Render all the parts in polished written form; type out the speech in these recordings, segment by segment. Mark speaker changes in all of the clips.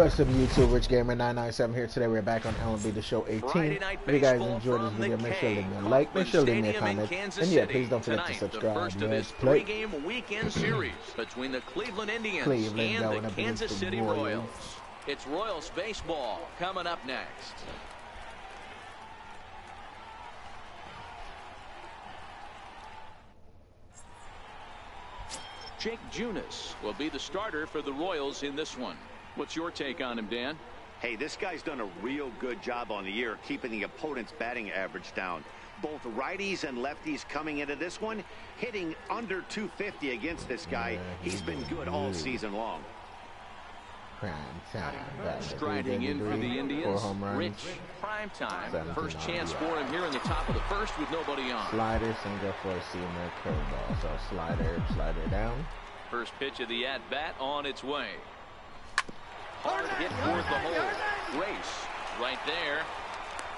Speaker 1: What's up, YouTube? Rich Gamer 997 here. Today we're back on LMB The Show 18. If you guys enjoyed this video, make sure to leave me a like, make sure to leave me a comment, and yeah, please don't forget to subscribe.
Speaker 2: The first of this three-game weekend series between the Cleveland Indians and the Kansas City Royals. It's Royals baseball coming up next. Jake Junis will be the starter for the Royals in this one. What's your take on him, Dan?
Speaker 3: Hey, this guy's done a real good job on the year keeping the opponent's batting average down. Both righties and lefties coming into this one, hitting under 250 against this guy. He's been good all season long.
Speaker 2: Striding in for the Indians, Rich Primetime. First chance for him here in the top of the first with nobody on.
Speaker 1: Slider, single for a seamer, curveball. So slider down.
Speaker 2: First pitch of the at-bat on its way. Hard hit toward the hole. Race right there.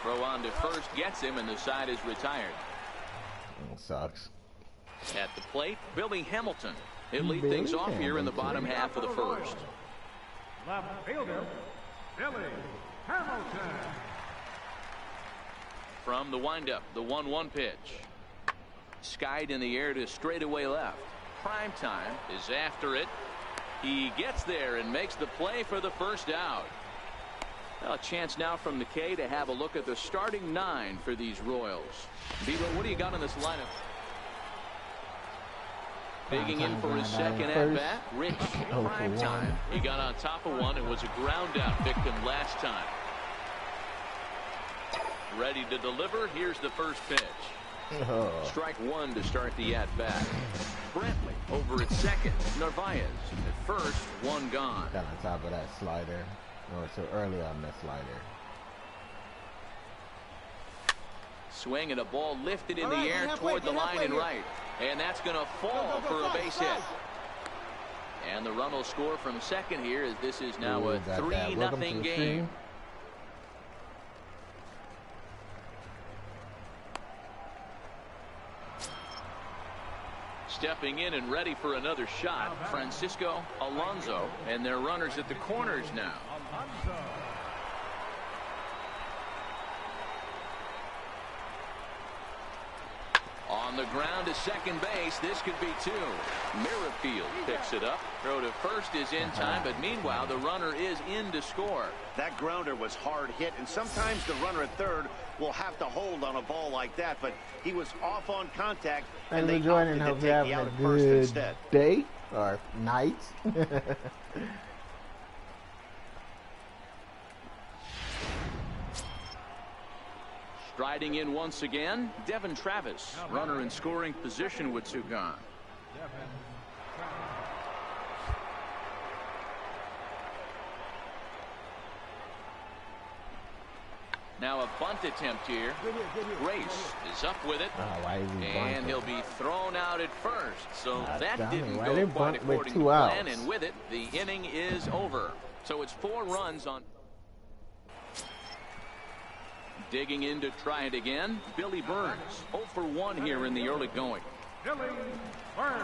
Speaker 2: Throw on to first gets him, and the side is retired.
Speaker 1: Sucks.
Speaker 2: At the plate, Billy Hamilton. He'll lead things off here in the bottom half of the first.
Speaker 4: Left fielder, Billy Hamilton.
Speaker 2: From the windup, the 1-1 pitch. Skied in the air to straightaway left. Primetime is after it. He gets there and makes the play for the first out. Well, a chance now from McKay to have a look at the starting 9 for these Royals. Beetle, what do you got in this lineup? Digging in for his second at-bat, Rich Primetime. He got on top of one and was a ground-out victim last time. Ready to deliver. Here's the first pitch. Strike one to start the at-bat. Brantley over at second. Narvaez at first, one gone.
Speaker 1: Got on top of that slider. Oh, so early on that slider.
Speaker 2: Swing and a ball lifted in the air toward the line and right. And that's going to fall for a base hit. And the run will score from second here as this is now a 3-0 game. Stepping in and ready for another shot, Francisco Alonso, and their runners at the corners now. On the ground to second base, this could be two. Merrifield picks it up. Throw to first is in time, but meanwhile the runner is in to score.
Speaker 3: That grounder was hard hit, and sometimes the runner at third will have to hold on a ball like that, but he was off on contact, and they opted to take the out at first instead.
Speaker 1: Day or night.
Speaker 2: Striding in once again, Devin Travis, runner in scoring position with two gone. Now a bunt attempt here. Grace is up with it, and he'll be thrown out at first. So that didn't go quite according to plan, and with it, the inning is over. So it's 4 runs on. Digging in to try it again, Billy Burns. 0 for 1 here in the early going.
Speaker 4: Billy Burns.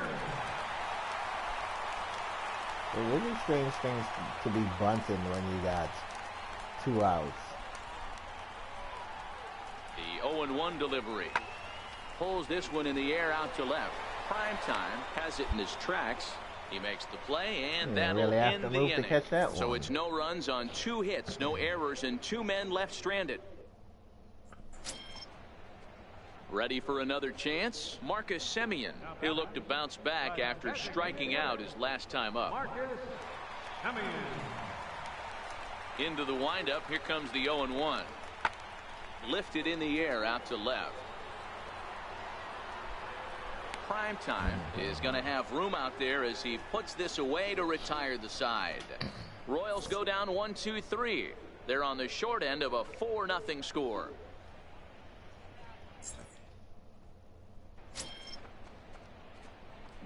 Speaker 1: It really strange things to be bunting when you got 2 outs.
Speaker 2: The 0-1 delivery. Pulls this one in the air out to left. Primetime has it in his tracks. He makes the play, and that'll
Speaker 1: really
Speaker 2: end the inning.
Speaker 1: To catch that one.
Speaker 2: So it's no runs on 2 hits, no errors, and 2 men left stranded. Ready for another chance? Marcus Semien. He'll look to bounce back after striking out his last time up. Into the windup. Here comes the 0-1. Lifted in the air out to left. Primetime is going to have room out there as he puts this away to retire the side. Royals go down 1-2-3. They're on the short end of a 4-0 score.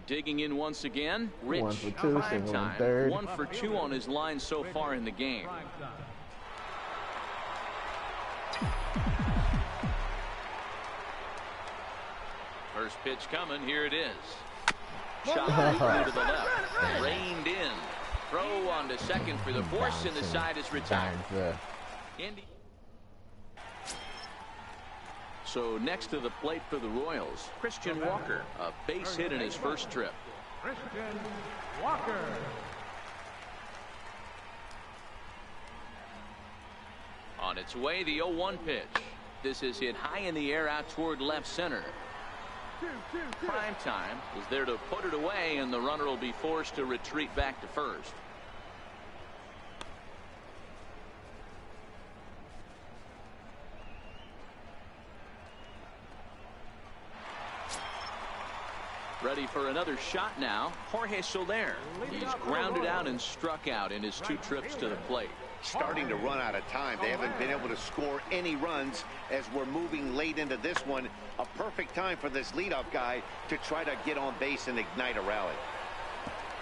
Speaker 2: Digging in once again, Rich.
Speaker 1: 1 for 2,
Speaker 2: Primetime. 1 for 2 on his line so far in the game. First pitch coming. Here it is. Shot to the left. Reined in. throw on to second for the force, and the side is retired. So next to the plate for the Royals, Christian Walker, a base hit in his first trip.
Speaker 4: Christian Walker.
Speaker 2: On its way, the 0-1 pitch. This is hit high in the air out toward left center. Primetime is there to put it away, and the runner will be forced to retreat back to first. Ready for another shot now, Jorge Soler. He's grounded out and struck out in his 2 trips to the plate.
Speaker 3: Starting to run out of time. They haven't been able to score any runs as we're moving late into this one. A perfect time for this leadoff guy to try to get on base and ignite a rally.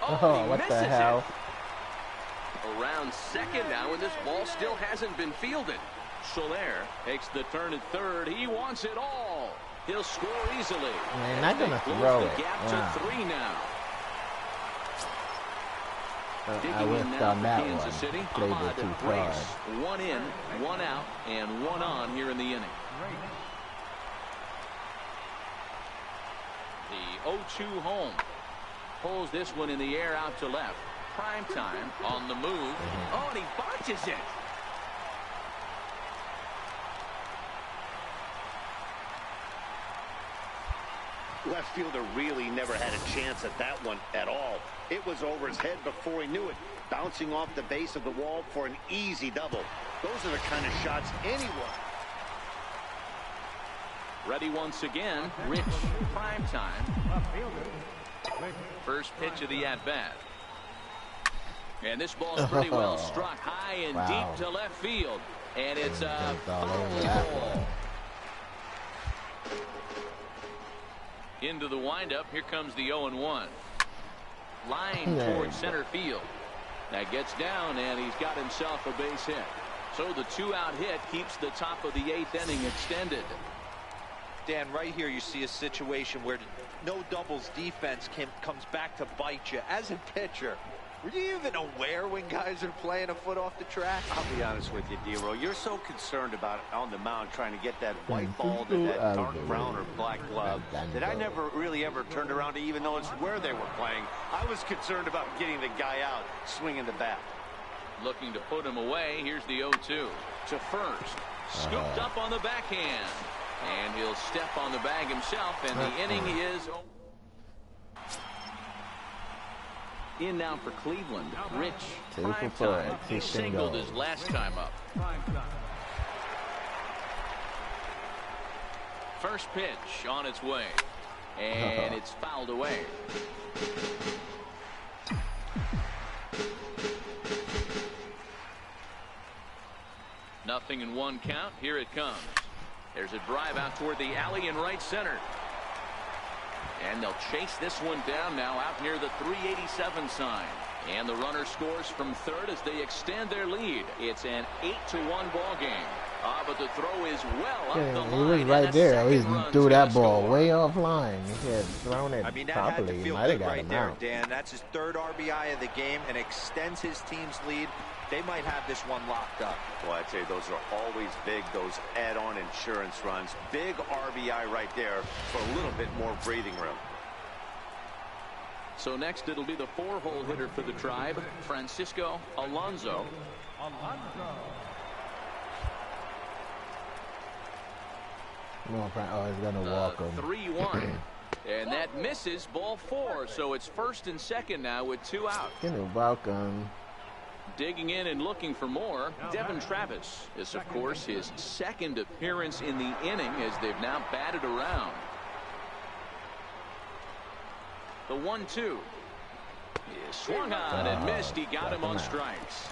Speaker 1: Oh, what the hell?
Speaker 2: Around second now, and this ball still hasn't been fielded. Soler takes the turn at third. He wants it all. He'll score easily.
Speaker 1: Man, not gonna throw it.
Speaker 2: Gap to 3 now.
Speaker 1: I whiffed on that one.
Speaker 2: City.
Speaker 1: Played it too far.
Speaker 2: 1 in, 1 out, and 1 on here in the inning. The 0-2 home. Pulls this one in the air out to left. Primetime on the move. Oh, and he botches it.
Speaker 3: Left fielder really never had a chance at that one at all. It was over his head before he knew it, bouncing off the base of the wall for an easy double. Those are the kind of shots anyone.
Speaker 2: Ready once again, Rich. Primetime. First pitch of the at-bat. And this ball's pretty well struck high and deep to left field. And it's a foul ball. Into the windup. Here comes the 0-1. Line towards center field. That gets down, and he's got himself a base hit. So the 2-out hit keeps the top of the 8th inning extended.
Speaker 5: Dan, right here you see a situation where no doubles defense comes back to bite you. As a pitcher, were you even aware when guys are playing a foot off the track?
Speaker 3: I'll be honest with you, D-Roll. You're so concerned about on the mound trying to get that white ball to that dark brown or black glove that I never really ever turned around to even notice where they were playing. I was concerned about getting the guy out swinging the bat.
Speaker 2: Looking to put him away. Here's the 0-2 to first. Scooped up on the backhand. And he'll step on the bag himself, and the inning is in now for Cleveland. Rich. Primetime. He singled his last time up. First pitch on its way, and it's fouled away. Nothing in 1 count. Here it comes. There's a drive out toward the alley in right center. And they'll chase this one down now out near the 387 sign. And the runner scores from third as they extend their lead. It's an 8-1 ball game. But the throw is well up the line.
Speaker 1: He was right there. He threw that ball way offline. He had thrown it properly. He might have got him out.
Speaker 5: Dan, that's his 3rd RBI of the game and extends his team's lead. They might have this one locked up.
Speaker 3: Well, I'd say those are always big, those add-on insurance runs. Big RBI right there for a little bit more breathing room.
Speaker 2: So next it'll be the 4-hole hitter for the Tribe, Francisco Alonso.
Speaker 1: Oh, he's going to walk him.
Speaker 2: 3-1. And that misses, ball 4. So it's first and second now with 2 out.
Speaker 1: Going to walk him.
Speaker 2: Digging in and looking for more, Devin Travis. This, of course, his 2nd appearance in the inning as they've now batted around. The 1-2. He swung on and missed. He got him on strikes.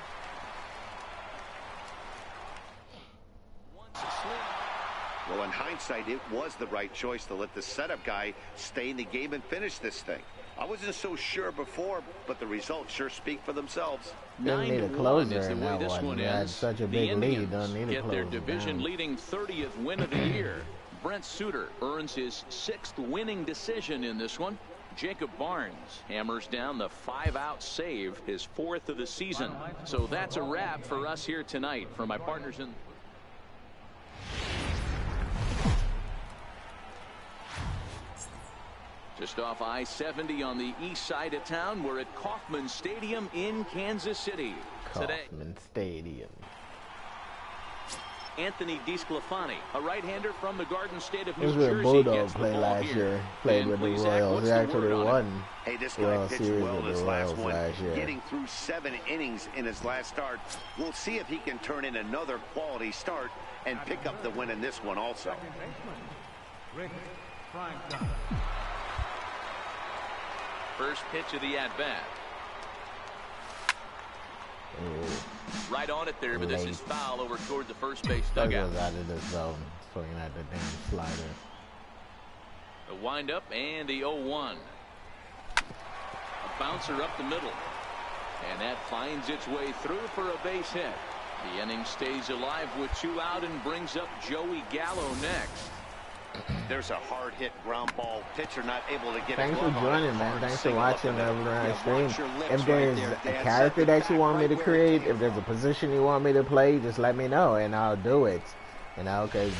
Speaker 3: Well, in hindsight, it was the right choice to let the setup guy stay in the game and finish this thing. I wasn't so sure before, but the results sure speak for themselves.
Speaker 1: Didn't need a closer in that one. They had such a big lead. Don't need a
Speaker 2: get their
Speaker 1: closer
Speaker 2: division-leading 30th win of the year. Brent Suter earns his 6th winning decision in this one. Jacob Barnes hammers down the 5-out save, his 4th of the season. So that's a wrap for us here tonight. For my partners in just off I-70 on the east side of town, we're at Kauffman Stadium in Kansas City.
Speaker 1: Kauffman Stadium.
Speaker 2: Anthony DeSclafani, a right-hander from the Garden State of
Speaker 1: This
Speaker 2: New
Speaker 1: is where
Speaker 2: Jersey,
Speaker 1: Bulldog
Speaker 2: gets the
Speaker 1: played
Speaker 2: ball
Speaker 1: last
Speaker 2: here.
Speaker 1: year. Played
Speaker 2: And
Speaker 1: with the
Speaker 2: please, Zach,
Speaker 1: Royals.
Speaker 2: what's
Speaker 1: They
Speaker 2: the
Speaker 1: actually
Speaker 2: word on
Speaker 1: won.
Speaker 3: Hey, this guy
Speaker 1: World
Speaker 3: pitched
Speaker 1: Series
Speaker 3: well
Speaker 1: with
Speaker 3: in his
Speaker 1: the
Speaker 3: last
Speaker 1: Royals
Speaker 3: one,
Speaker 1: last year.
Speaker 3: getting through 7 innings in his last start. We'll see if he can turn in another quality start and pick up the win in this one also.
Speaker 4: Second baseman, Rick Primetime.
Speaker 2: First pitch of the at-bat. Right on it there, but this is foul over toward the first base
Speaker 1: That
Speaker 2: dugout.
Speaker 1: goes out of the zone. Swinging at the damn slider.
Speaker 2: The windup and the 0-1. A bouncer up the middle. And that finds its way through for a base hit. The inning stays alive with 2 out and brings up Joey Gallo next.
Speaker 3: There's a hard hit ground ball. Pitcher not able to get
Speaker 1: Thanks
Speaker 3: a
Speaker 1: for
Speaker 3: glove on it.
Speaker 1: joining, man.
Speaker 3: Hard
Speaker 1: Thanks for
Speaker 3: single up
Speaker 1: watching
Speaker 3: the middle.
Speaker 1: the
Speaker 3: Yeah,
Speaker 1: stream.
Speaker 3: watch your lips
Speaker 1: If
Speaker 3: right
Speaker 1: there's
Speaker 3: there,
Speaker 1: a
Speaker 3: Dan.
Speaker 1: character
Speaker 3: Set
Speaker 1: that
Speaker 3: it
Speaker 1: you
Speaker 3: back
Speaker 1: want me
Speaker 3: right
Speaker 1: to
Speaker 3: where it
Speaker 1: create,
Speaker 3: came
Speaker 1: if there's a
Speaker 3: from.
Speaker 1: position you want me to play, just let me know and I'll do it. You know, because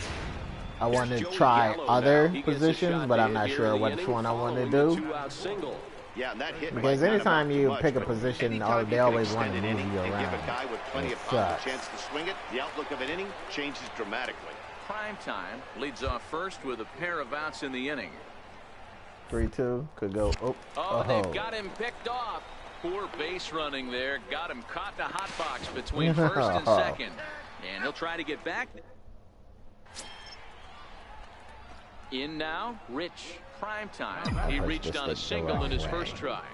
Speaker 1: I want to
Speaker 2: Joey
Speaker 1: try
Speaker 2: Gallo
Speaker 1: other
Speaker 2: now. He gets a
Speaker 1: positions,
Speaker 2: shot
Speaker 1: but
Speaker 2: to
Speaker 1: I'm
Speaker 2: hit
Speaker 1: not
Speaker 2: here
Speaker 1: sure
Speaker 2: in the
Speaker 1: which
Speaker 2: inning
Speaker 1: one I want to
Speaker 2: following
Speaker 1: do.
Speaker 2: the 2-out single.
Speaker 3: Yeah, and that hit
Speaker 1: Because
Speaker 3: might not
Speaker 1: anytime
Speaker 3: amount to
Speaker 1: you
Speaker 3: much,
Speaker 1: pick a
Speaker 3: but
Speaker 1: position,
Speaker 3: anytime
Speaker 1: they
Speaker 3: you can
Speaker 1: always want
Speaker 3: extend
Speaker 1: to
Speaker 3: an
Speaker 1: move
Speaker 3: inning
Speaker 1: you
Speaker 3: and give
Speaker 1: around.
Speaker 3: a guy with plenty
Speaker 1: It
Speaker 3: of power
Speaker 1: sucks.
Speaker 3: a chance to swing it, the outlook of an inning changes dramatically.
Speaker 2: Primetime leads off first with a pair of outs in the inning.
Speaker 1: 3-2 could go.
Speaker 2: Oh, they've got him picked off. Poor base running there. Got him caught in a hot box between first and second. And he'll try to get back. In now, Rich Primetime. He reached on a single in his first try.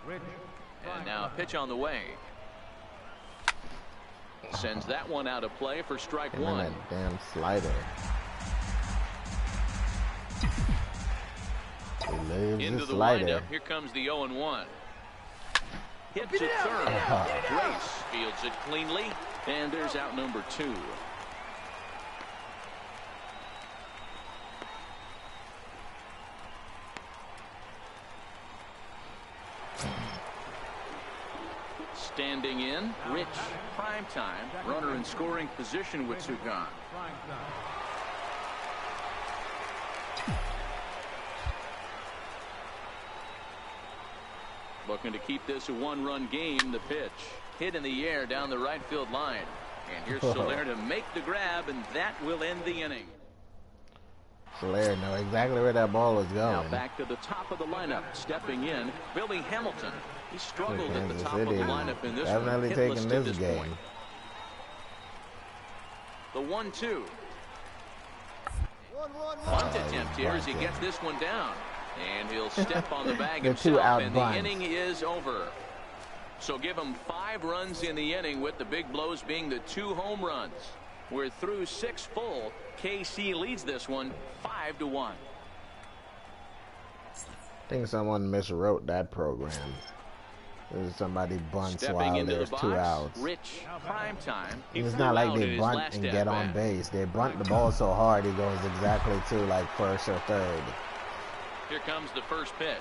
Speaker 2: And now a pitch on the way. Sends that one out of play for strike
Speaker 1: And
Speaker 2: one.
Speaker 1: then that damn slider. He lives
Speaker 2: Into
Speaker 1: the
Speaker 2: the
Speaker 1: slider.
Speaker 2: windup. Here comes the 0-1. Hits it third. Grace fields it cleanly. And there's out number 2. Standing in, Rich Primetime. Runner in scoring position with 2 gone. Looking to keep this a 1-run game. The pitch hit in the air down the right field line. And here's Soler to make the grab, and that will end the inning.
Speaker 1: Soler know exactly where that ball is
Speaker 2: Now
Speaker 1: going.
Speaker 2: back to the top of the lineup. Stepping in, Billy Hamilton. He struggled at the
Speaker 1: Kansas
Speaker 2: top of the
Speaker 1: City
Speaker 2: lineup in this one.
Speaker 1: definitely
Speaker 2: Hitless
Speaker 1: taking
Speaker 2: to
Speaker 1: this
Speaker 2: point.
Speaker 1: game.
Speaker 2: The 1-2. Bunt attempt here as he gets this one down. And he'll step on the bag
Speaker 1: The
Speaker 2: himself,
Speaker 1: 2-out
Speaker 2: and
Speaker 1: bunt.
Speaker 2: the inning is over. So give him 5 runs in the inning, with the big blows being the 2 home runs. We're through 6 full. KC leads this one 5-1.
Speaker 1: I think someone miswrote that program. There's somebody bunts
Speaker 2: Stepping
Speaker 1: while
Speaker 2: into the
Speaker 1: there's
Speaker 2: box,
Speaker 1: 2 outs.
Speaker 2: Rich Primetime. He
Speaker 1: It's
Speaker 2: flew
Speaker 1: not like
Speaker 2: out in
Speaker 1: they
Speaker 2: his
Speaker 1: bunt
Speaker 2: last
Speaker 1: and get on
Speaker 2: at-bat.
Speaker 1: base. They bunt the ball so hard it goes exactly to like first or third.
Speaker 2: Here comes the first pitch.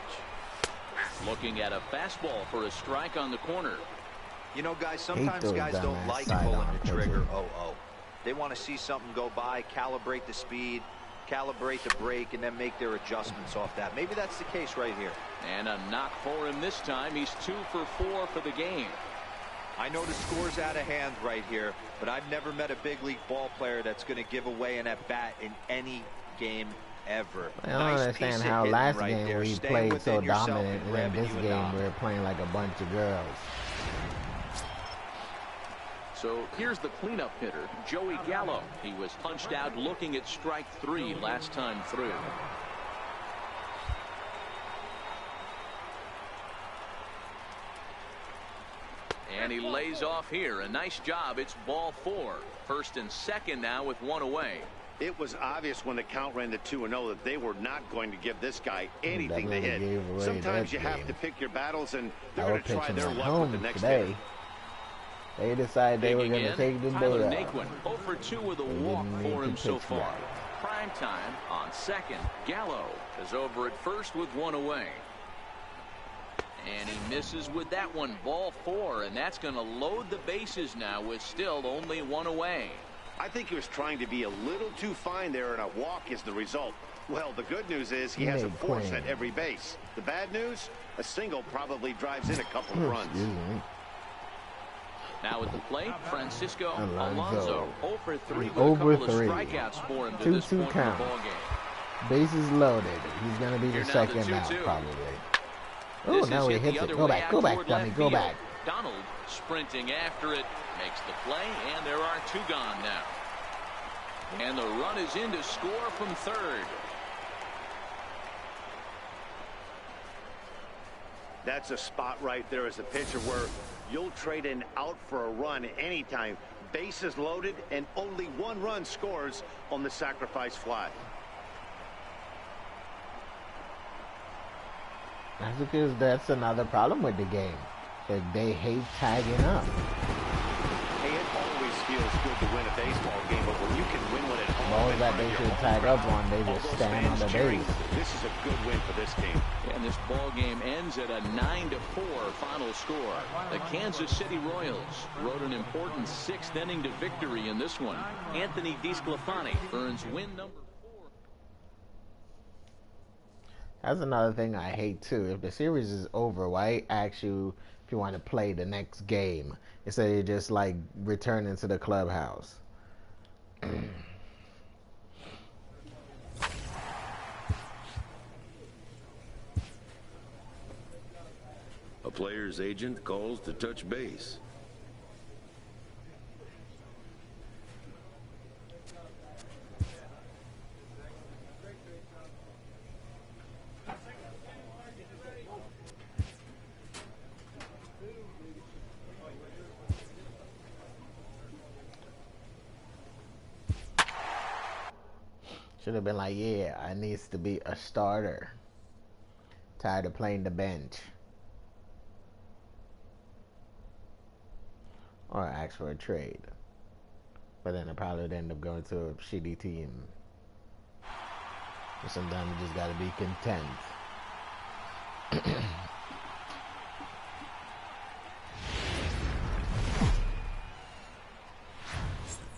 Speaker 2: Looking at a fastball for a strike on the corner.
Speaker 5: You know, guys,
Speaker 1: Hate
Speaker 5: sometimes
Speaker 1: those
Speaker 5: guys don't
Speaker 1: dumbass
Speaker 5: like
Speaker 1: sidearm
Speaker 5: pulling the trigger.
Speaker 1: pitches.
Speaker 5: They want to see something go by, calibrate the speed, calibrate the break, and then make their adjustments off that. Maybe that's the case right here.
Speaker 2: And a knock for him this time. He's 2 for 4 for the game.
Speaker 5: I know the score's out of hand right here, but I've never met a big league ball player that's going to give away an at-bat in any game ever.
Speaker 1: I don't
Speaker 5: Nice
Speaker 1: understand
Speaker 5: piece of
Speaker 1: how
Speaker 5: hitting
Speaker 1: last
Speaker 5: right
Speaker 1: game
Speaker 5: there,
Speaker 1: we
Speaker 5: staying
Speaker 1: played
Speaker 5: within
Speaker 1: so
Speaker 5: yourself
Speaker 1: dominant,
Speaker 5: and
Speaker 1: and then
Speaker 5: grabbing
Speaker 1: this
Speaker 5: you a
Speaker 1: game
Speaker 5: knock.
Speaker 1: we're playing like a bunch of girls.
Speaker 2: So here's the cleanup hitter, Joey Gallo. He was punched out looking at strike 3 last time through. And he lays off here. A nice job. It's ball 4. First and second now with 1 away.
Speaker 3: It was obvious when the count ran to 2-0 that they were not going to give this guy anything to
Speaker 1: Definitely gave
Speaker 3: hit.
Speaker 1: away
Speaker 3: Sometimes
Speaker 1: that
Speaker 3: you have
Speaker 1: game.
Speaker 3: to pick your battles, and they're
Speaker 1: Our
Speaker 3: going to try
Speaker 1: pitching
Speaker 3: their
Speaker 1: at
Speaker 3: luck
Speaker 1: home
Speaker 3: with the next
Speaker 1: today.
Speaker 3: hitter.
Speaker 1: They decided they were
Speaker 2: Digging
Speaker 1: going to take the
Speaker 2: Tyler
Speaker 1: boat
Speaker 2: Naquin,
Speaker 1: out.
Speaker 2: 0 for 2 with a
Speaker 1: They
Speaker 2: walk
Speaker 1: didn't
Speaker 2: for
Speaker 1: need
Speaker 2: him
Speaker 1: to
Speaker 2: so
Speaker 1: pitch
Speaker 2: far.
Speaker 1: well.
Speaker 2: Primetime on second. Gallo is over at first with 1 away. And he misses with that one. Ball 4, and that's going to load the bases now with still only one away.
Speaker 3: I think he was trying to be a little too fine there, and a walk is the result. Well, the good news is he has a force at every base. The bad news, a single probably drives in a couple of runs.
Speaker 2: Now at the plate, Francisco Alonso. 0 for 3 with a
Speaker 1: Over
Speaker 2: couple
Speaker 1: 3.
Speaker 2: of strikeouts for him to this point in the
Speaker 1: count.
Speaker 2: ball game.
Speaker 1: Bases loaded. He's going to be the second now, probably. Oh, now he hits it. Go back, dummy, go back.
Speaker 2: Donald sprinting after it, makes the play, and there are 2 gone now. And the run is in to score from third.
Speaker 3: That's a spot right there as a pitcher where you'll trade an out for a run anytime. Bases loaded, and only 1 run scores on the sacrifice fly.
Speaker 1: That's because that's another problem with the game. That they hate tagging up.
Speaker 3: Hey, it always feels good to win a baseball game, but when you can win one at home,
Speaker 1: Balls that they should tag up on, they just stand on the base.
Speaker 3: This is a good win for this team.
Speaker 2: And this ball game ends at a 9-4 final score. The Kansas City Royals rode an important 6th inning to victory in this one. Anthony DeSclafani earns win number 4.
Speaker 1: That's another thing I hate too. If the series is over, why ask you if you want to play the next game instead of just like returning to the clubhouse?
Speaker 6: A player's agent calls to touch base.
Speaker 1: Should have been like, yeah, I needs to be a starter. Tired of playing the bench. Or ask for a trade. But then I probably would end up going to a shitty team. But sometimes you just gotta be content.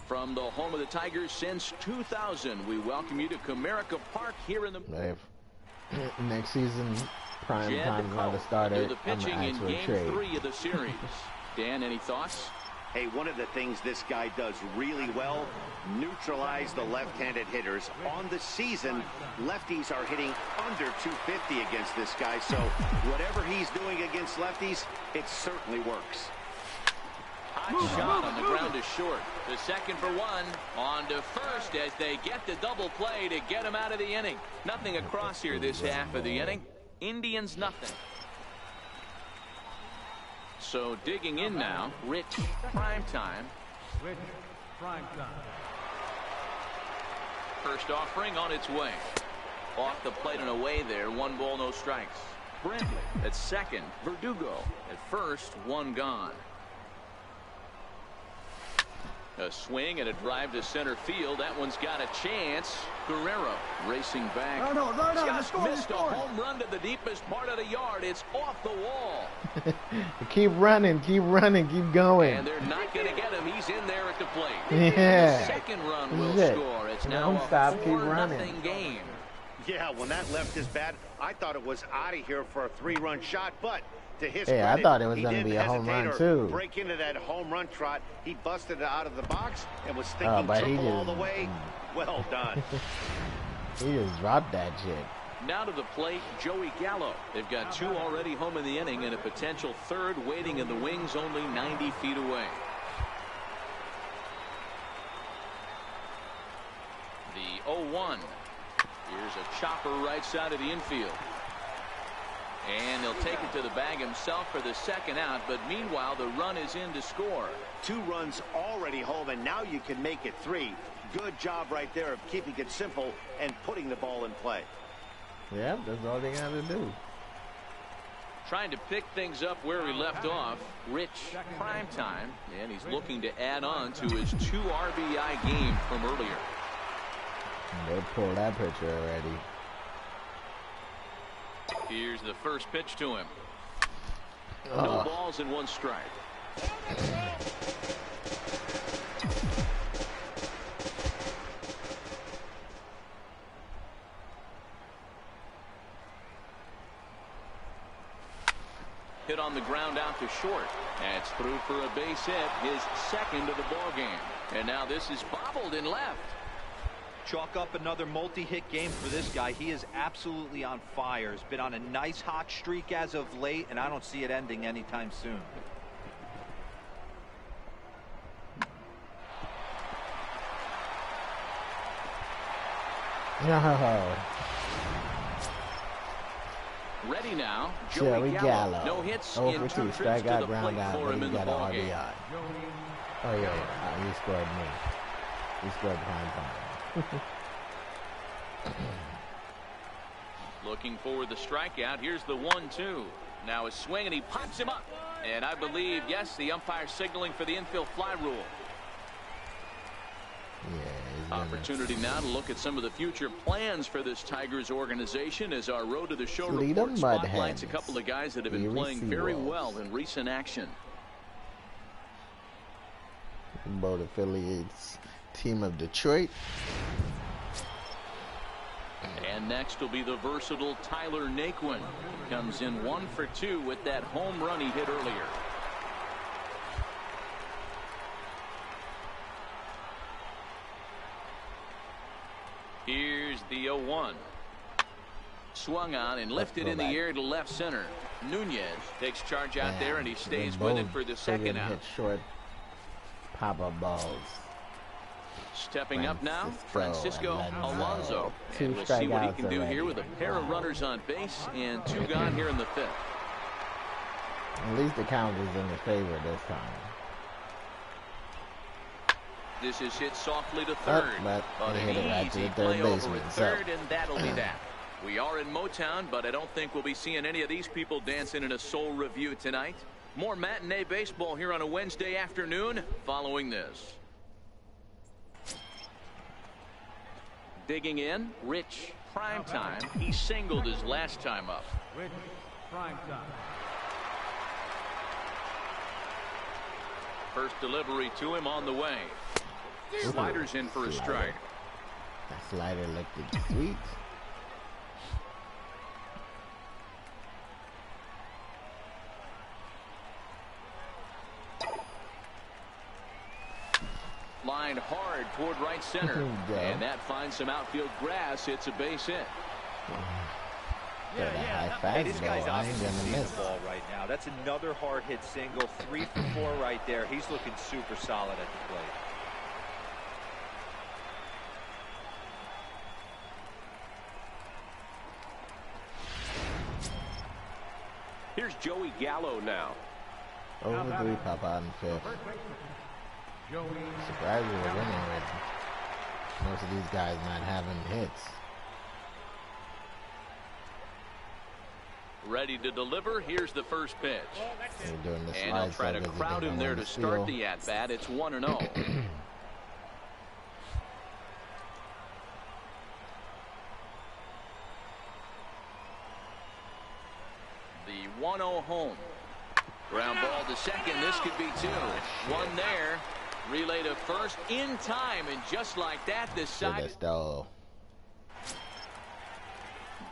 Speaker 2: From the home of the Tigers since 2000, we welcome you to Comerica Park here in the...
Speaker 1: Next season, Primetime is not a starter.
Speaker 2: The pitching in Game 3 of the series. Dan, any thoughts?
Speaker 3: Hey, one of the things this guy does really well, neutralize the left-handed hitters. On the season, lefties are hitting under 250 against this guy, so whatever he's doing against lefties, it certainly works.
Speaker 2: Hot shot on the ground is short. The second for 1. On to first as they get the double play to get him out of the inning. Nothing across here this half of the inning. Indians nothing. So digging in now, Rich Primetime.
Speaker 4: Rich Primetime.
Speaker 2: First offering on its way. Off the plate and away there. 1 ball, no strikes. Brentley at second. Verdugo at first. 1 gone. A swing and a drive to center field. That one's got a chance. Guerrero racing back. Just missed a home run to the deepest part of the yard. It's off the wall.
Speaker 1: Keep running, keep going.
Speaker 2: And they're not going to get him. He's in there at the plate.
Speaker 1: Yeah.
Speaker 2: The second run will score. It's now a 4-0 game.
Speaker 3: Yeah, when that left his bat, I thought it was out of here for a 3-run shot, but to his
Speaker 1: credit, I thought it was going to be a home run too.
Speaker 3: Break into that home run trot. He busted it out of the box and was thinking triple all the way. Well done.
Speaker 1: He just dropped that shit.
Speaker 2: Now to the plate, Joey Gallo. They've got 2 already home in the inning and a potential 3rd waiting in the wings only 90 feet away. The 0-1. Here's a chopper right side of the infield. And he'll take it to the bag himself for the second out, but meanwhile the run is in to score.
Speaker 3: 2 runs already home, and now you can make it 3. Good job right there of keeping it simple and putting the ball in play.
Speaker 1: Yeah, that's all they got to do.
Speaker 2: Trying to pick things up where he left off, Rich Primetime, and he's looking to add on to his 2 RBI game from earlier.
Speaker 1: They pulled that picture already.
Speaker 2: Here's the first pitch to him. No balls and 1 strike. Hit on the ground out to short. That's through for a base hit, his 2nd of the ball game. And now this is bobbled in left.
Speaker 5: Chalk up another multi-hit game for this guy. He is absolutely on fire. He's been on a nice hot streak as of late, and I don't see it ending anytime soon.
Speaker 2: Ready now, Joey Gallo. No hits in 2 trips to the plate for him in the ball game.
Speaker 1: Oh yeah, he scored me. He scored Primetime.
Speaker 2: Looking for the strikeout. Here's the 1-2. Now a swing and he pops him up. And I believe, yes, the umpire signaling for the infield fly rule.
Speaker 1: Yeah,
Speaker 2: opportunity now to look at some of the future plans for this Tigers organization as our Road to the Show
Speaker 1: Lead
Speaker 2: report
Speaker 1: 'em,
Speaker 2: spotlights a
Speaker 1: Mudhens.
Speaker 2: couple of guys that have been playing very well in recent action.
Speaker 1: Both affiliates team of Detroit.
Speaker 2: And next will be the versatile Tyler Naquin. Comes in 1 for 2 with that home run he hit earlier. Here's the 0-1. Swung on and lifted in the air to left center. Nunez takes charge out there and he stays with it for the 2nd out.
Speaker 1: Hit short pop-up balls.
Speaker 2: Stepping up now, Francisco Alonso.
Speaker 1: Two
Speaker 2: And we'll see what he can do
Speaker 1: strikeouts
Speaker 2: here with a pair of runners on base and 2 gone here in the 5th.
Speaker 1: At least the count is in the favor this time.
Speaker 2: This is hit softly to 3rd.
Speaker 1: But
Speaker 2: an
Speaker 1: hit it right to
Speaker 2: easy
Speaker 1: the
Speaker 2: play
Speaker 1: 3rd
Speaker 2: over
Speaker 1: baseman.
Speaker 2: at 3rd, and that'll be that. We are in Motown, but I don't think we'll be seeing any of these people dancing in a soul review tonight. More matinee baseball here on a Wednesday afternoon following this. Digging in, Rich Primetime. He singled his last time up.
Speaker 4: Rich Primetime.
Speaker 2: First delivery to him on the way. Sliders in for a strike.
Speaker 1: That slider looked sweet.
Speaker 2: Lined hard toward right center. And that finds some outfield grass. It's a base hit.
Speaker 5: Hey, this guy's obviously seeing the ball right now. That's another hard hit single. 3 for 4 right there. He's looking super solid at the plate.
Speaker 2: Here's Joey Gallo now.
Speaker 1: Over 3 pop out in 5th. Surprised we're winning with most of these guys not having hits.
Speaker 2: Ready to deliver. Here's the first pitch.
Speaker 1: Doing the
Speaker 2: And he'll try to crowd him there to start the at-bat. It's 1-0. The 1-0 home. Ground ball to second. This could be 2. 1 there. Relay to first in time. And just like that, this side.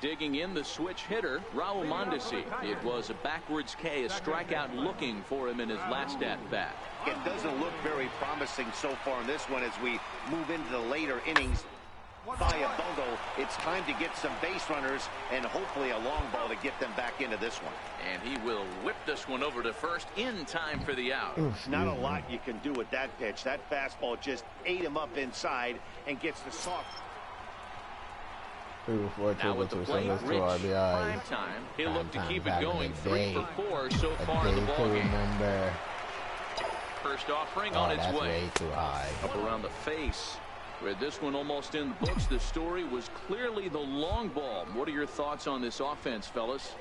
Speaker 2: Digging in the switch hitter, Raul Mondesi. It was a backwards K, a strikeout looking for him in his last at-bat.
Speaker 3: It doesn't look very promising so far in this one as we move into the later innings. By a bundle, it's time to get some base runners and hopefully a long ball to get them back into this one.
Speaker 2: And he will whip this one over to first in time for the out.
Speaker 3: Not a lot you can do with that pitch. That fastball just ate him up inside and gets the soft.
Speaker 2: Now with the plate, Rich Primetime. He'll look to keep it going. 3 for 4 so far in the ballgame. First offering on its way.
Speaker 1: Way too high.
Speaker 2: Up around the face. With this one almost in the books, the story was clearly the long ball. What are your thoughts on this offense, fellas?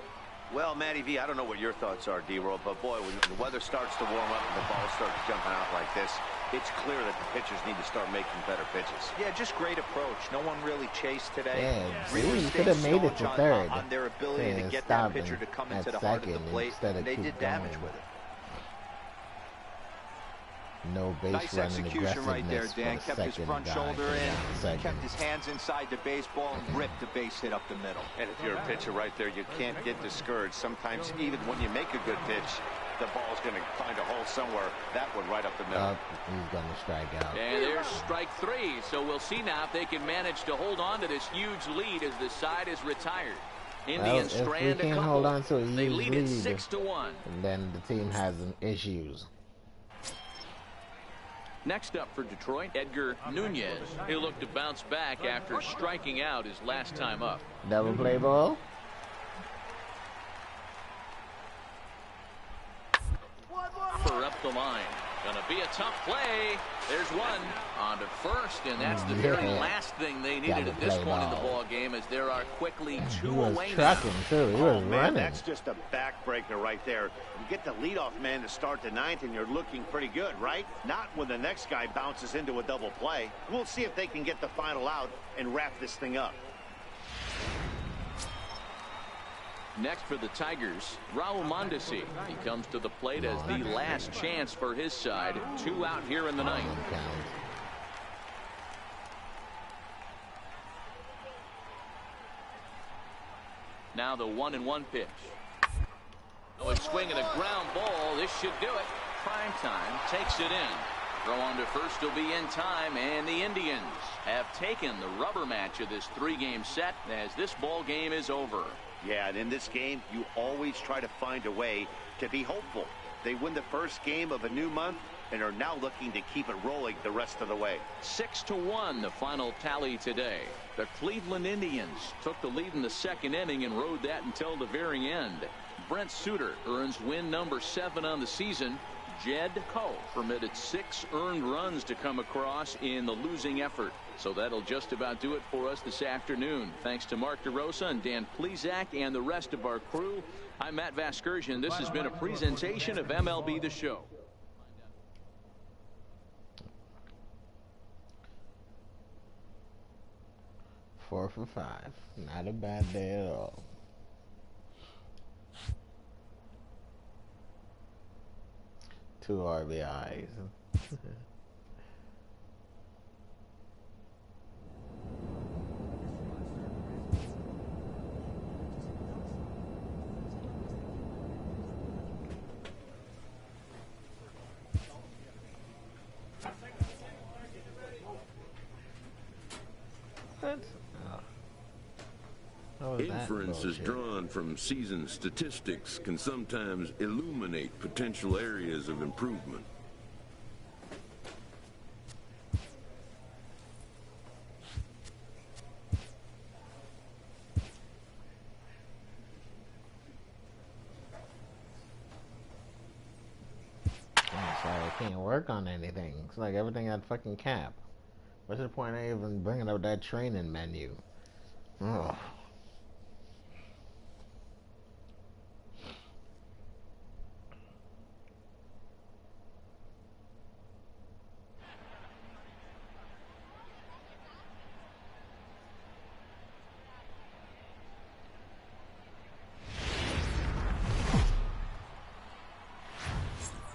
Speaker 3: Well, Matty V, I don't know what your thoughts are, D-Roll, but boy, when the weather starts to warm up and the ball starts jumping out like this, It's clear that the pitchers need to start making better pitches.
Speaker 5: Yeah, just great approach. No one really chased today.
Speaker 1: Yeah,
Speaker 5: Really
Speaker 1: he
Speaker 5: stayed
Speaker 1: could have made it
Speaker 5: staunch
Speaker 1: to third.
Speaker 5: on their ability to get that pitcher to come into the heart of the plate, and they did damage with it.
Speaker 1: No base
Speaker 7: Nice
Speaker 1: running
Speaker 7: execution right there,
Speaker 1: aggressiveness
Speaker 7: Dan.
Speaker 1: for
Speaker 7: Kept
Speaker 1: the
Speaker 7: his
Speaker 1: second
Speaker 7: front
Speaker 1: guy
Speaker 7: shoulder
Speaker 1: for
Speaker 7: in,
Speaker 1: the second.
Speaker 7: kept his hands inside the baseball, and ripped the base hit up the middle.
Speaker 3: And if you're a pitcher right there, you can't get discouraged. Sometimes even when you make a good pitch, the ball's going to find a hole somewhere. That one right up the middle.
Speaker 1: He's going to strike out.
Speaker 2: And there's strike 3. So we'll see now if they can manage to hold on to this huge lead as the side is retired. Indians strand a couple.
Speaker 1: Hold on to a
Speaker 2: they
Speaker 1: huge
Speaker 2: lead it
Speaker 1: lead,
Speaker 2: 6-1.
Speaker 1: and then the team has some issues.
Speaker 2: Next up for Detroit, Edgar Nunez. He'll look to bounce back after striking out his last time up.
Speaker 1: Double play ball.
Speaker 2: For up the line. Gonna be a tough play. There's one on to first, and that's the very last thing they needed at this point in the ball game, as there are quickly 2 away now.
Speaker 1: Too. He was running.
Speaker 3: That's just a backbreaker right there. You get the leadoff man to start the 9th, and you're looking pretty good, right? Not when the next guy bounces into a double play. We'll see if they can get the final out and wrap this thing up.
Speaker 2: Next for the Tigers, Raul Mondesi. He comes to the plate as the last chance for his side. 2 out here in the 9th. Now the 1-1 pitch. Oh, a swing and a ground ball. This should do it. Primetime takes it in. Throw on to first will be in time, and the Indians have taken the rubber match of this 3-game set as this ball game is over.
Speaker 3: Yeah, and in this game, you always try to find a way to be hopeful. They win the first game of a new month and are now looking to keep it rolling the rest of the way.
Speaker 2: 6-1 the final tally today. The Cleveland Indians took the lead in the 2nd inning and rode that until the very end. Brent Suter earns win number 7 on the season. Jed Cole permitted 6 earned runs to come across in the losing effort. So that'll just about do it for us this afternoon. Thanks to Mark DeRosa and Dan Plesac and the rest of our crew. I'm Matt Vasgersian. This has been a presentation of MLB The Show.
Speaker 1: 4 for 5. Not a bad day at all. Two RBIs.
Speaker 6: Inferences drawn from season statistics can sometimes illuminate potential areas of improvement.
Speaker 1: I can't work on anything. It's like everything at fucking cap. What's the point of even bringing up that training menu? Ugh.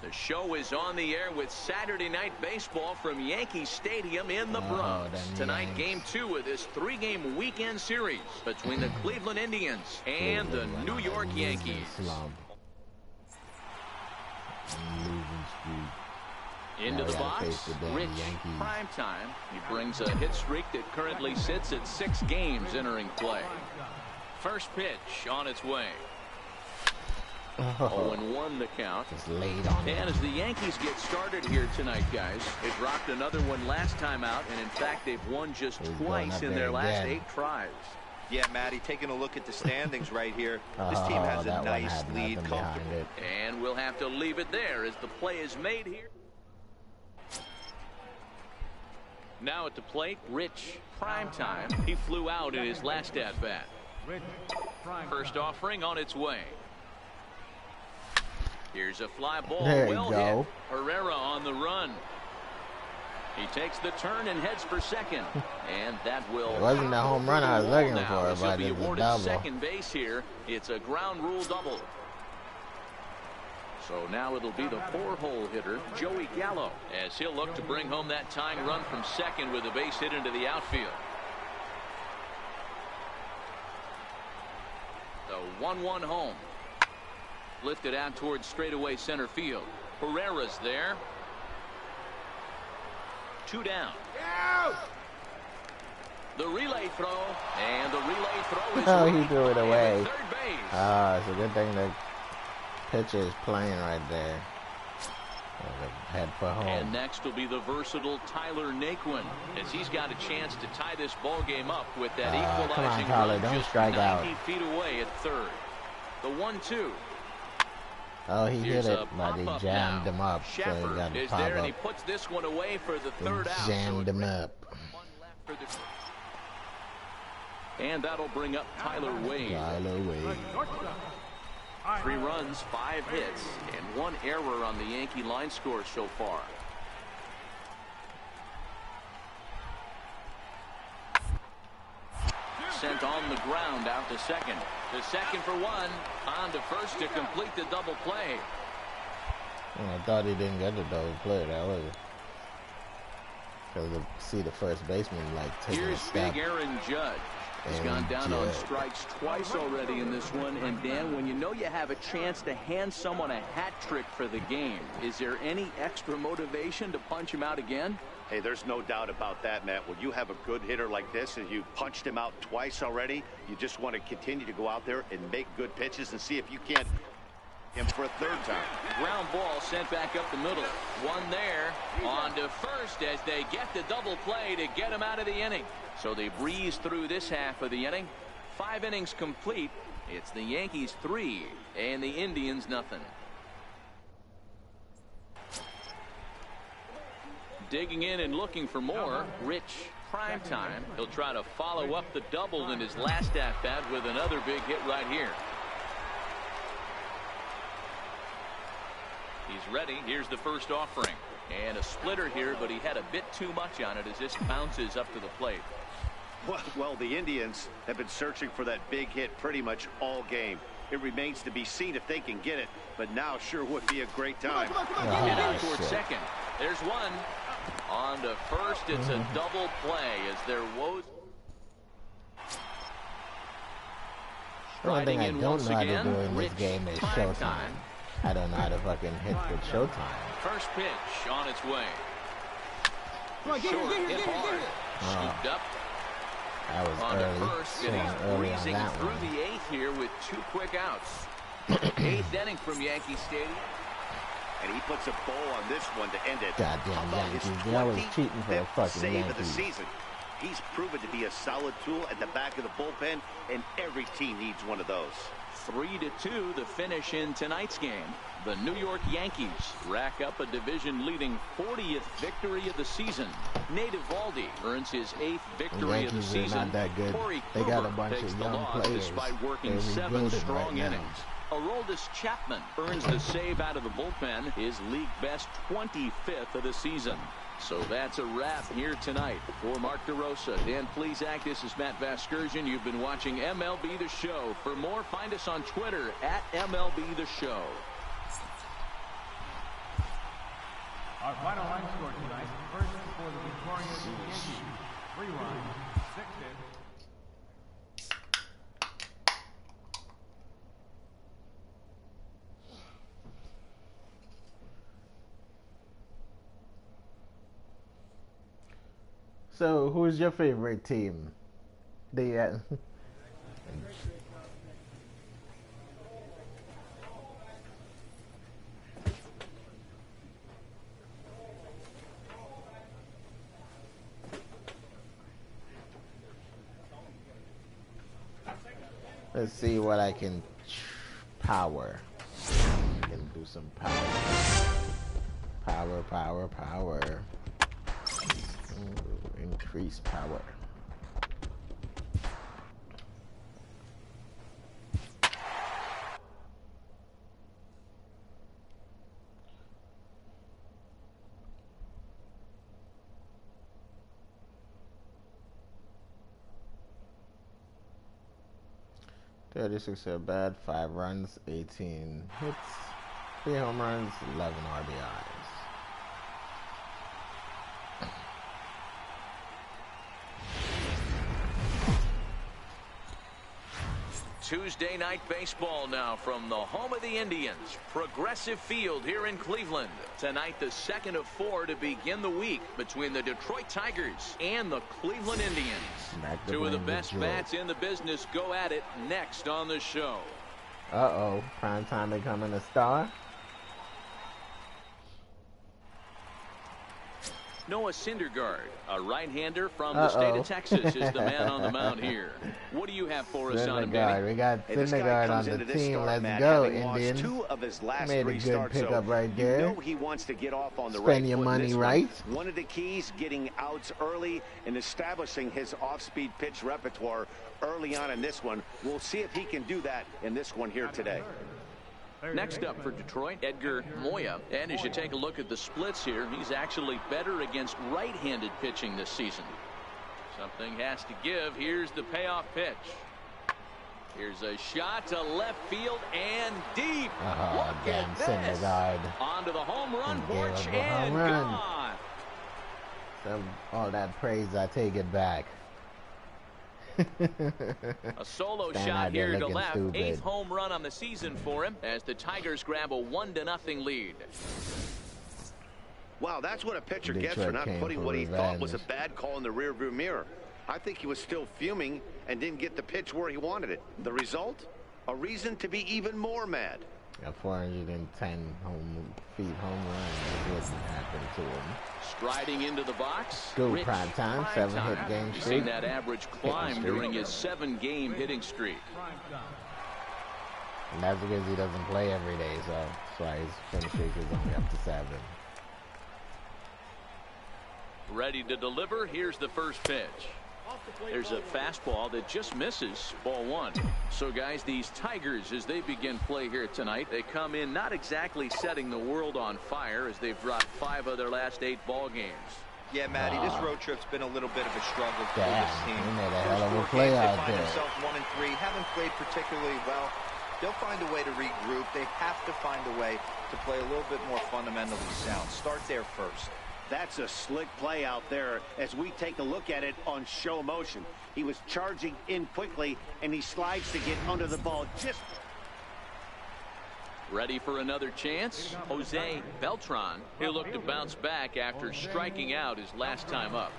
Speaker 2: The show is on the air with Saturday Night Baseball from Yankee Stadium in the Bronx. Tonight, Game 2 of this 3-game weekend series between the Cleveland Indians and the New York Yankees. Into the box, Rich Primetime. He brings a hit streak that currently sits at 6 games entering play. First pitch on its way. 0-1 the count. And as the Yankees get started here tonight, guys, they dropped another one last time out, and in fact they've won just twice in their last 8 tries.
Speaker 5: Yeah, Matty, taking a look at the standings right here, this team has a nice lead, comfortable.
Speaker 2: And we'll have to leave it there as the play is made here. Now at the plate, Rich Primetime. He flew out in his last at-bat. First offering on its way. Here's a fly ball.
Speaker 1: There you
Speaker 2: well
Speaker 1: go.
Speaker 2: hit. Herrera on the run. He takes the turn and heads for second, and that will.
Speaker 1: It wasn't the home run I was looking
Speaker 2: now,
Speaker 1: for,
Speaker 2: as he'll
Speaker 1: but
Speaker 2: be
Speaker 1: it's a
Speaker 2: awarded
Speaker 1: double.
Speaker 2: second base here. It's a ground rule double. So now it'll be the 4-hole hitter, Joey Gallo, as he'll look to bring home that tying run from second with a base hit into the outfield. The 1-1 home. Lifted out towards straightaway center field. Herrera's there. 2 down. The relay throw, and the relay throw is
Speaker 1: Oh, he threw it away.
Speaker 2: third base.
Speaker 1: It's a good thing the pitcher is playing right there. Head for home.
Speaker 2: And next will be the versatile Tyler Naquin, as he's got a chance to tie this ball game up with that equalizing
Speaker 1: come on, Tyler,
Speaker 2: run
Speaker 1: don't
Speaker 2: just
Speaker 1: strike
Speaker 2: 90
Speaker 1: out.
Speaker 2: feet away at third. The 1-2.
Speaker 1: Oh, he
Speaker 2: Here's
Speaker 1: hit
Speaker 2: a
Speaker 1: it, but he
Speaker 2: pop-up
Speaker 1: jammed
Speaker 2: now.
Speaker 1: him up, so he
Speaker 2: Shepard
Speaker 1: got to
Speaker 2: is
Speaker 1: pop
Speaker 2: there, and
Speaker 1: up.
Speaker 2: he puts this one away for the
Speaker 1: He
Speaker 2: third out.
Speaker 1: jammed him up.
Speaker 2: One left for the... And that'll bring up Tyler Wade.
Speaker 1: Tyler Wade.
Speaker 2: 3 runs, 5 hits, and 1 error on the Yankee line score so far. Sent on the ground out to second. To second for 1. On to first to complete the double play.
Speaker 1: I thought he didn't get the double play. That was because see the first baseman like taking a
Speaker 2: Here's
Speaker 1: step.
Speaker 2: big Aaron Judge. He's gone down on strikes twice already in this one. And Dan, when you know you have a chance to hand someone a hat trick for the game, is there any extra motivation to punch him out again?
Speaker 3: Hey, there's no doubt about that, Matt. When you have a good hitter like this and you punched him out twice already, you just want to continue to go out there and make good pitches and see if you can't him for a third time.
Speaker 2: Ground ball sent back up the middle. 1 there. On to first as they get the double play to get him out of the inning. So they breeze through this half of the inning. 5 innings complete. It's the Yankees 3 and the Indians nothing. Digging in and looking for more, Rich Primetime. He'll try to follow up the double in his last at-bat with another big hit right here. He's ready. Here's the first offering. And a splitter here, but he had a bit too much on it as this bounces up to the plate.
Speaker 3: Well, the Indians have been searching for that big hit pretty much all game. It remains to be seen if they can get it, but now sure would be a great time.
Speaker 2: Hit out towards second. There's 1. On to first. It's a double play as there was.
Speaker 1: The one thing I don't know how to
Speaker 2: again,
Speaker 1: do in this
Speaker 2: Rich
Speaker 1: game is
Speaker 2: Primetime.
Speaker 1: showtime. I don't know how to fucking hit with showtime.
Speaker 2: First pitch on its way. Short, hit hard. Scooped up.
Speaker 1: That was
Speaker 2: On
Speaker 1: early.
Speaker 2: to first, and
Speaker 1: Swung
Speaker 2: he's
Speaker 1: early on
Speaker 2: breezing
Speaker 1: that
Speaker 2: through
Speaker 1: one.
Speaker 2: the 8th here with 2 quick outs. 8th inning from Yankee Stadium.
Speaker 3: And he puts a bow on this one to end it.
Speaker 1: Goddamn
Speaker 3: How about his
Speaker 1: Yankees. They always cheating for a
Speaker 3: 25th
Speaker 1: fucking
Speaker 3: save of the
Speaker 1: Yankees.
Speaker 3: season. He's proven to be a solid tool at the back of the bullpen, and every team needs one of those.
Speaker 2: 3-2 the finish in tonight's game. The New York Yankees rack up a division-leading 40th victory of the season. Nate Eovaldi earns his 8th victory of the
Speaker 1: Yankees are
Speaker 2: season.
Speaker 1: not that good.
Speaker 2: Corey
Speaker 1: They got a
Speaker 2: Kluber
Speaker 1: bunch
Speaker 2: takes
Speaker 1: of
Speaker 2: the
Speaker 1: young
Speaker 2: loss
Speaker 1: players.
Speaker 2: despite working
Speaker 1: They're
Speaker 2: 7
Speaker 1: rebuilding
Speaker 2: strong
Speaker 1: right now.
Speaker 2: innings. Aroldis Chapman earns the save out of the bullpen, his league best 25th of the season. So that's a wrap here tonight. For Mark DeRosa, Dan Plesac, this is Matt Vasgersian. You've been watching MLB The Show. For more, find us on Twitter at MLB The Show.
Speaker 4: Our final line score tonight, first for the victorious Yankees, 3 runs, 6 hits.
Speaker 1: So, who's your favorite team? The let's see what I can power. I can do some power. Power. Ooh, increase power. 36 at bat, 5 runs, 18 hits, 3 home runs, 11 RBIs.
Speaker 2: Tuesday night baseball now from the home of the Indians, Progressive Field here in Cleveland. Tonight, the second of 4 to begin the week between the Detroit Tigers and the Cleveland Indians. Two of the best bats in the business go at it next on the show.
Speaker 1: Uh-oh, Primetime becoming a star.
Speaker 2: Noah Syndergaard, a right-hander from the state of Texas, is the man on the mound here. What do you have for us on him, Benny?
Speaker 1: We got Syndergaard on the team. Let's go, Indians.
Speaker 3: 2 of his last
Speaker 1: Made
Speaker 3: 3
Speaker 1: a good
Speaker 3: starts,
Speaker 1: pickup right there.
Speaker 3: You know he wants to get off on the right
Speaker 1: Spend your
Speaker 3: foot in
Speaker 1: money
Speaker 3: this
Speaker 1: right.
Speaker 3: One of the keys, getting outs early and establishing his off-speed pitch repertoire early on in this one. We'll see if he can do that in this one here today.
Speaker 2: Next up for Detroit, Edgar Moya. And as you take a look at the splits here, he's actually better against right-handed pitching this season. Something has to give. Here's the payoff pitch. Here's a shot to left field and deep.
Speaker 1: Oh, damn, Syndergaard.
Speaker 2: Onto the home run porch and gone.
Speaker 1: All that praise, I take it back.
Speaker 2: A solo shot here to left. 8th home run on the season for him as the Tigers grab a 1-0 lead.
Speaker 3: Wow, that's what a pitcher gets for not putting what he thought was a bad call in the rearview mirror. I think he was still fuming and didn't get the pitch where he wanted it. The result? A reason to be even more mad.
Speaker 1: A 410 home run. It didn't happen to him.
Speaker 2: Striding into the box.
Speaker 1: Go Primetime. 7-hit game
Speaker 2: He's
Speaker 1: streak.
Speaker 2: seen that average climb during his 7-game hitting streak.
Speaker 1: And that's because he doesn't play every day, so that's why his finish streak is only up to 7.
Speaker 2: Ready to deliver. Here's the first pitch. There's a fastball that just misses. Ball 1. So, guys, these Tigers, as they begin play here tonight, they come in not exactly setting the world on fire as they've dropped 5 of their last 8 ball games.
Speaker 5: Yeah, Matty, this road trip's been a little bit of a struggle for this team.
Speaker 1: They made a hell of a play out there.
Speaker 5: They find themselves 1-3, haven't played particularly well. They'll find a way to regroup. They have to find a way to play a little bit more fundamentally sound. Start there first.
Speaker 3: That's a slick play out there as we take a look at it on show motion. He was charging in quickly, and he slides to get under the ball. Just
Speaker 2: ready for another chance. Jose Beltran. He'll look to bounce back after striking out his last time up.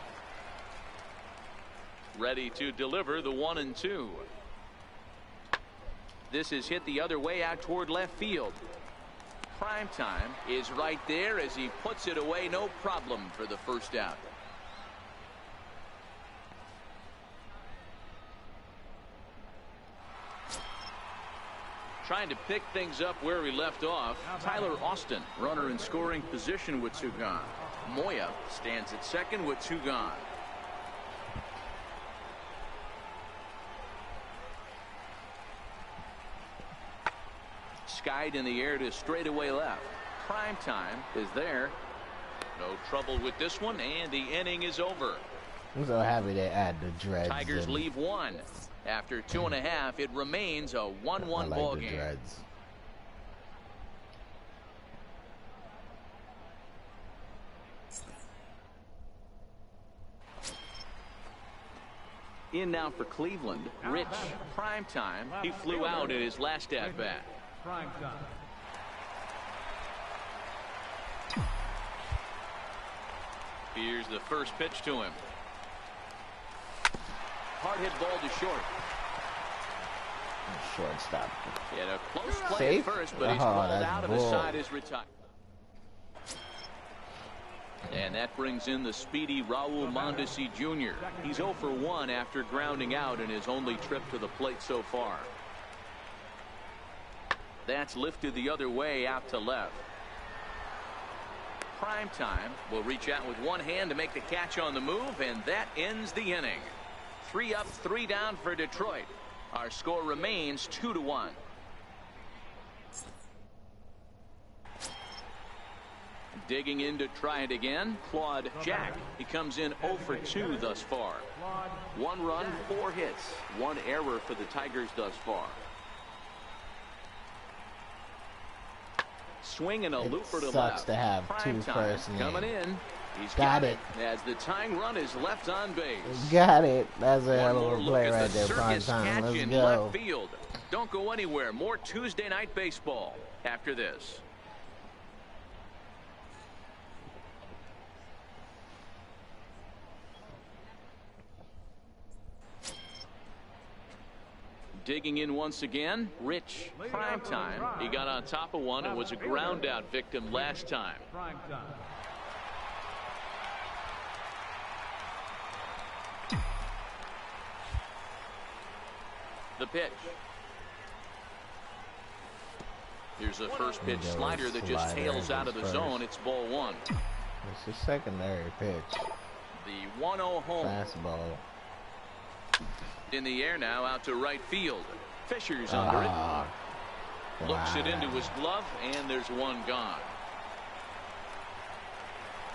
Speaker 2: Ready to deliver the 1-2. This is hit the other way out toward left field. Primetime is right there as he puts it away, no problem for the first out. Trying to pick things up where we left off. Tyler Austin, runner in scoring position with 2 gone. Moya stands at second with 2 gone. Skied in the air to straightaway left. Primetime is there. No trouble with this one, and the inning is over.
Speaker 1: I'm so happy they add the dreads.
Speaker 2: Tigers leave 1. After 2.5, it remains a 1-1 ball game.
Speaker 1: Dreads.
Speaker 2: In now for Cleveland, Rich Primetime. He flew out in his last at-bat. Here's the first pitch to him. Hard hit ball to short.
Speaker 1: Shortstop.
Speaker 2: He had a close play at first, but he's called out and the side is retired. And that brings in the speedy Raul Mondesi Jr. He's 0 for 1 after grounding out in his only trip to the plate so far. That's lifted the other way out to left. Primetime will reach out with one hand to make the catch on the move, and that ends the inning. 3 up, 3 down for Detroit. Our score remains 2-1. Digging in to try it again, Claude Jack. He comes in 0 for 2 thus far. 1 run, 4 hits, 1 error for the Tigers thus far. Swing and a looper to
Speaker 1: Sucks
Speaker 2: left.
Speaker 1: to have two
Speaker 2: Primetime
Speaker 1: first names.
Speaker 2: coming in. He's
Speaker 1: Got
Speaker 2: it
Speaker 1: it.
Speaker 2: as the tying run is left on base.
Speaker 1: Got it. That's a
Speaker 2: One
Speaker 1: hell
Speaker 2: more
Speaker 1: of a
Speaker 2: look
Speaker 1: play
Speaker 2: at
Speaker 1: right
Speaker 2: the
Speaker 1: there,
Speaker 2: circus
Speaker 1: Primetime.
Speaker 2: catch
Speaker 1: Let's
Speaker 2: in
Speaker 1: go.
Speaker 2: left field. Don't go anywhere. More Tuesday night baseball after this. Digging in once again, Rich Primetime. He got on top of one and was a ground out victim last time.
Speaker 4: Primetime.
Speaker 2: The pitch. Here's a first pitch slider that just tails out of the zone. It's ball 1.
Speaker 1: It's the secondary pitch.
Speaker 2: The 1-0 home.
Speaker 1: Fastball.
Speaker 2: In the air now, out to right field. Fisher's under it. Looks it into his glove, and there's one gone.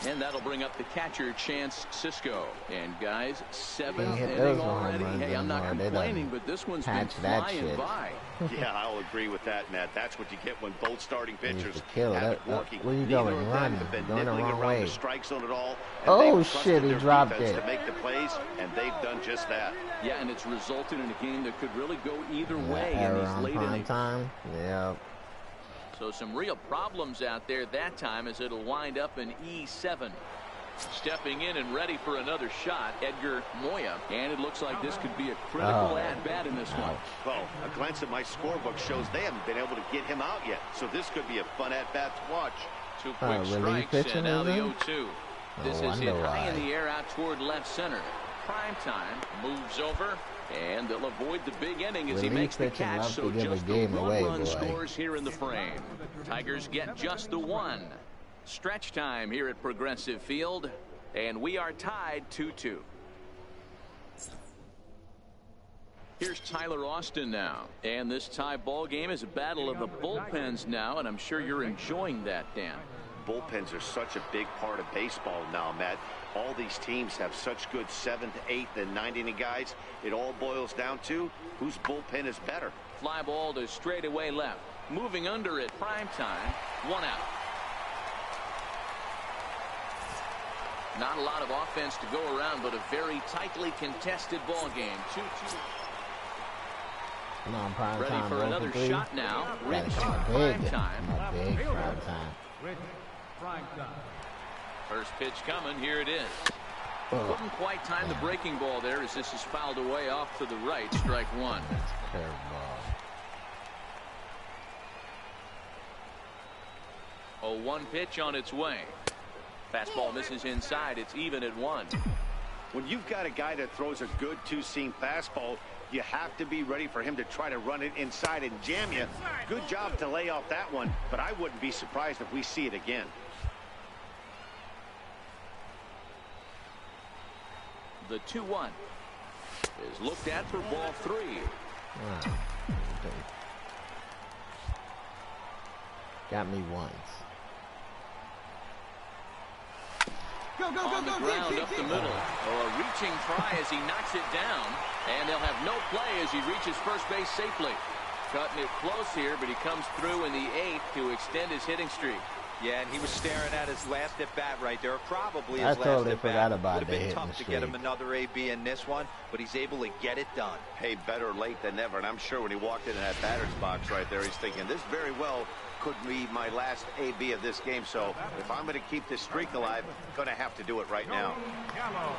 Speaker 2: And that'll bring up the catcher, Chance Cisco. And guys, 7th inning already. Hey, I'm not complaining, but this one's been flying by.
Speaker 3: Yeah, I'll agree with that, Matt. That's what you get when both starting pitchers
Speaker 1: kill
Speaker 3: have
Speaker 1: it.
Speaker 3: it working.
Speaker 1: Where you
Speaker 3: Neither
Speaker 1: going?
Speaker 3: of them
Speaker 1: Running.
Speaker 3: have been
Speaker 1: Going the
Speaker 3: nibbling
Speaker 1: wrong
Speaker 3: around
Speaker 1: way.
Speaker 3: the strike zone at all. And
Speaker 1: Oh,
Speaker 3: they've
Speaker 1: shit,
Speaker 3: trusted
Speaker 1: he
Speaker 3: their
Speaker 1: dropped
Speaker 3: defense
Speaker 1: it.
Speaker 3: to make the plays, and they've done just that.
Speaker 2: Yeah, and it's resulted in a game that could really go either way in
Speaker 1: Error
Speaker 2: these
Speaker 1: on
Speaker 2: late innings.
Speaker 1: Primetime. Yep.
Speaker 2: So some real problems out there that time as it'll wind up in E7. Stepping in and ready for another shot, Edgar Moya. And it looks like this could be a critical at-bat in this one.
Speaker 3: Well, a glance at my scorebook shows they haven't been able to get him out yet. So this could be a fun at-bat to watch.
Speaker 2: 2 quick strikes, and now the 0-2. This is hit high in the air out toward left center. Primetime moves over, and they'll avoid the big inning as he makes the catch. So just the 1 run scores here in the frame. Tigers get just the 1. Stretch time here at Progressive Field, and we are tied 2-2. Here's Tyler Austin now, and this tie ball game is a battle of the bullpens now, and I'm sure you're enjoying that, Dan.
Speaker 3: Bullpens are such a big part of baseball now, Matt. All these teams have such good 7th, 8th, and 9th inning guys. It all boils down to whose bullpen is better.
Speaker 2: Fly ball to straightaway left. Moving under it, Primetime, 1 out. Not a lot of offense to go around, but a very tightly contested ball game. 2-2.
Speaker 1: Come on, Primetime.
Speaker 2: Ready for another shot now. Rich Primetime.
Speaker 1: Big Primetime.
Speaker 4: Rich Primetime.
Speaker 2: First pitch coming. Here it is. Couldn't quite time the breaking ball there as this is fouled away off to the right. Strike 1.
Speaker 1: That's a curveball.
Speaker 2: 0-1 pitch on its way. Fastball misses inside. It's even at 1.
Speaker 3: When you've got a guy that throws a good two-seam fastball, you have to be ready for him to try to run it inside and jam you. Good job to lay off that one, but I wouldn't be surprised if we see it again.
Speaker 2: The 2-1 is looked at for ball 3.
Speaker 1: Got me once.
Speaker 2: On the ground up the middle. A reaching try as he knocks it down. And they'll have no play as he reaches first base safely. Cutting it close here, but he comes through in the 8th to extend his hitting streak.
Speaker 5: Yeah, and he was staring at his last at bat right there. Probably his
Speaker 1: I
Speaker 5: last
Speaker 1: totally
Speaker 5: at bat.
Speaker 1: forgot about
Speaker 5: Would have
Speaker 1: the
Speaker 5: been
Speaker 1: hitting
Speaker 5: tough to get him
Speaker 1: streak.
Speaker 5: another AB in this one, but he's able to get it done.
Speaker 3: Hey, better late than never. And I'm sure when he walked into that batter's box right there, he's thinking, this very well could be my last AB of this game. So if I'm going to keep this streak alive, I'm going to have to do it right now.
Speaker 4: Gallo.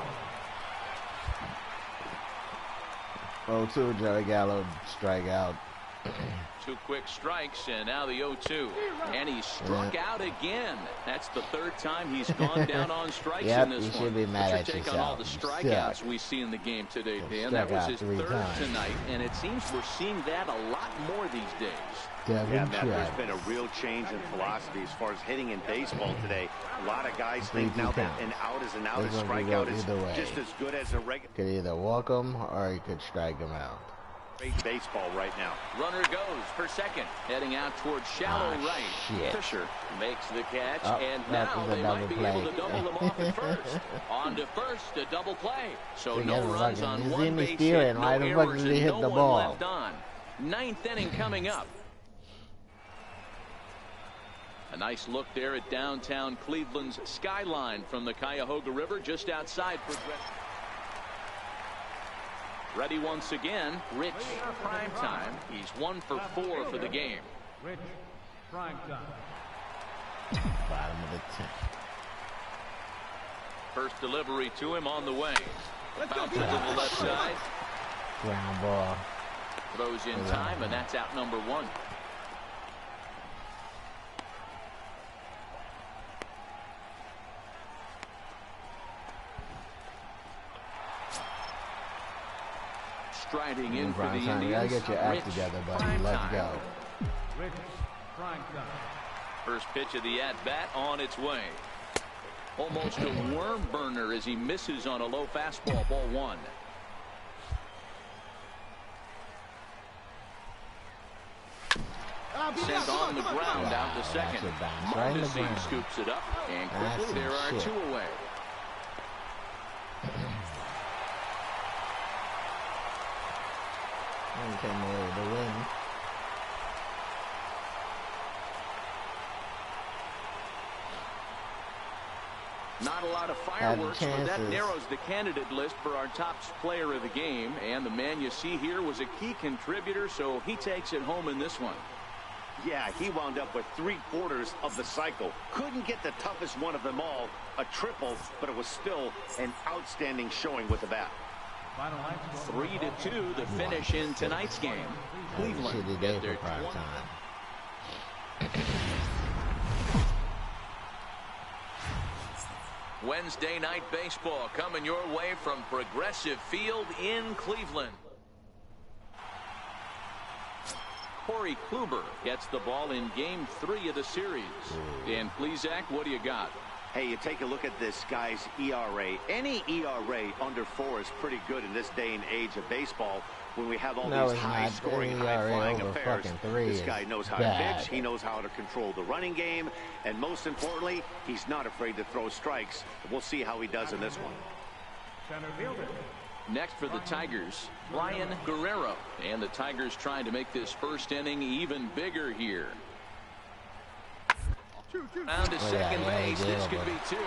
Speaker 1: 0-2, Joey Gallo strike out.
Speaker 2: 2 quick strikes, and now the 0-2. And he struck out again. That's the 3rd time he's gone down on strikes in this
Speaker 1: you
Speaker 2: one.
Speaker 1: should be mad
Speaker 2: What's
Speaker 1: at
Speaker 2: your take on all
Speaker 1: yourself.
Speaker 2: the
Speaker 1: You
Speaker 2: strikeouts
Speaker 1: suck.
Speaker 2: we see in the game today, Dan?
Speaker 1: Struck
Speaker 2: That was
Speaker 1: out
Speaker 2: his
Speaker 1: 3
Speaker 2: 3rd
Speaker 1: times.
Speaker 2: tonight, and it seems we're seeing that a lot more these days.
Speaker 3: Yeah, Matt, there's been a real change in philosophy as far as hitting in baseball today. A lot of guys think now that an out is an out, a strikeout is just as good as a regular.
Speaker 1: Could either walk him or he could strike him out.
Speaker 3: Great baseball right now.
Speaker 2: Runner goes for second, heading out towards shallow right.
Speaker 1: Shit.
Speaker 2: Fisher makes the catch,
Speaker 1: Oh,
Speaker 2: and
Speaker 1: that
Speaker 2: now
Speaker 1: was a
Speaker 2: they
Speaker 1: double
Speaker 2: might be
Speaker 1: play.
Speaker 2: able to double them off at first. On to first, a double play. So
Speaker 1: See,
Speaker 2: no
Speaker 1: that's
Speaker 2: runs
Speaker 1: fucking-
Speaker 2: on
Speaker 1: you see
Speaker 2: one
Speaker 1: me
Speaker 2: base
Speaker 1: steering.
Speaker 2: hit, no
Speaker 1: Why the fuck
Speaker 2: errors,
Speaker 1: did he
Speaker 2: and
Speaker 1: hit
Speaker 2: no
Speaker 1: the
Speaker 2: one
Speaker 1: ball?
Speaker 2: left on. Ninth inning coming up. A nice look there at downtown Cleveland's skyline from the Cuyahoga River just outside Progressive. Ready once again, Rich Primetime. He's 1 for 4 for the game.
Speaker 4: Rich Primetime.
Speaker 1: Bottom of the 10th.
Speaker 2: First delivery to him on the way. Bounces to the left side.
Speaker 1: Ground ball.
Speaker 2: Throws in time, and that's out number 1. Striding in for the Indians.
Speaker 1: You gotta get your act together, buddy. Let's go.
Speaker 4: Rich Primetime.
Speaker 2: First pitch of the at-bat on its way. Almost a worm burner as he misses on a low fastball. Ball 1. Sent on the ground out to second.
Speaker 1: Right in the
Speaker 2: Mondesi
Speaker 1: ground.
Speaker 2: scoops it up, and quickly there are
Speaker 1: shit.
Speaker 2: 2 away.
Speaker 1: And came away with the win.
Speaker 2: Not a lot of
Speaker 1: Had
Speaker 2: fireworks, but that
Speaker 1: chances.
Speaker 2: narrows the candidate list for our top player of the game. And the man you see here was a key contributor, so he takes it home in this one.
Speaker 3: Yeah, he wound up with 3/4 of the cycle. Couldn't get the toughest one of them all, a triple, but it was still an outstanding showing with the bat.
Speaker 4: Final line score.
Speaker 2: 3-2, the finish in tonight's game. Cleveland
Speaker 1: Shitty
Speaker 2: get
Speaker 1: day
Speaker 2: their
Speaker 1: for prime
Speaker 2: 20
Speaker 1: time.
Speaker 2: Wednesday night baseball coming your way from Progressive Field in Cleveland. Corey Kluber gets the ball in game 3 of the series. Dan Plesac, what do you got?
Speaker 3: Hey, you take a look at this guy's ERA. Any ERA under 4 is pretty good in this day and age of baseball when we have all
Speaker 1: No,
Speaker 3: these
Speaker 1: it's not.
Speaker 3: high-scoring,
Speaker 1: Any ERA
Speaker 3: high-flying
Speaker 1: over
Speaker 3: affairs.
Speaker 1: fucking 3
Speaker 3: This
Speaker 1: is
Speaker 3: guy knows how
Speaker 1: bad.
Speaker 3: to pitch. He knows how to control the running game. And most importantly, he's not afraid to throw strikes. We'll see how he does in this one.
Speaker 4: Center fielder.
Speaker 2: Next for the Tigers, Brian Guerrero. And the Tigers trying to make this first inning even bigger here. Down to second base. This could be 2.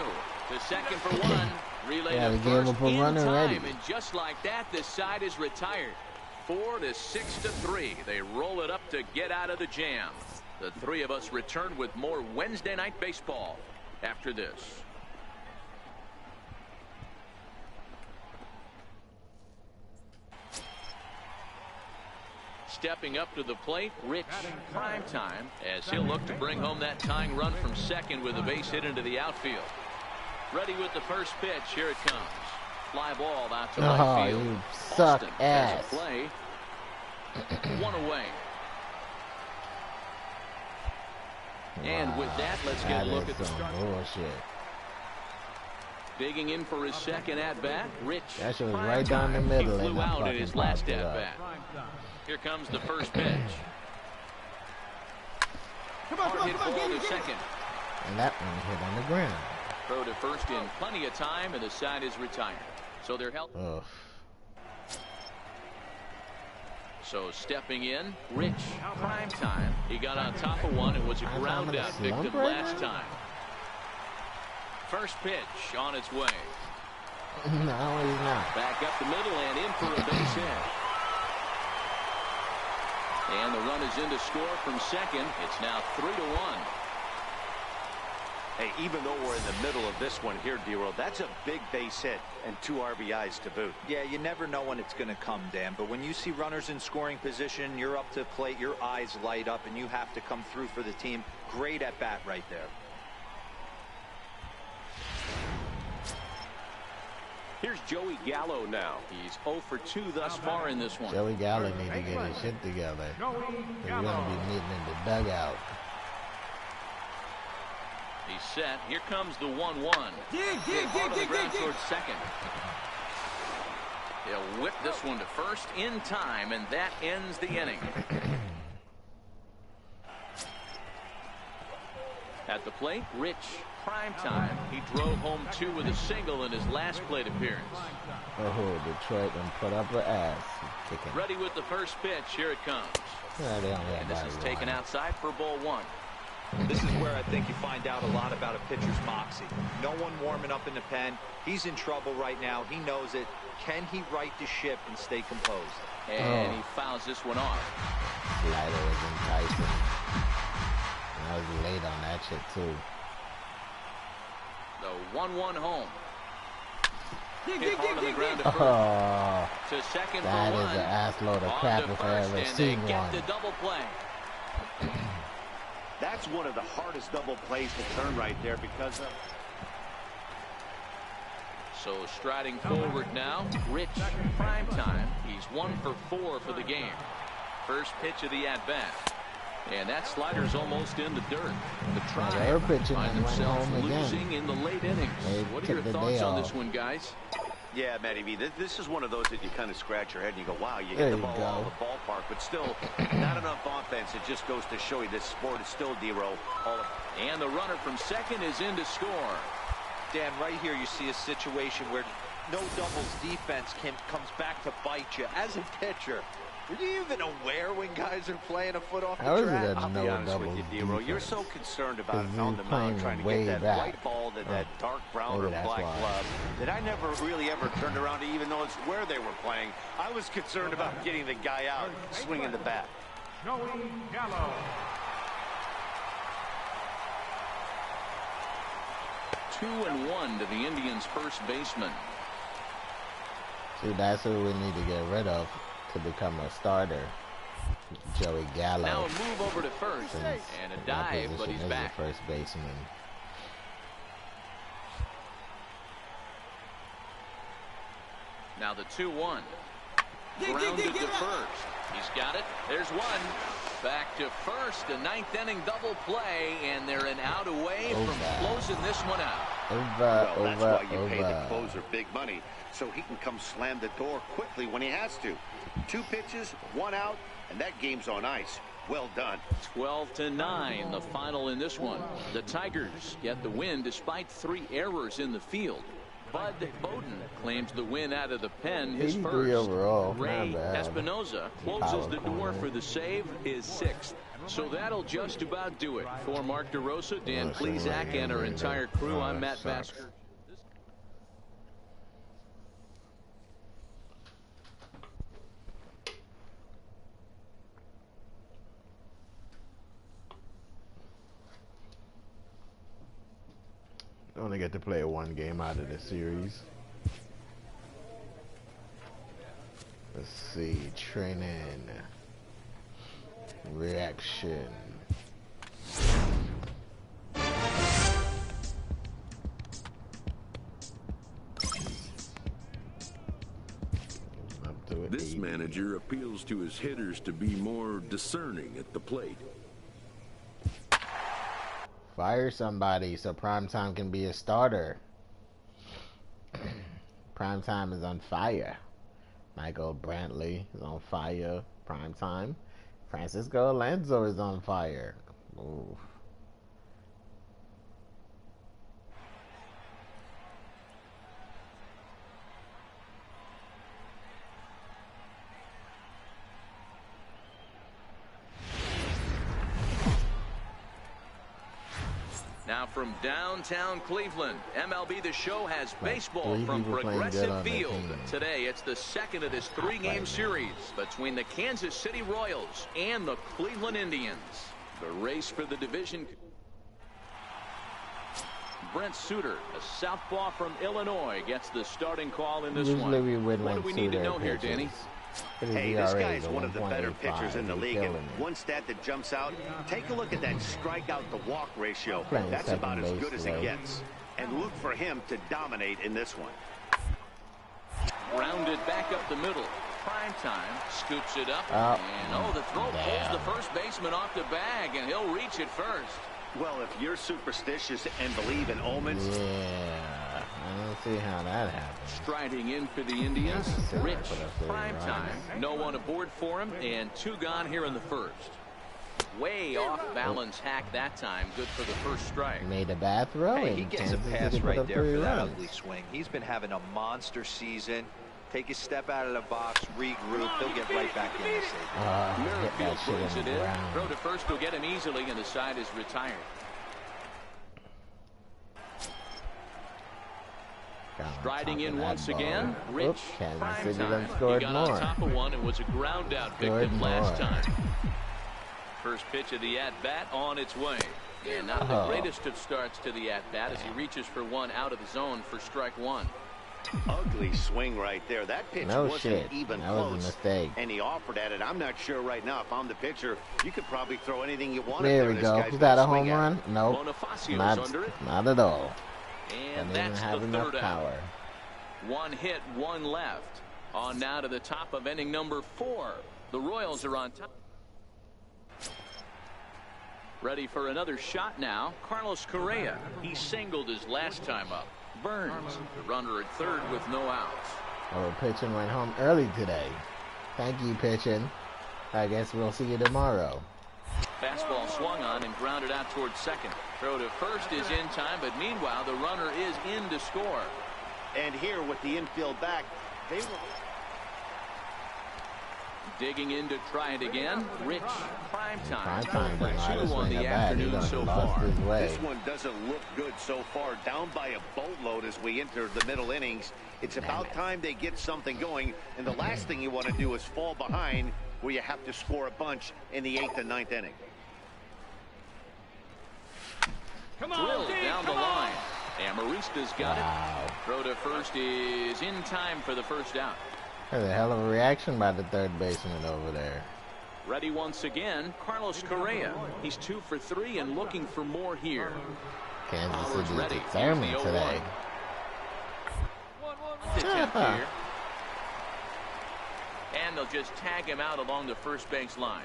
Speaker 2: The second for 1. Relay
Speaker 1: Yeah,
Speaker 2: to
Speaker 1: they gave
Speaker 2: first
Speaker 1: up a
Speaker 2: in
Speaker 1: run already.
Speaker 2: time. And just like that, this side is retired. 4-6-3. They roll it up to get out of the jam. The 3 of us return with more Wednesday night baseball after this. Stepping up to the plate, Rich Primetime, as he'll look to bring home that tying run from second with a base hit into the outfield. Ready with the first pitch. Here it comes. Fly ball out to right field.
Speaker 1: You suck
Speaker 2: Austin
Speaker 1: ass.
Speaker 2: has a play. 1 away. And with that, let's get a look at the start.
Speaker 1: Bullshit.
Speaker 2: Digging in for his second at-bat, Rich
Speaker 1: That shit was right down the
Speaker 2: Primetime.
Speaker 1: middle
Speaker 2: He
Speaker 1: and
Speaker 2: flew
Speaker 1: I
Speaker 2: out at
Speaker 1: fucking
Speaker 2: his last
Speaker 1: popped it up.
Speaker 2: at-bat.
Speaker 4: Primetime.
Speaker 2: Here comes the first pitch. Hard hit ball to second.
Speaker 1: And that one hit on the ground.
Speaker 2: Throw to first in plenty of time, and the side is retired. So they're held.
Speaker 1: Ugh.
Speaker 2: So stepping in, Rich Primetime. He got on top of one. It was a
Speaker 1: Primetime
Speaker 2: ground
Speaker 1: in a
Speaker 2: out
Speaker 1: slump
Speaker 2: victim
Speaker 1: right
Speaker 2: last
Speaker 1: now?
Speaker 2: time. First pitch on its way.
Speaker 1: No, he's not.
Speaker 2: Back up the middle and in for a base hit. And the run is in to score from second. It's now 3-1.
Speaker 3: Hey, even though we're in the middle of this one here, D-Roll, that's a big base hit and 2 RBIs to boot.
Speaker 5: Yeah, you never know when it's going to come, Dan. But when you see runners in scoring position, you're up to plate, your eyes light up, and you have to come through for the team. Great at bat right there.
Speaker 2: Here's Joey Gallo now. He's 0 for 2 thus far in this one.
Speaker 1: Joey Gallo need to get his shit together.
Speaker 4: Joey
Speaker 1: He's gonna
Speaker 4: Gallo.
Speaker 1: be knitting in the dugout.
Speaker 2: He's set. Here comes the 1-1. Hit hard on the ground towards second. He'll whip this one to first in time, and that ends the inning. At the plate, Rich Primetime. He drove home 2 with a single in his last plate appearance.
Speaker 1: Oh, Detroit and put up her ass. Kicking.
Speaker 2: Ready with the first pitch. Here it comes.
Speaker 1: Yeah, they only have
Speaker 2: And this is taken outside for ball 1.
Speaker 5: This is where I think you find out a lot about a pitcher's moxie. No one warming up in the pen. He's in trouble right now. He knows it. Can he right the ship and stay composed?
Speaker 2: And he fouls this one off.
Speaker 1: Slider was enticing. I was late on that shit, too.
Speaker 2: The 1-1 home. Hit hard on the ground to first.
Speaker 1: Oh,
Speaker 2: To second
Speaker 1: that
Speaker 2: for
Speaker 1: is
Speaker 2: one.
Speaker 1: an ass load of crap if I ever
Speaker 2: And
Speaker 1: seen
Speaker 2: they get
Speaker 1: one.
Speaker 2: the double play.
Speaker 3: That's one of the hardest double plays to turn right there because of...
Speaker 2: So striding forward now, Rich Primetime. He's 1 for 4 for the game. First pitch of the at-bat. And that slider's almost in the dirt. The
Speaker 1: they were
Speaker 2: Tribe
Speaker 1: pitching
Speaker 2: find
Speaker 1: and went
Speaker 2: themselves
Speaker 1: home again.
Speaker 2: losing in the late innings.
Speaker 1: They
Speaker 2: What are
Speaker 1: took
Speaker 2: your
Speaker 1: the
Speaker 2: thoughts
Speaker 1: day
Speaker 2: on
Speaker 1: off.
Speaker 2: this one, guys?
Speaker 3: Yeah, Matty V, this is one of those that you kind of scratch your head and you go, wow, you
Speaker 1: There
Speaker 3: hit the
Speaker 1: you
Speaker 3: ball
Speaker 1: go.
Speaker 3: out of the ballpark, but still not enough offense. It just goes to show you this sport is still D-row.
Speaker 2: And the runner from second is in to score.
Speaker 5: Dan, right here you see a situation where no doubles defense comes back to bite you. As a pitcher, were you even aware when guys are playing a foot off the
Speaker 1: How is it
Speaker 5: track?
Speaker 1: a
Speaker 3: I'll
Speaker 1: no
Speaker 3: be honest with
Speaker 1: doubles
Speaker 3: you, D-row. You're
Speaker 1: defense?
Speaker 3: so concerned about
Speaker 1: Because
Speaker 3: on
Speaker 1: he's
Speaker 3: the mound
Speaker 1: playing
Speaker 3: trying to
Speaker 1: way
Speaker 3: get that
Speaker 1: back.
Speaker 3: white ball to that dark brown
Speaker 1: Maybe
Speaker 3: or
Speaker 1: that's
Speaker 3: black
Speaker 1: why.
Speaker 3: glove that I never really ever turned around to even notice where they were playing. I was concerned about getting the guy out swinging the bat.
Speaker 4: Joey Gallo.
Speaker 2: 2-1 to the Indians' first baseman.
Speaker 1: See, that's who we need to get rid of to become a starter. Joey Gallo.
Speaker 2: Now a move over to first.
Speaker 1: Since
Speaker 2: And a
Speaker 1: that
Speaker 2: dive, but
Speaker 1: position
Speaker 2: he's
Speaker 1: is
Speaker 2: back.
Speaker 1: the first baseman.
Speaker 2: Now the 2-1. Grounded to first. He's got it. There's one. Back to first. A ninth inning double play, and they're an out away from closing this one out.
Speaker 3: Well, that's why you pay the closer big money, so he can come slam the door quickly when he has to. 2 pitches, 1 out, and that game's on ice. Well done.
Speaker 2: 12-9, the final in this one. The Tigers get the win despite 3 errors in the field. Bud Bowden claims the win out of the pen, his
Speaker 1: 83
Speaker 2: first.
Speaker 1: overall.
Speaker 2: Ray
Speaker 1: Not bad.
Speaker 2: Espinoza closes the door for the save, his 6th. So that'll just about do it. For Mark DeRosa, Dan Plesac, and our entire crew, I'm Matt Basker.
Speaker 1: Only get to play 1 game out of the series. Let's see, training, reaction. Up to it.
Speaker 6: This manager appeals to his hitters to be more discerning at the plate.
Speaker 1: Fire somebody so Primetime can be a starter. Primetime is on fire. Michael Brantley is on fire. Primetime. Francisco Alonso is on fire. Ooh.
Speaker 2: Now from downtown Cleveland, MLB The Show has baseball
Speaker 1: 3
Speaker 2: from
Speaker 1: people playing good
Speaker 2: Progressive
Speaker 1: on their
Speaker 2: Field.
Speaker 1: team.
Speaker 2: Today, it's the second of this 3-game series between the Kansas City Royals and the Cleveland Indians. The race for the division. Brent Suter, a southpaw from Illinois, gets the starting call in this
Speaker 1: Usually
Speaker 2: one.
Speaker 1: we win
Speaker 2: What
Speaker 1: when
Speaker 2: do we need to
Speaker 1: Suter
Speaker 2: know here,
Speaker 1: pitches.
Speaker 2: Danny?
Speaker 1: His
Speaker 3: Hey, this
Speaker 1: ERA
Speaker 3: guy's
Speaker 1: is
Speaker 3: one of the better
Speaker 1: 1.85.
Speaker 3: pitchers in the
Speaker 1: He's
Speaker 3: league, and
Speaker 1: killing it.
Speaker 3: one stat that jumps out, take a look at that strikeout to walk ratio.
Speaker 1: Playing
Speaker 3: That's
Speaker 1: second
Speaker 3: about as
Speaker 1: base
Speaker 3: good as
Speaker 1: slow.
Speaker 3: it gets. And look for him to dominate in this one.
Speaker 2: Grounded back up the middle. Primetime scoops it up.
Speaker 1: Oh,
Speaker 2: And the throw pulls
Speaker 1: damn.
Speaker 2: the first baseman off the bag, and he'll reach it first.
Speaker 3: Well, if you're superstitious and believe in omens,
Speaker 1: Yeah, I Let's see how that happens.
Speaker 2: Striding in for the Indians,
Speaker 1: Sure,
Speaker 2: Rich.
Speaker 1: put up there,
Speaker 2: Primetime. No one aboard for him, and 2 gone here in the first. Way off balance hack that time. Good for the first strike.
Speaker 1: Made a bad throw.
Speaker 5: Hey,
Speaker 1: and
Speaker 5: he gets a
Speaker 1: Kansas
Speaker 5: pass
Speaker 1: City put
Speaker 5: right
Speaker 1: up
Speaker 5: there
Speaker 1: 3
Speaker 5: for that
Speaker 1: runs.
Speaker 5: ugly swing. He's been having a monster season. Take a step out of the box, regroup. He'll get right back in and save it.
Speaker 1: Hit that shit
Speaker 2: Brings
Speaker 1: in
Speaker 2: it
Speaker 1: the
Speaker 2: in.
Speaker 1: ground.
Speaker 2: Throw to first will get him easily, and the side is retired. Striding in once again, Rich.
Speaker 1: Oops, Kansas City
Speaker 2: Primetime.
Speaker 1: done scored
Speaker 2: He got
Speaker 1: more.
Speaker 2: on top of one and was a ground out victim last time. First pitch of the at-bat on its way. And not the greatest of starts to the at-bat as he reaches for one out of the zone for strike 1.
Speaker 3: Ugly swing right there. That pitch wasn't even
Speaker 1: that
Speaker 3: close.
Speaker 1: was a mistake.
Speaker 3: And he offered at it. I'm not sure right now if I'm the pitcher, you could probably throw anything you want.
Speaker 1: There we go. Is that a home run? Nope.
Speaker 2: Bonifacio's under it.
Speaker 1: Not at all.
Speaker 2: And
Speaker 1: Doesn't
Speaker 2: that's
Speaker 1: even have
Speaker 2: the
Speaker 1: enough
Speaker 2: third
Speaker 1: power.
Speaker 2: out. 1 hit, 1 left. On now to the top of inning number 4. The Royals are on top. Ready for another shot now. Carlos Correa. He singled his last time up. Burns, the runner at third with no outs.
Speaker 1: Oh, pitching went home early today. Thank you, pitching. I guess we'll see you tomorrow.
Speaker 2: Fastball swung on and grounded out towards second. Throw to first is in time, but meanwhile the runner is in to score.
Speaker 3: And here with the infield back, they will.
Speaker 2: Digging in to try it again. Rich. Primetime.
Speaker 1: Primetime didn't let us
Speaker 2: 2 on
Speaker 1: swing
Speaker 2: the
Speaker 1: a bat. He
Speaker 2: afternoon
Speaker 1: done
Speaker 2: so
Speaker 1: lost
Speaker 2: far.
Speaker 1: his way.
Speaker 3: This one doesn't look good so far. Down by a boatload as we enter the middle innings. It's about time they get something going. And the last thing you want to do is fall behind where you have to score a bunch in the 8th and 9th inning.
Speaker 2: Drilled down the line. Amarista's got it. Throw to first is in time for the first out.
Speaker 1: That's a hell of a reaction by the third baseman over there.
Speaker 2: Ready once again, Carlos Correa. He's 2 for 3 and looking for more here.
Speaker 1: Kansas
Speaker 2: Powers
Speaker 1: City's
Speaker 2: ready.
Speaker 1: determined
Speaker 2: Here's the
Speaker 1: today.
Speaker 2: 0-1. Attempt here. And they'll just tag him out along the first base line.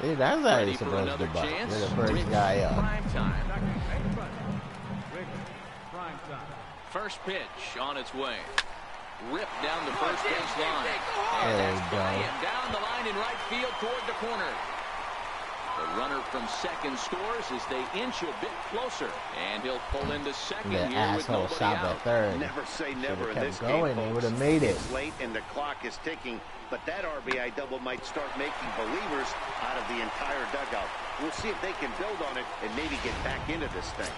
Speaker 1: See, that's how
Speaker 2: Ready
Speaker 1: you're
Speaker 2: for
Speaker 1: supposed to
Speaker 2: another
Speaker 1: buck.
Speaker 2: chance.
Speaker 1: You're the first
Speaker 2: Rich.
Speaker 1: guy up.
Speaker 2: Primetime.
Speaker 4: Primetime.
Speaker 2: First pitch on its way. Ripped down the first base line.
Speaker 1: There
Speaker 2: And
Speaker 1: you
Speaker 2: that's
Speaker 1: go.
Speaker 2: by him down the line in right field toward the corner. The runner from second scores as they inch a bit closer. And he'll pull into second
Speaker 1: The
Speaker 2: here with
Speaker 1: asshole
Speaker 2: nobody
Speaker 1: shot
Speaker 2: out.
Speaker 1: at third.
Speaker 3: Never say never in
Speaker 1: kept
Speaker 3: this
Speaker 1: going.
Speaker 3: game,
Speaker 1: He
Speaker 3: folks.
Speaker 1: would have made it.
Speaker 3: It's late and the clock is ticking, but that RBI double might start making believers out of the entire dugout. We'll see if they can build on it and maybe get back into this thing.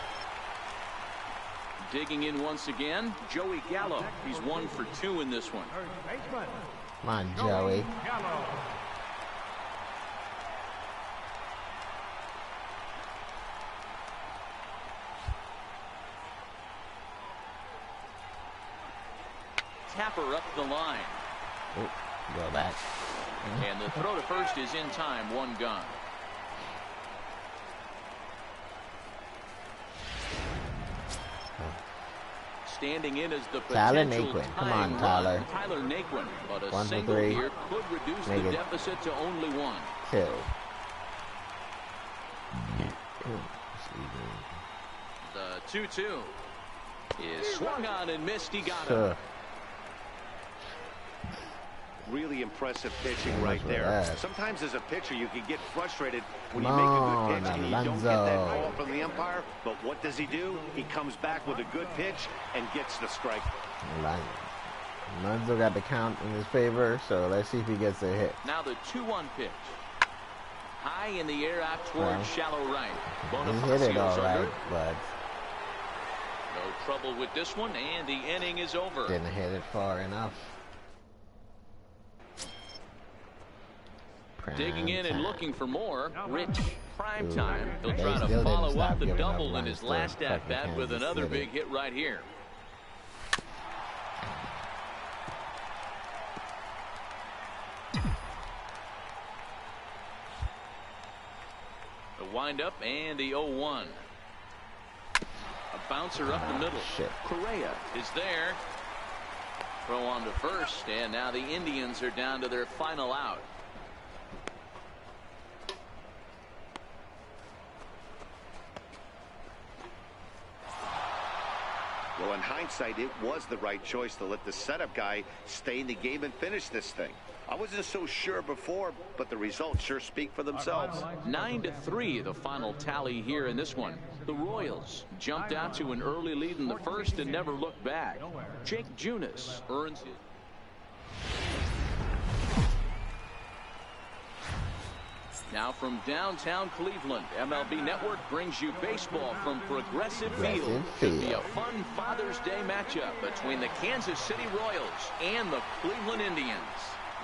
Speaker 2: Digging in once again, Joey Gallo. He's 1 for 2 in this one.
Speaker 4: Third baseman.
Speaker 1: Come on, Joey.
Speaker 4: Gallo.
Speaker 2: Tapper up the line.
Speaker 1: Oop, go back.
Speaker 2: And the throw to first is in time. 1 gone. Standing in as the
Speaker 1: Tyler
Speaker 2: potential
Speaker 1: Naquin. Come
Speaker 2: tying
Speaker 1: on,
Speaker 2: run,
Speaker 1: Tyler.
Speaker 2: Tyler Naquin. But a
Speaker 1: 1 for
Speaker 2: single
Speaker 1: 3.
Speaker 2: here could reduce
Speaker 1: Make
Speaker 2: the
Speaker 1: it
Speaker 2: deficit to only 1.
Speaker 1: 2. Excuse me.
Speaker 2: The 2-2 is swung on and missed. He got
Speaker 1: Sure.
Speaker 2: it.
Speaker 3: Really impressive pitching
Speaker 1: Much
Speaker 3: right
Speaker 1: for
Speaker 3: there.
Speaker 1: that.
Speaker 3: Sometimes as a pitcher you can get frustrated when you
Speaker 1: Come
Speaker 3: make a
Speaker 1: on,
Speaker 3: good pitch and you don't get that
Speaker 1: Alonso.
Speaker 3: call from the umpire. But what does he do? He comes back with a good pitch and gets the strike.
Speaker 1: Alonso got the count in his favor, so let's see if he gets a hit.
Speaker 2: Now the 2-1 pitch. High in the air out towards shallow right.
Speaker 1: He hit it all
Speaker 2: Bonifacio's under
Speaker 1: right,
Speaker 2: it.
Speaker 1: but
Speaker 2: No trouble with this one, and the inning is over.
Speaker 1: didn't hit it far enough.
Speaker 2: Digging in and
Speaker 1: Primetime.
Speaker 2: looking for more. Rich. Primetime. He'll
Speaker 1: They
Speaker 2: try to
Speaker 1: still didn't
Speaker 2: follow
Speaker 1: stop
Speaker 2: up the
Speaker 1: giving up
Speaker 2: double in
Speaker 1: runs
Speaker 2: his
Speaker 1: to
Speaker 2: last
Speaker 1: fucking
Speaker 2: at-bat with
Speaker 1: Kansas
Speaker 2: another
Speaker 1: City.
Speaker 2: big hit right here. The windup and the 0-1. A bouncer up the middle.
Speaker 1: Shit.
Speaker 2: Correa is there. Throw on to first, and now the Indians are down to their final out.
Speaker 3: Well, in hindsight, it was the right choice to let the setup guy stay in the game and finish this thing. I wasn't so sure before, but the results sure speak for themselves.
Speaker 2: 9-3 the final tally here in this one. The Royals jumped out to an early lead in the first and never looked back. Jake Junis earns it. Now from downtown Cleveland, MLB Network brings you baseball from Progressive Field. Should be a fun Father's Day matchup between the Kansas City Royals and the Cleveland Indians.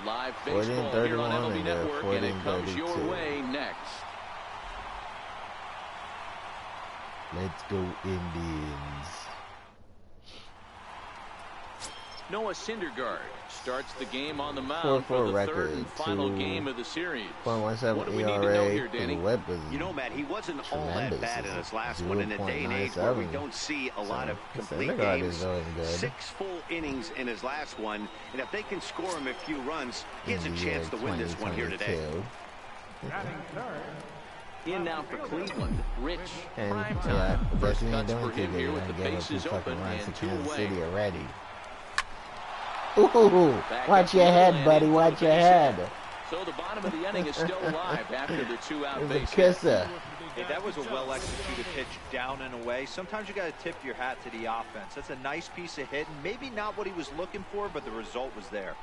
Speaker 2: Live baseball here on MLB Network, and it comes your way next.
Speaker 1: Let's go Indians.
Speaker 2: Noah Syndergaard starts the game on the mound for the third and final game of the series. What do we need to know here, Danny?
Speaker 3: You know, Matt, he wasn't all that bad in his last one. In a day and age where we don't see a lot of complete games, 6 full innings in his last one, and if they can score him a few runs, he has a chance to win this one here today.
Speaker 2: In now for Cleveland, Rich.
Speaker 1: And
Speaker 2: Primetime. First
Speaker 1: he ain't
Speaker 2: cuts
Speaker 1: doing
Speaker 2: for him
Speaker 1: too
Speaker 2: here
Speaker 1: good.
Speaker 2: with the
Speaker 1: Gave up
Speaker 2: bases
Speaker 1: 2 fucking
Speaker 2: open
Speaker 1: runs to
Speaker 2: and 2
Speaker 1: Kansas
Speaker 2: away.
Speaker 1: City already. Ooh, watch your head, buddy. Watch your head.
Speaker 2: So the bottom of the inning is still alive after the 2-out base hit.
Speaker 1: Kisser.
Speaker 5: Hey, that was a well-executed pitch down and away. Sometimes you got to tip your hat to the offense. That's a nice piece of hitting. Maybe not what he was looking for, but the result was there.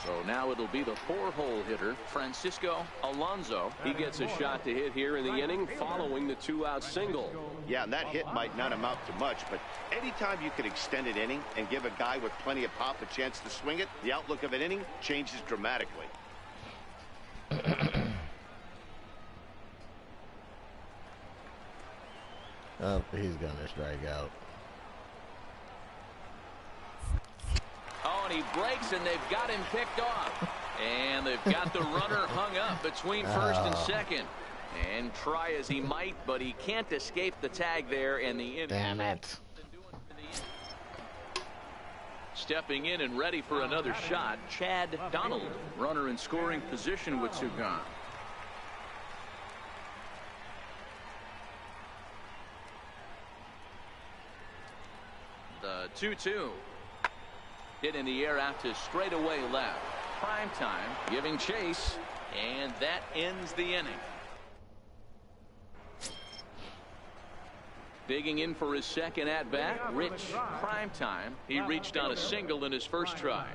Speaker 2: So now it'll be the 4-hole hitter, Francisco Alonso. He gets a shot to hit here in the inning following the 2-out single.
Speaker 3: Yeah, and that hit might not amount to much, but anytime you can extend an inning and give a guy with plenty of pop a chance to swing it, the outlook of an inning changes dramatically.
Speaker 1: Oh, he's gonna strike out.
Speaker 2: Oh, and he breaks, and they've got him picked off. And they've got the runner hung up between first and second. And try as he might, but he can't escape the tag there in the inning.
Speaker 1: Damn it.
Speaker 2: Stepping in and ready for another shot, Chad Donald, runner in scoring position with 2 gone. The 2-2. Hit in the air out to straightaway left. Primetime giving chase, and that ends the inning. Digging in for his second at-bat, Rich Primetime. He reached on a single in his first try.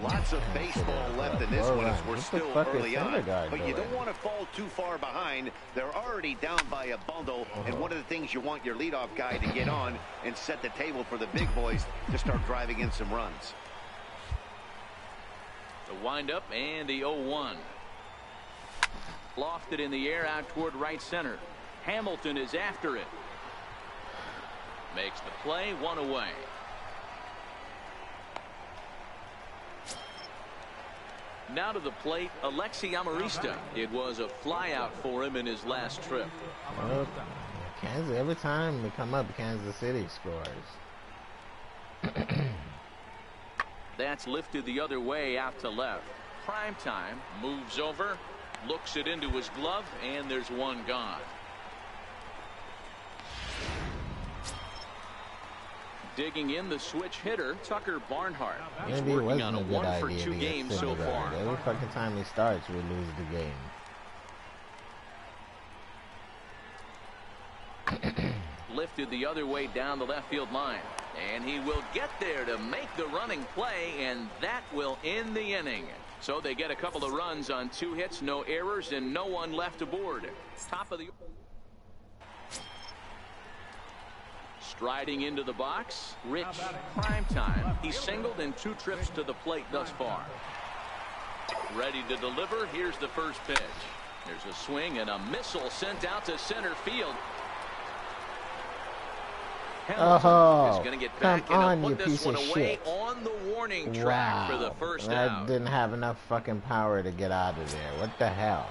Speaker 3: Lots of baseball left in this one as we're still early on. But you don't want to fall too far behind. They're already down by a bundle. And one of the things you want your leadoff guy to get on and set the table for the big boys to start driving in some runs.
Speaker 2: The windup and the 0-1. Lofted in the air out toward right center. Hamilton is after it. Makes the play, 1 away. Now to the plate, Alexi Amarista. It was a flyout for him in his last trip.
Speaker 1: Well, Kansas, every time we come up, Kansas City scores.
Speaker 2: That's lifted the other way out to left. Primetime moves over, looks it into his glove, and there's 1 gone. Digging in the switch hitter, Tucker Barnhart. He's
Speaker 1: Maybe it
Speaker 2: working
Speaker 1: wasn't
Speaker 2: on a
Speaker 1: a good
Speaker 2: 1 for
Speaker 1: idea
Speaker 2: 2
Speaker 1: to get
Speaker 2: games so
Speaker 1: Syndergaard.
Speaker 2: far.
Speaker 1: Every fucking time he starts, we lose the game.
Speaker 2: Lifted the other way down the left field line. And he will get there to make the running play, and that will end the inning. So they get a couple of runs on 2 hits, no errors, and no one left aboard. Top of the... Striding into the box, Rich Primetime. He singled in 2 trips to the plate thus far. Ready to deliver. Here's the first pitch. There's a swing and a missile sent out to center field. Hamilton is going to get back and put this one away on the warning track for the first out.
Speaker 1: That didn't have enough fucking power to get out of there. What the hell?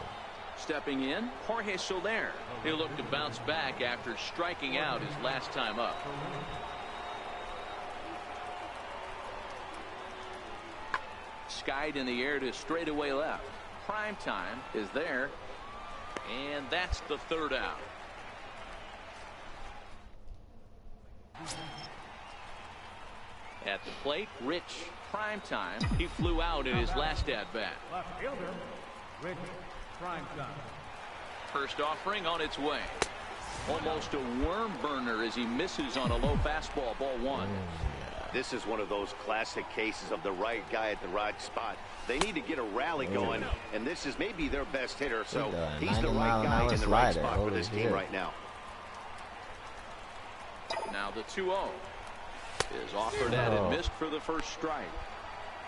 Speaker 2: Stepping in, Jorge Soler. He'll look to bounce back after striking out his last time up. Skied in the air to straightaway left. Primetime is there, and that's the 3rd out. At the plate, Rich Primetime. He flew out in his last at-bat.
Speaker 4: Left fielder, Rich Primetime.
Speaker 2: First offering on its way. Almost a worm burner as he misses on a low fastball, ball one.
Speaker 3: This is one of those classic cases of the right guy at the right spot. They need to get a rally going, and this is maybe their best hitter, so he's the right guy in the right spot for this team right now.
Speaker 2: Now the 2-0 is offered at and missed for the first strike.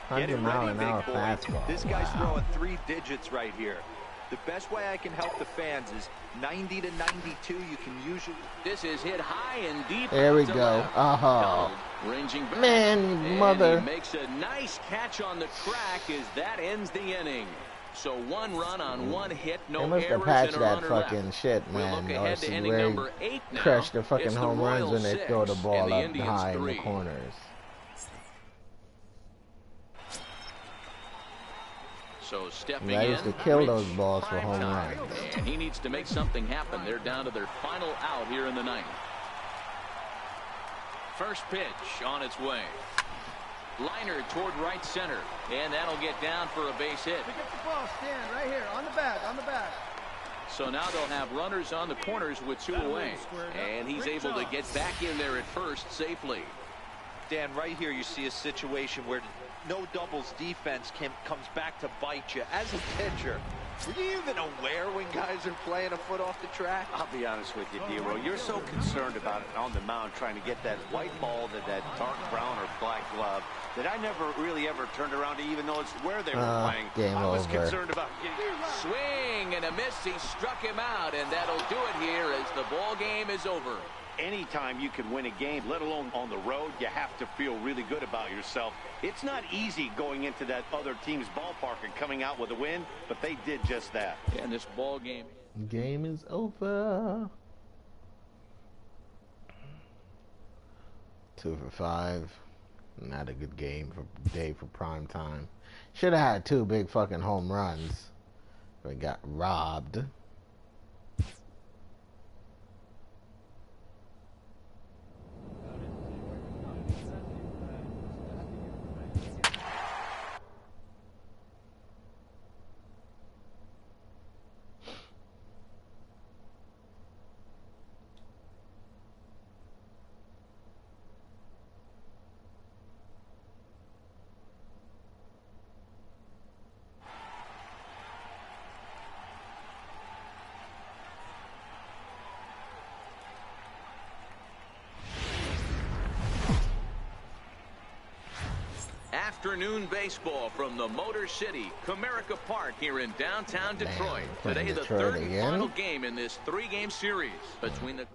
Speaker 1: 100-mile-an-hour fastball.
Speaker 7: This guy's throwing 3 digits right here. The best way I can help the fans is 90 to 92. You can usually.
Speaker 2: This is hit high and deep.
Speaker 1: There we go.
Speaker 2: Ranging back.
Speaker 1: Man, mother.
Speaker 2: He makes a nice catch on the track as that ends the inning. So 1 run on 1 hit, no errors,
Speaker 1: must have patched
Speaker 2: and a
Speaker 1: that
Speaker 2: runner
Speaker 1: fucking
Speaker 2: left.
Speaker 1: shit,
Speaker 2: We'll
Speaker 1: man.
Speaker 2: look ahead to inning
Speaker 1: Where
Speaker 2: number 8 now.
Speaker 1: crush the fucking
Speaker 2: It's the
Speaker 1: home runs when they
Speaker 2: Royals
Speaker 1: throw the
Speaker 2: 6
Speaker 1: ball
Speaker 2: and the
Speaker 1: up
Speaker 2: Indians
Speaker 1: high in
Speaker 2: 3.
Speaker 1: the corners.
Speaker 2: So stepping
Speaker 1: I
Speaker 2: in,
Speaker 1: used to kill
Speaker 2: Rich
Speaker 1: those balls for home
Speaker 2: Primetime.
Speaker 1: runs.
Speaker 2: And he needs to make something happen. They're down to their final out here in the 9th. First pitch on its way. Liner toward right center, and that'll get down for a base hit.
Speaker 8: Pick up the ball, stand right here on the back,
Speaker 2: So now they'll have runners on the corners with 2 away, and he's able to get back in there at first safely.
Speaker 5: Dan, right here you see a situation where no doubles defense comes back to bite you. As a pitcher, were you even aware when guys are playing a foot off the track?
Speaker 3: I'll be honest with you, D-Row. You're so concerned about it on the mound, trying to get that white ball to that dark brown or black glove, that I never really ever turned around to even notice where they were playing.
Speaker 1: Game
Speaker 3: I was
Speaker 1: over.
Speaker 3: concerned about getting...
Speaker 2: Swing and a miss. He struck him out, and that'll do it here as the ball game is over.
Speaker 3: Anytime you can win a game, let alone on the road, you have to feel really good about yourself. It's not easy going into that other team's ballpark and coming out with a win, but they did just that.
Speaker 2: And this ball game.
Speaker 1: Game is over. 2 for 5. Not a good day for prime time. Should have had 2 big fucking home runs. We got robbed.
Speaker 2: Afternoon baseball from the Motor City, Comerica Park here in downtown Detroit.
Speaker 1: Damn,
Speaker 2: Today, the
Speaker 1: Detroit
Speaker 2: 3rd and
Speaker 1: again?
Speaker 2: final game in this 3-game series between the...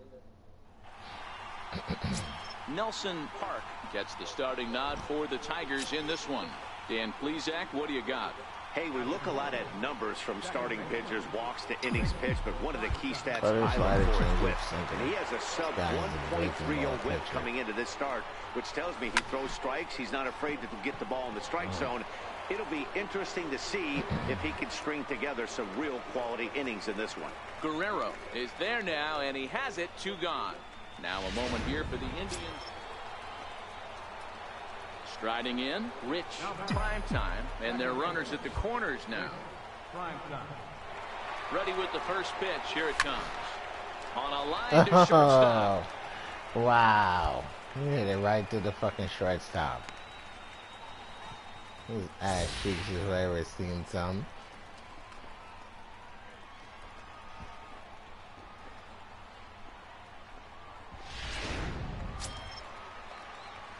Speaker 2: Nelson Park gets the starting nod for the Tigers in this one. Dan Plesac, what do you got?
Speaker 3: Hey, we look a lot at numbers from starting pitchers, walks to innings pitched, but one of the key stats
Speaker 1: But it's
Speaker 3: I look for is
Speaker 1: change
Speaker 3: whip.
Speaker 1: of
Speaker 3: And he has a sub
Speaker 1: Guys in the
Speaker 3: 1.30 whip
Speaker 1: pitcher.
Speaker 3: coming into this start, which tells me he throws strikes. He's not afraid to get the ball in the strike zone. It'll be interesting to see if he can string together some real quality innings in this one.
Speaker 2: Guerrero is there now, and he has it, 2 gone. Now a moment here for the Indians. Striding in, Rich Primetime, and their runners at the corners now.
Speaker 4: Primetime.
Speaker 2: Ready with the first pitch. Here it comes. On a line to shortstop.
Speaker 1: Wow. He hit it right to the fucking shortstop. His ass cheeks has ever seen some.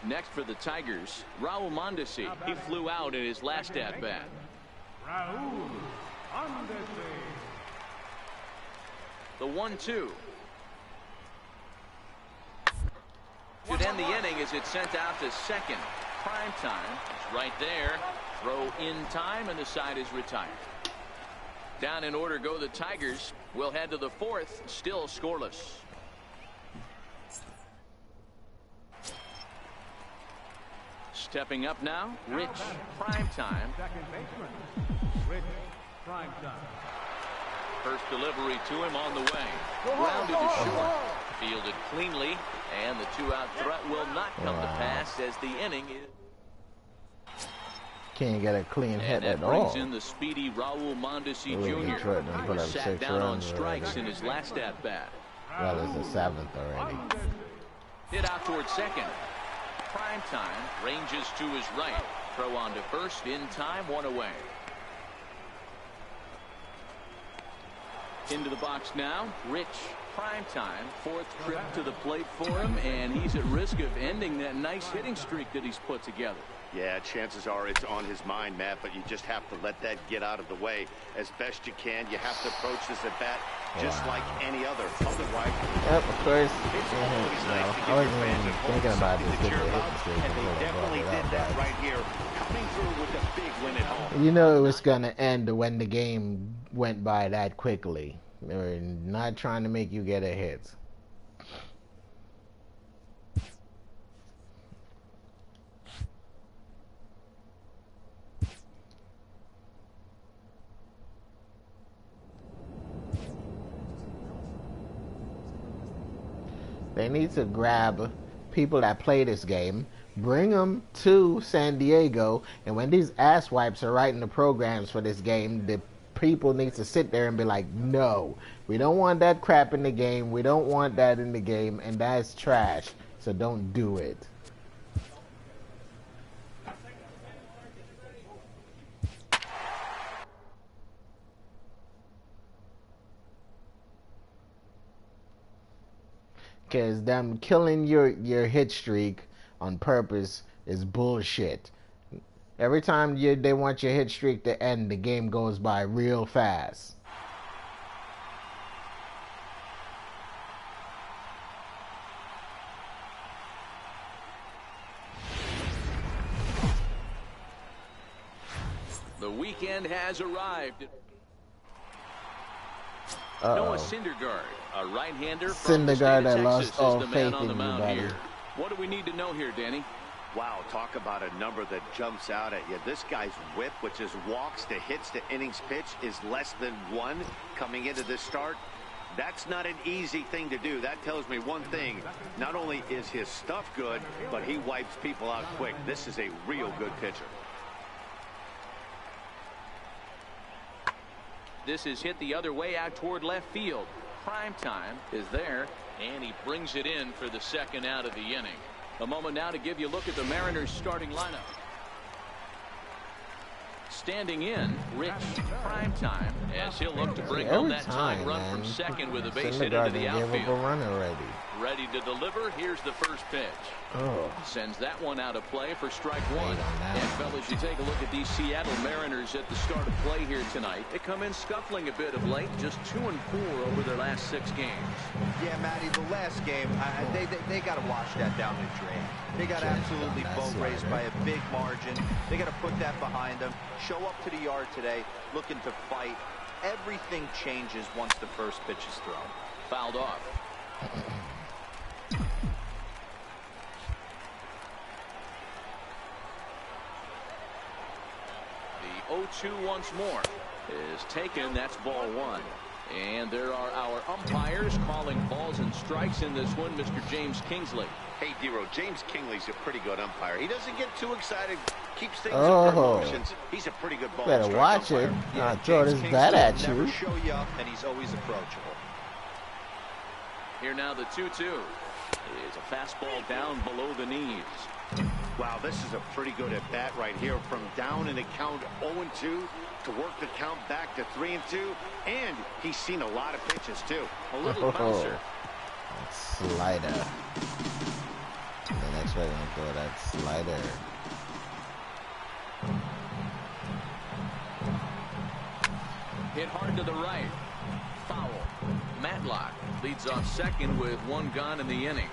Speaker 2: Next for the Tigers, Raul Mondesi. He flew out in his last at-bat.
Speaker 4: Raul Mondesi.
Speaker 2: The 1-2. Should end the inning as it's sent out to second. Primetime is right there. Throw in time, and the side is retired. Down in order go the Tigers. We'll head to the 4th, still scoreless. Stepping up now, Rich Primetime.
Speaker 4: Second baseman, Rich Primetime.
Speaker 2: First delivery to him on the way. Grounded to short. Fielded cleanly, and the two-out threat will not come to pass as the inning is.
Speaker 1: Can't get a clean hit at all.
Speaker 2: Brings in the speedy Raul Mondesi Jr. He was sat down on strikes in his last at-bat.
Speaker 1: Well, it's the 7th already.
Speaker 2: Hit out toward second. Primetime ranges to his right. Throw on to first in time, 1 away. Into the box now, Rich. Primetime, 4th trip to the plate for him, and he's at risk of ending that nice hitting streak that he's put together.
Speaker 3: Yeah, chances are it's on his mind, Matt, but you just have to let that get out of the way as best you can. You have to approach this at bat just like any other. Otherwise,
Speaker 1: yep, of course. I wasn't even thinking about this.
Speaker 3: And they definitely did that right here, coming through with a big win at home.
Speaker 1: You know it was going to end when the game went by that quickly. They were not trying to make you get a hit. They need to grab people that play this game, bring them to San Diego, and when these asswipes are writing the programs for this game, the people need to sit there and be like, no, we don't want that crap in the game, we don't want that in the game, and that's trash, so don't do it. Because them killing your hit streak on purpose is bullshit. Every time they want your hit streak to end, the game goes by real fast.
Speaker 2: The weekend has arrived.
Speaker 1: Uh-oh.
Speaker 2: Noah Syndergaard, a right-hander from the state
Speaker 1: Syndergaard
Speaker 2: of
Speaker 1: that
Speaker 2: Texas,
Speaker 1: lost all
Speaker 2: is the man
Speaker 1: faith
Speaker 2: on the
Speaker 1: in you,
Speaker 2: mound
Speaker 1: buddy.
Speaker 2: here. What do we need to know here, Danny?
Speaker 3: Wow, talk about a number that jumps out at you. This guy's whip, which is walks to hits to innings pitch, is less than 1 coming into this start. That's not an easy thing to do. That tells me one thing. Not only is his stuff good, but he wipes people out quick. This is a real good pitcher.
Speaker 2: This is hit the other way out toward left field. Primetime is there, and he brings it in for the second out of the inning. A moment now to give you a look at the Mariners starting lineup. Standing in, Rich. Primetime, as he'll look to bring home that tying run from second with a base hit into the outfield.
Speaker 1: Gave up a run already.
Speaker 2: Ready to deliver. Here's the first pitch.
Speaker 1: Oh.
Speaker 2: Sends that one out of play for strike one. And fellas, you take a look at these Seattle Mariners at the start of play here tonight. They come in scuffling a bit of late, just 2-4 over their last 6 games.
Speaker 7: Yeah, Matty, the last game, they got to wash that down the drain. They got absolutely boat raced by a big margin. They got to put that behind them. Show up to the yard today, looking to fight. Everything changes once the first pitch is thrown.
Speaker 2: Fouled off. The 0-2 once more is taken. That's ball 1. And there are our umpires calling balls and strikes in this one. Mr. James Kingsley.
Speaker 3: Hey, Dero, James Kingley's a pretty good umpire. He doesn't get too excited, keeps things under emotions. He's a pretty good ball.
Speaker 1: Better watch it. Throw this bat at you.
Speaker 7: Never show you up, and he's always approachable.
Speaker 2: Here now the 2-2 is a fastball down below the knees.
Speaker 3: Wow, this is a pretty good at bat right here, from down in the count 0-2 to work the count back to 3-2, and he's seen a lot of pitches too.
Speaker 2: A little bouncer.
Speaker 1: Slider. The next way gonna throw that slider.
Speaker 2: Hit hard to the right. Foul. Matlock leads off second with 1 gone in the inning.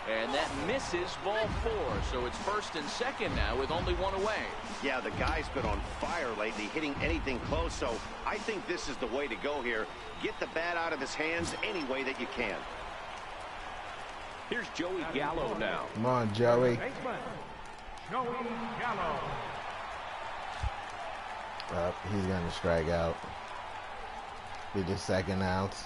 Speaker 2: And that misses ball 4, so it's first and second now with only 1 away.
Speaker 3: Yeah, the guy's been on fire lately, hitting anything close, so I think this is the way to go here. Get the bat out of his hands any way that you can.
Speaker 2: Here's Joey Gallo now.
Speaker 1: Come on, Joey.
Speaker 4: Joey Gallo.
Speaker 1: He's going to strike out. Did the second outs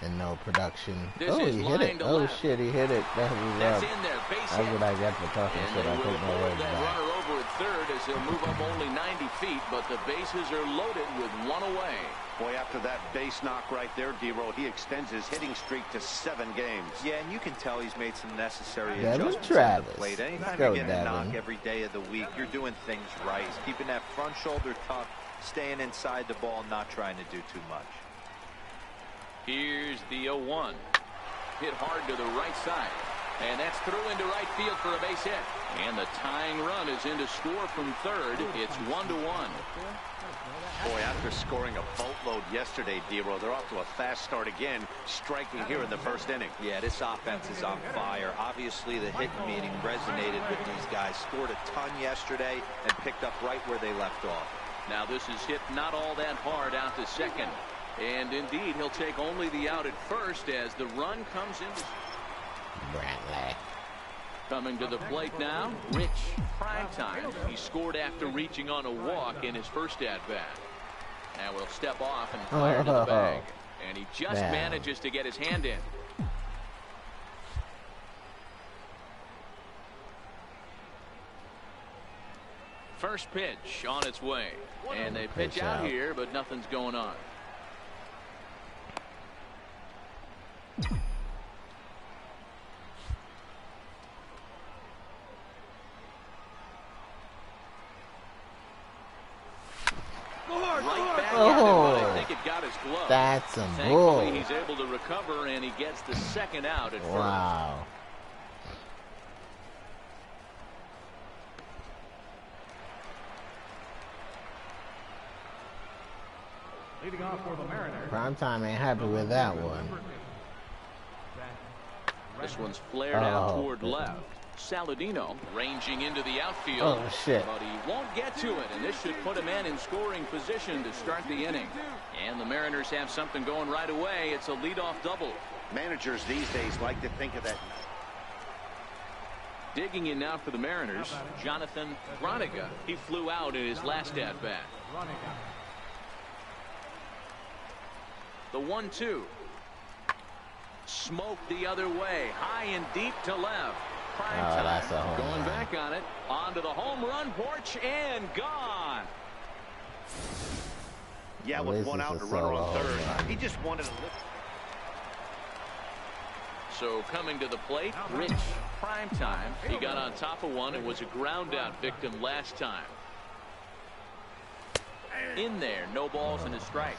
Speaker 1: and no production.
Speaker 2: This
Speaker 1: Oh,
Speaker 2: is
Speaker 1: he hit
Speaker 2: line
Speaker 1: it.
Speaker 2: to
Speaker 1: Oh,
Speaker 2: left.
Speaker 1: shit, he hit it.
Speaker 2: That's
Speaker 1: That's
Speaker 2: in there. Base
Speaker 1: That's
Speaker 2: hit.
Speaker 1: what I get for talking
Speaker 2: And
Speaker 1: shit.
Speaker 2: they
Speaker 1: I
Speaker 2: will
Speaker 1: take my
Speaker 2: hold
Speaker 1: words
Speaker 2: that
Speaker 1: back.
Speaker 2: runner over at third as he'll move up only 90 feet, but the bases are loaded with one away.
Speaker 3: Boy, after that base knock right there, D-Roll, he extends his hitting streak to 7 games.
Speaker 7: Yeah, and you can tell he's made some necessary
Speaker 1: Devin
Speaker 7: adjustments
Speaker 1: Travis.
Speaker 7: at the plate. Anytime
Speaker 1: Let's
Speaker 7: you're
Speaker 1: go,
Speaker 7: getting a knock
Speaker 1: Devin.
Speaker 7: every day of the week, you're doing things right. He's keeping that front shoulder tucked, staying inside the ball, not trying to do too much.
Speaker 2: Here's the 0-1. Hit hard to the right side. And that's through into right field for a base hit. And the tying run is in to score from third. It's 1-1.
Speaker 3: Boy, after scoring a boatload yesterday, D-Roll, they're off to a fast start again, striking here in the first inning.
Speaker 7: Yeah, this offense is on fire. Obviously, the hitting meeting resonated with these guys. Scored a ton yesterday and picked up right where they left off.
Speaker 2: Now this is hit not all that hard out to second. And indeed, he'll take only the out at first as the run comes in.
Speaker 1: Brantley.
Speaker 2: Coming to the plate now, Rich Primetime. He scored after reaching on a walk in his first at-bat. Now we'll step off and fire to the bag. And he just manages to get his hand in. First pitch on its way. And they pitch out here, but nothing's going on. Right back at him, but I think it got his glove.
Speaker 1: That's some
Speaker 2: bull.
Speaker 1: bull.
Speaker 2: He's able to recover, and he gets the second out at first.
Speaker 1: Wow.
Speaker 4: Leading off for the Mariners.
Speaker 1: Primetime ain't happy with that one.
Speaker 2: This one's flared out toward left. Saladino ranging into the outfield.
Speaker 1: Oh, shit.
Speaker 2: But he won't get to it, and this should put a man in scoring position to start the inning. And the Mariners have something going right away. It's a leadoff double.
Speaker 3: Managers these days like to think of that.
Speaker 2: Digging in now for the Mariners, Jonathan Groniga. He flew out in his last at-bat. The 1-2. Smoke the other way. High and deep to left. Primetime going back on it. Onto the home run porch and gone.
Speaker 3: Yeah, with one out and a runner on third. He just wanted to lift.
Speaker 2: So coming to the plate, Rich Primetime. He got on top of one and was a ground out victim last time. In there, no balls and a strike.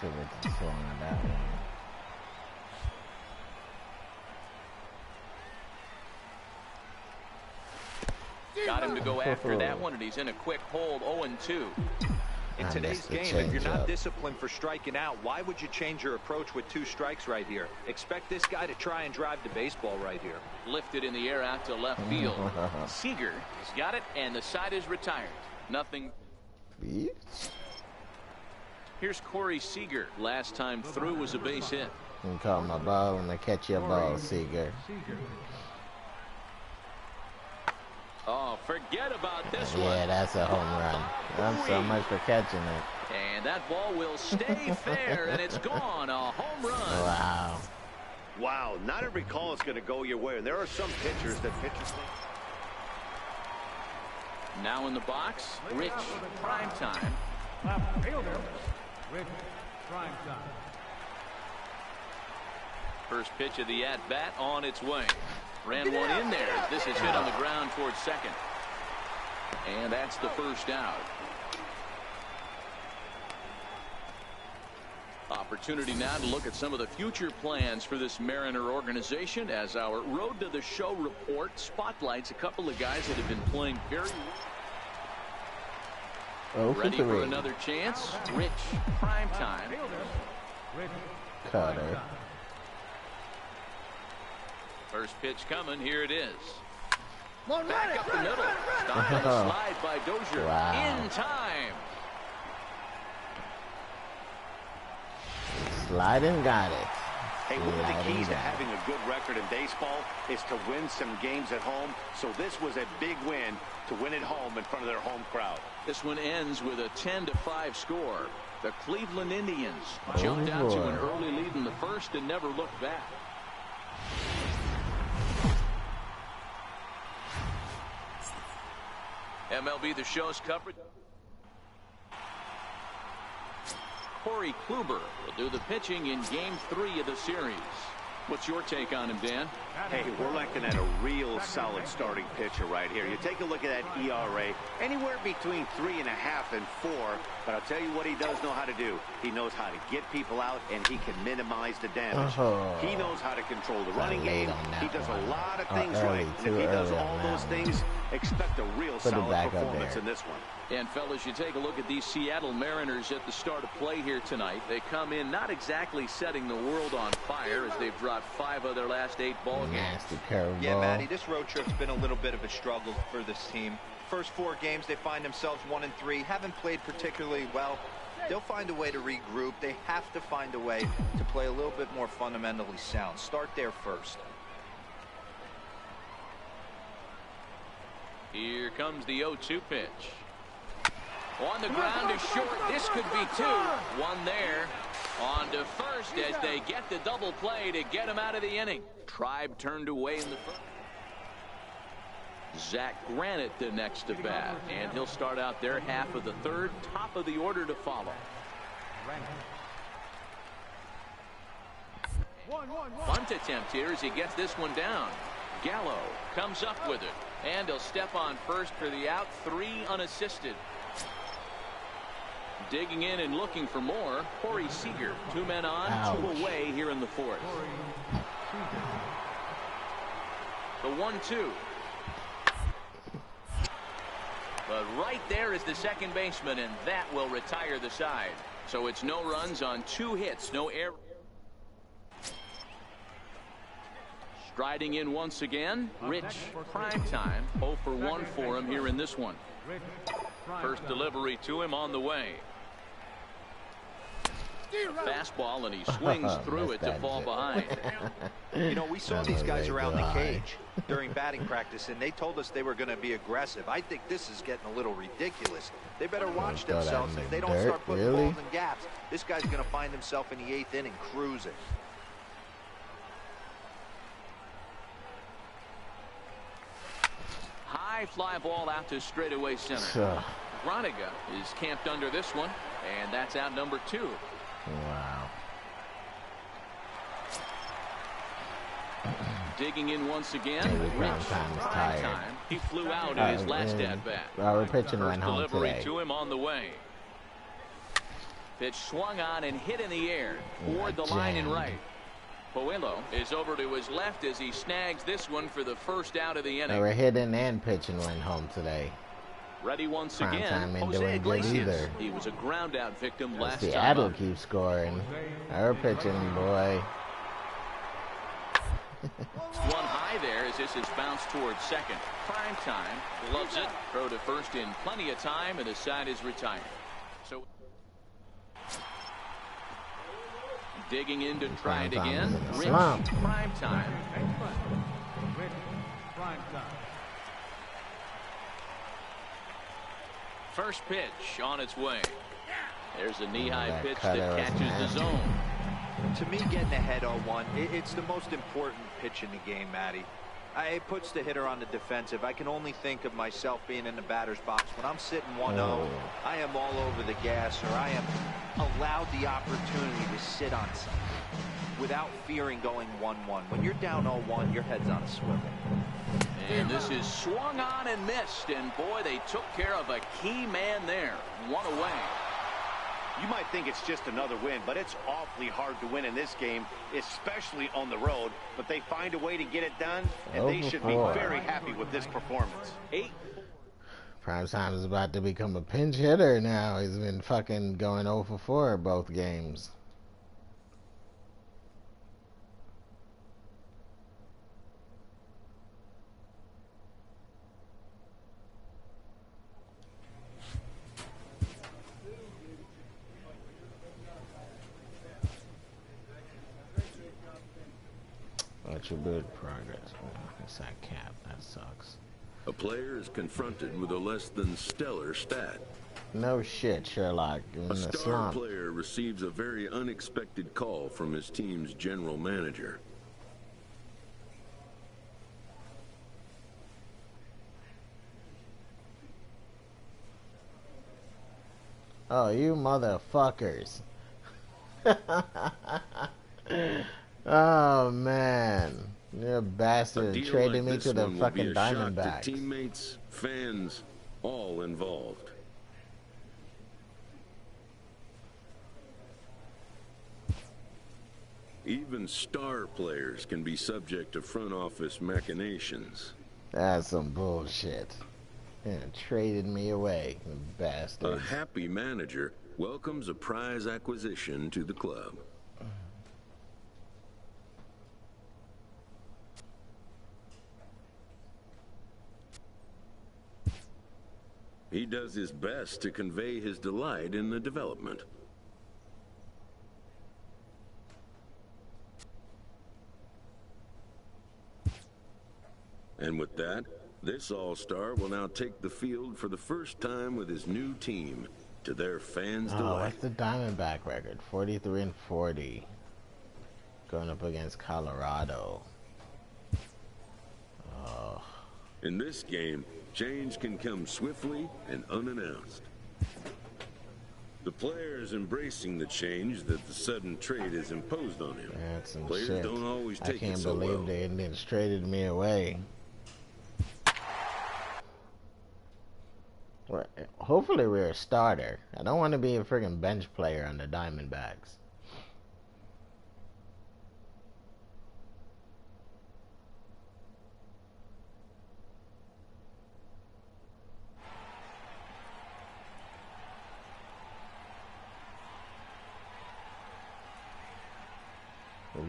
Speaker 2: Got him to go after that one, and he's in a quick hold, 0-2.
Speaker 7: In today's game, if you're not disciplined for striking out, why would you change your approach with 2 strikes right here? Expect this guy to try and drive the baseball right here.
Speaker 2: Lifted in the air out to left field. Seager has got it, and the side is retired. Nothing. Here's Corey Seager. Last time through was a base hit.
Speaker 1: You can call my ball and I catch your ball, Seager.
Speaker 2: Oh, forget about this one.
Speaker 1: Yeah, that's a home run. I'm so much for catching it.
Speaker 2: And that ball will stay fair, and it's gone. A home run.
Speaker 1: Wow.
Speaker 3: Wow, not every call is going to go your way. And there are some pitchers that pitchers think.
Speaker 2: Now in the box, Rich Primetime.
Speaker 4: Left fielder, Rich Primetime.
Speaker 2: First pitch of the at-bat on its way. Ran one in there. This is hit on the ground towards second. And that's the first out. Opportunity now to look at some of the future plans for this Mariner organization as our Road to the Show report spotlights a couple of guys that have been playing very well. Ready for another chance. Rich Primetime.
Speaker 1: Cutter.
Speaker 2: First pitch coming. Here it is. Back up the middle. Stopped on a slide by Dozier.
Speaker 1: Wow.
Speaker 2: In time.
Speaker 1: Sliding got it.
Speaker 3: Hey, one of the keys to having a good record in baseball is to win some games at home. So this was a big win to win at home in front of their home crowd.
Speaker 2: This one ends with a 10-5 score. The Cleveland Indians jumped out to an early lead in the first and never looked back. MLB The Show's coverage. Corey Kluber will do the pitching in Game 3 of the series. What's your take on him, Dan?
Speaker 3: Hey, we're looking at a real solid starting pitcher right here. You take a look at that ERA, anywhere between 3.5 and 4. But I'll tell you what he does know how to do. He knows how to get people out, and he can minimize the damage. He knows how to control the running game. He does a lot of things right. And if he does all those things, expect a real solid performance in this one.
Speaker 2: And, fellas, you take a look at these Seattle Mariners at the start of play here tonight. They come in not exactly setting the world on fire as they've dropped 5 of their last 8 ball games.
Speaker 1: Nasty curveball.
Speaker 7: Yeah, Matty, this road trip's been a little bit of a struggle for this team. First 4 games, they find themselves 1-3. Haven't played particularly well. They'll find a way to regroup. They have to find a way to play a little bit more fundamentally sound. Start there first.
Speaker 2: Here comes the 0-2 pitch. On the ground is short. This could be 2. 1 there. On to first as they get the double play to get him out of the inning. Tribe turned away in the first. Zach Granite the next to bat, and he'll start out their half of the third. Top of the order to follow. Bunt attempt here as he gets this one down. Gallo comes up with it, and he'll step on first for the out. 3 unassisted. Digging in and looking for more, Corey Seager. 2 men on, 2 away here in the fourth. The 1-2. But right there is the second baseman, and that will retire the side. So it's no runs on 2 hits, no error. Striding in once again, Rich Primetime. 0 for 1 for him here in this one. First delivery to him on the way. Fastball, and he swings through it to fall behind.
Speaker 7: You know, we saw these guys around the cage during batting practice, and they told us they were going to be aggressive. I think this is getting a little ridiculous. They better watch themselves. If they don't start putting balls in gaps, this guy's going to find himself in the 8th inning cruising.
Speaker 2: High fly ball out to straightaway center. Groniga is camped under this one, and that's out number 2.
Speaker 1: Wow.
Speaker 2: Digging in once again.
Speaker 1: Primetime.
Speaker 2: He flew out in his last at bat.
Speaker 1: Our pitching went home
Speaker 2: delivery
Speaker 1: today.
Speaker 2: to him on the way. Pitch swung on and hit in the air toward the line and right. Puello is over to his left as he snags this one for the first out of the inning.
Speaker 1: Our hitting and pitching went home today.
Speaker 2: Ready once again.
Speaker 1: Ain't doing good either.
Speaker 2: He was a ground out victim last time.
Speaker 1: Seattle keeps scoring. Our pitching, boy.
Speaker 2: One high there as this is bounced towards second. Primetime loves it. Throw to first in plenty of time, and the side is retired. So digging in to try it again. Rich Primetime. First pitch on its way. There's a knee-high pitch that catches the zone.
Speaker 7: To me, getting ahead 0-1, it's the most important pitch in the game, Matty. It puts the hitter on the defensive. I can only think of myself being in the batter's box. When I'm sitting 1-0, I am all over the gas, or I am allowed the opportunity to sit on something without fearing going 1-1. When you're down 0-1, your head's on a swivel.
Speaker 2: And this is swung on and missed, and boy, they took care of a key man there. 1 away.
Speaker 3: You might think it's just another win, but it's awfully hard to win in this game, especially on the road. But they find a way to get it done, and they should be very happy with this performance.
Speaker 1: Primetime is about to become a pinch hitter now. He's been fucking going 0 for 4 both games. Attribute progress. It's that cap. That sucks.
Speaker 6: A player is confronted with a less than stellar stat.
Speaker 1: No shit, Sherlock. You're in
Speaker 6: A
Speaker 1: the
Speaker 6: star
Speaker 1: slump.
Speaker 6: player receives a very unexpected call from his team's general manager.
Speaker 1: Oh, you motherfuckers. Oh, man. You bastard traded me to the fucking Diamondbacks.
Speaker 6: To teammates, fans, all involved. Even star players can be subject to front office machinations.
Speaker 1: That's some bullshit. Yeah, traded me away, you bastard.
Speaker 6: A happy manager welcomes a prize acquisition to the club. He does his best to convey his delight in the development. And with that, this all-star will now take the field for the first time with his new team, to their fans' delight.
Speaker 1: What's the Diamondback record? 43-40. Going up against Colorado. Oh.
Speaker 6: In this game, change can come swiftly and unannounced. The player is embracing the change that the sudden trade has imposed on him.
Speaker 1: That's some
Speaker 6: Players
Speaker 1: shit.
Speaker 6: don't always take
Speaker 1: I can't
Speaker 6: it so
Speaker 1: believe
Speaker 6: well.
Speaker 1: the Indians traded me away. Well, hopefully we're a starter. I don't want to be a friggin' bench player on the Diamondbacks.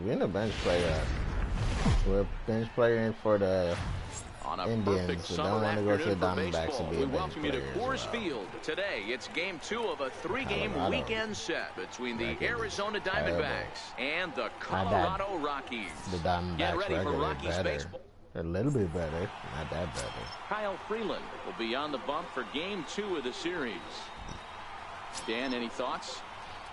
Speaker 1: Being a bench player, we're a bench player for the
Speaker 2: On a
Speaker 1: Indians.
Speaker 2: perfect
Speaker 1: We
Speaker 2: summer
Speaker 1: don't want to go to the
Speaker 2: afternoon for
Speaker 1: Diamondbacks
Speaker 2: baseball,
Speaker 1: to be
Speaker 2: we
Speaker 1: a bench
Speaker 2: welcome you to
Speaker 1: player as
Speaker 2: Coors
Speaker 1: well.
Speaker 2: Field. Today, it's game 2 of a 3-game
Speaker 1: Colorado.
Speaker 2: weekend set between the
Speaker 1: Record is
Speaker 2: Arizona
Speaker 1: terrible.
Speaker 2: Diamondbacks and the
Speaker 1: Not
Speaker 2: Colorado Rockies.
Speaker 1: The Diamondbacks
Speaker 2: Get ready for
Speaker 1: record is
Speaker 2: Rockies
Speaker 1: better.
Speaker 2: baseball.
Speaker 1: A little bit better, not that better.
Speaker 2: Kyle Freeland will be on the bump for game 2 of the series. Dan, any thoughts?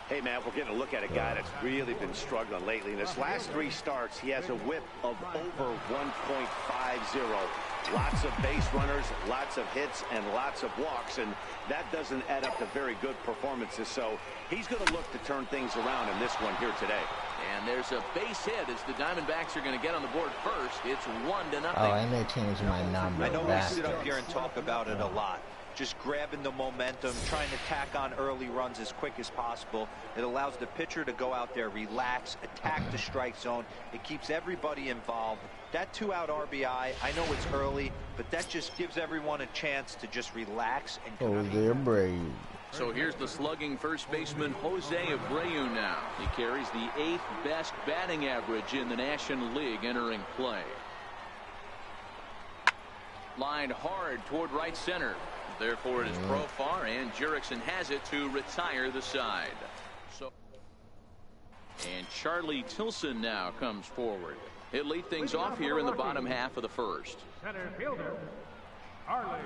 Speaker 3: Hey, man, we're getting a look at a guy that's really been struggling lately. In his last 3 starts, he has a whip of over 1.50. Lots of base runners, lots of hits, and lots of walks, and that doesn't add up to very good performances. So he's going to look to turn things around in this one here today.
Speaker 2: And there's a base hit as the Diamondbacks are going to get on the board first. It's 1-0.
Speaker 1: Oh, and they changed my number.
Speaker 7: I know we sit up
Speaker 1: bastards.
Speaker 7: here and talk about it a lot. Just grabbing the momentum, trying to tack on early runs as quick as possible. It allows the pitcher to go out there, relax, attack the strike zone. It keeps everybody involved. That 2-out RBI, I know it's early, but that just gives everyone a chance to just relax and
Speaker 1: Jose Abreu.
Speaker 2: So here's the slugging first baseman Jose Abreu now. He carries the 8th best batting average in the National League entering play. Lined hard toward right center. Therefore it is Profar, and Jurickson has it to retire the side. And Charlie Tilson now comes forward. He'll lead things off here in the bottom half of the first.
Speaker 4: Center fielder, Charlie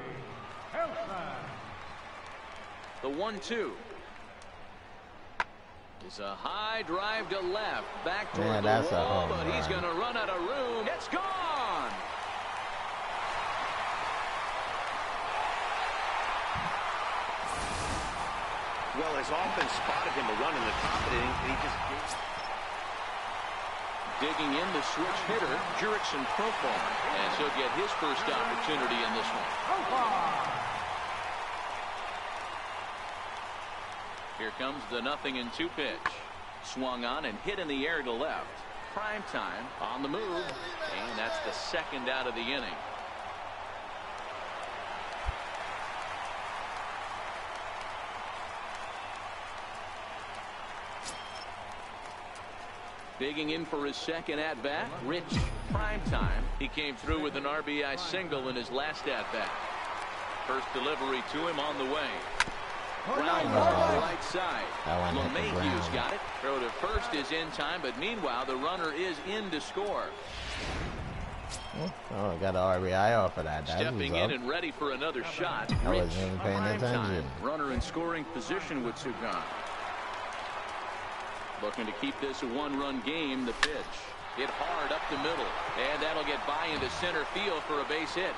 Speaker 4: Tilson.
Speaker 2: The 1-2 is a high drive to left, back toward the
Speaker 1: that's a
Speaker 2: wall,
Speaker 1: home
Speaker 2: but he's
Speaker 1: run.
Speaker 2: going to run out of room. It's gone.
Speaker 3: Well, his offense spotted him a run in the top of the inning, and he just
Speaker 2: Digging in the switch hitter, Jurickson Profar, and he'll get his first opportunity in this one. Here comes the 0-2 pitch. Swung on and hit in the air to left. Primetime on the move, and that's the second out of the inning. Digging in for his second at-bat, Rich Primetime. He came through with an RBI single in his last at-bat. First delivery to him on the way. Ground ball to the right side. LeMahieu's got it. Throw to first is in time, but meanwhile the runner is in to score.
Speaker 1: Oh, I got an RBI off of that.
Speaker 2: Stepping in and ready for another shot.
Speaker 1: I wasn't even paying attention.
Speaker 2: Runner in scoring position with two gone. Looking to keep this a one-run game. The pitch hit hard up the middle, and that'll get by into center field for a base hit.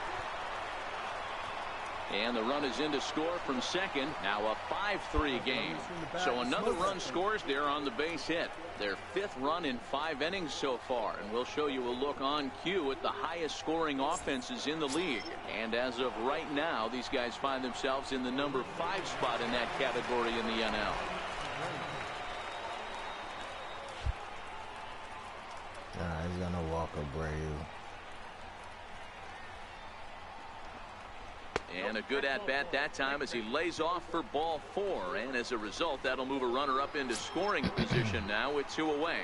Speaker 2: And the run is in to score from second. Now a 5-3 game. So another run scores there on the base hit. Their 5th run in 5 innings so far. And we'll show you a look on cue at the highest scoring offenses in the league. And as of right now, these guys find themselves in the number 5 spot in that category in the NL.
Speaker 1: He's going to walk Abreu.
Speaker 2: And a good at-bat that time as he lays off for ball 4. And as a result, that'll move a runner up into scoring position now with 2 away.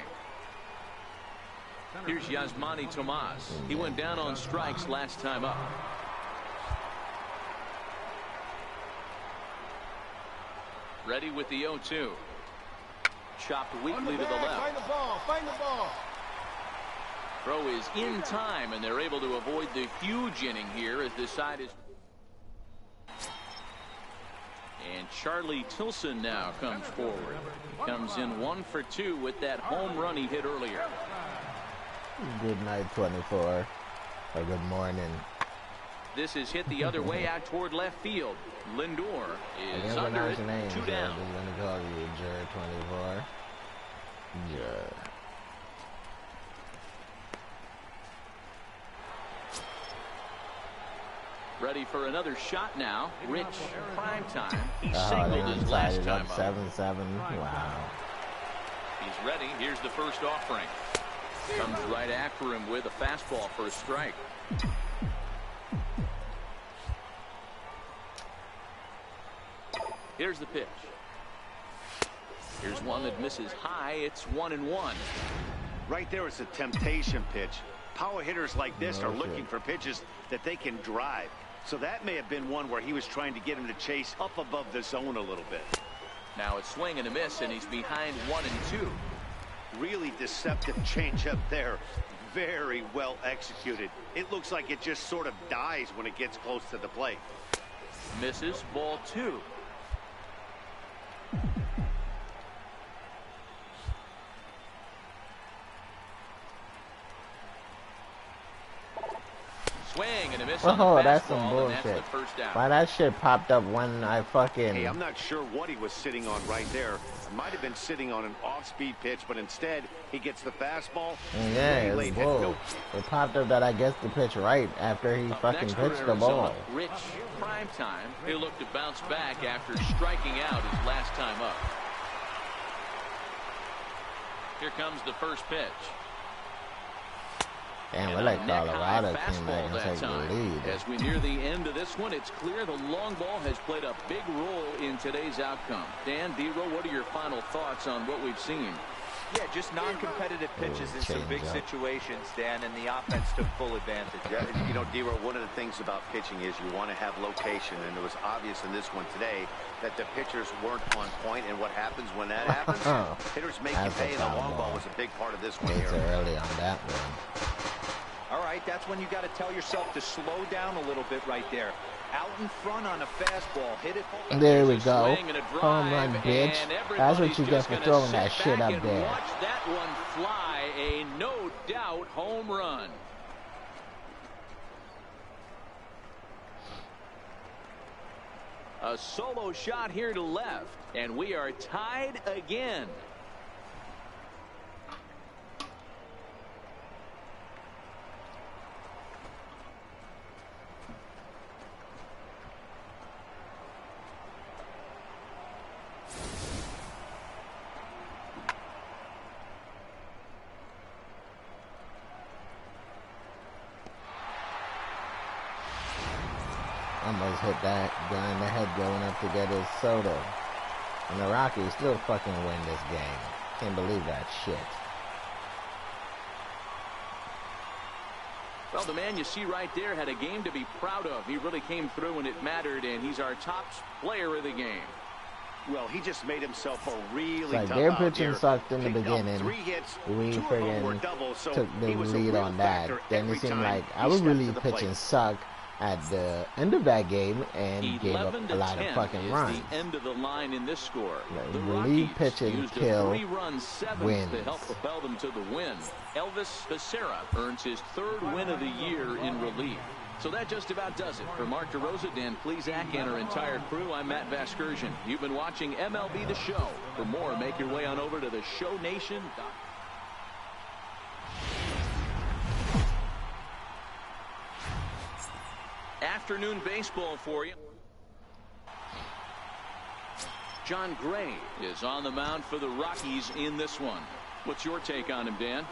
Speaker 2: Here's Yasmani Tomas. He went down on strikes last time up. Ready with the 0-2. Chopped weakly to the left.
Speaker 8: Find the ball. Find the ball.
Speaker 2: Throw is in time, and they're able to avoid the huge inning here as this side is. And Charlie Tilson now comes forward. Comes in 1 for 2 with that home run he hit earlier.
Speaker 1: Good night, 24. Or good morning.
Speaker 2: This is hit the other way out toward left field. Lindor is under it. 2 down.
Speaker 1: I'm going to call you Jared 24. Yeah.
Speaker 2: Ready for another shot now. Rich, Primetime. He singled his last time up.
Speaker 1: 7-7. Wow.
Speaker 2: He's ready. Here's the first offering. Comes right after him with a fastball for a strike. Here's the pitch. Here's one that misses high. It's 1-1.
Speaker 3: Right there is a temptation pitch. Power hitters like this are looking for pitches that they can drive. So that may have been one where he was trying to get him to chase up above the zone a little bit.
Speaker 2: Now it's swing and a miss, and he's behind 1-2.
Speaker 3: Really deceptive changeup there. Very well executed. It looks like it just sort of dies when it gets close to the plate.
Speaker 2: Misses, ball 2. Swing and a miss on the fastball,
Speaker 1: that's some bullshit.
Speaker 2: That's the first down.
Speaker 1: Why that shit popped up when I fucking...
Speaker 3: Hey, I'm not sure what he was sitting on right there. It might have been sitting on an off-speed pitch, but instead he gets the fastball.
Speaker 1: Yeah, it's bull. It popped up that I guessed the pitch right after he fucking pitched the ball.
Speaker 2: Rich, Primetime. He looked to bounce back after striking out his last time up. Here comes the first pitch.
Speaker 1: Damn, we're like Colorado came back and take the lead.
Speaker 2: As we near the end of this one, it's clear the long ball has played a big role in today's outcome. Dan, D-Roll, what are your final thoughts on what we've seen?
Speaker 7: Yeah, just non-competitive pitches in some big situations, Dan, and the offense took full advantage.
Speaker 3: Yeah, you know, D-Roll, one of the things about pitching is you want to have location, and it was obvious in this one today that the pitchers weren't on point, and what happens when that happens? Hitters make you pay, and the long ball was a big part of this one here.
Speaker 1: Early on that one.
Speaker 7: All right, that's when you got to tell yourself to slow down a little bit right there. Out in front on a fastball, hit it.
Speaker 1: There we go. Home run, bitch. That's what you get for throwing that shit up there.
Speaker 2: Watch that one fly, a no doubt home run. A solo shot here to left, and we are tied again.
Speaker 1: Almost hit that guy in the head going up to get his soda. And the Rockies still fucking win this game. Can't believe that shit.
Speaker 2: Well, the man you see right there had a game to be proud of. He really came through when it mattered, and he's our top player of the game.
Speaker 3: Well, he just made himself a really
Speaker 1: Like
Speaker 3: tough
Speaker 1: their
Speaker 3: out
Speaker 1: pitching
Speaker 3: here.
Speaker 1: sucked in the
Speaker 3: Picked up
Speaker 1: beginning.
Speaker 3: 3 hits,
Speaker 1: We
Speaker 3: 2 of them were
Speaker 1: friggin'
Speaker 3: doubles, so
Speaker 1: took the
Speaker 3: he was a
Speaker 1: lead
Speaker 3: real
Speaker 1: on that.
Speaker 3: factor
Speaker 1: Then
Speaker 3: every
Speaker 1: it seemed
Speaker 3: time
Speaker 1: like
Speaker 3: he
Speaker 1: I was
Speaker 3: stepped
Speaker 1: really
Speaker 3: to the
Speaker 1: pitching
Speaker 3: plate.
Speaker 1: suck at the end of that game and gave up
Speaker 2: 11
Speaker 1: a
Speaker 2: to
Speaker 1: lot of
Speaker 2: 10
Speaker 1: fucking
Speaker 2: is
Speaker 1: runs.
Speaker 2: the end of the line in this score.
Speaker 1: Like,
Speaker 2: The
Speaker 1: relief
Speaker 2: Rockies
Speaker 1: pitching
Speaker 2: used a
Speaker 1: kill
Speaker 2: 3-run seventh
Speaker 1: wins.
Speaker 2: to help propel them to the win. Elvis Becerra earns his 3rd win of the year in relief. So that just about does it. For Mark DeRosa, Dan Plesac, and our entire crew, I'm Matt Vasgersian. You've been watching MLB The Show. For more, make your way on over to theshownation.com. Afternoon baseball for you. John Gray is on the mound for the Rockies in this one. What's your take on him, Dan?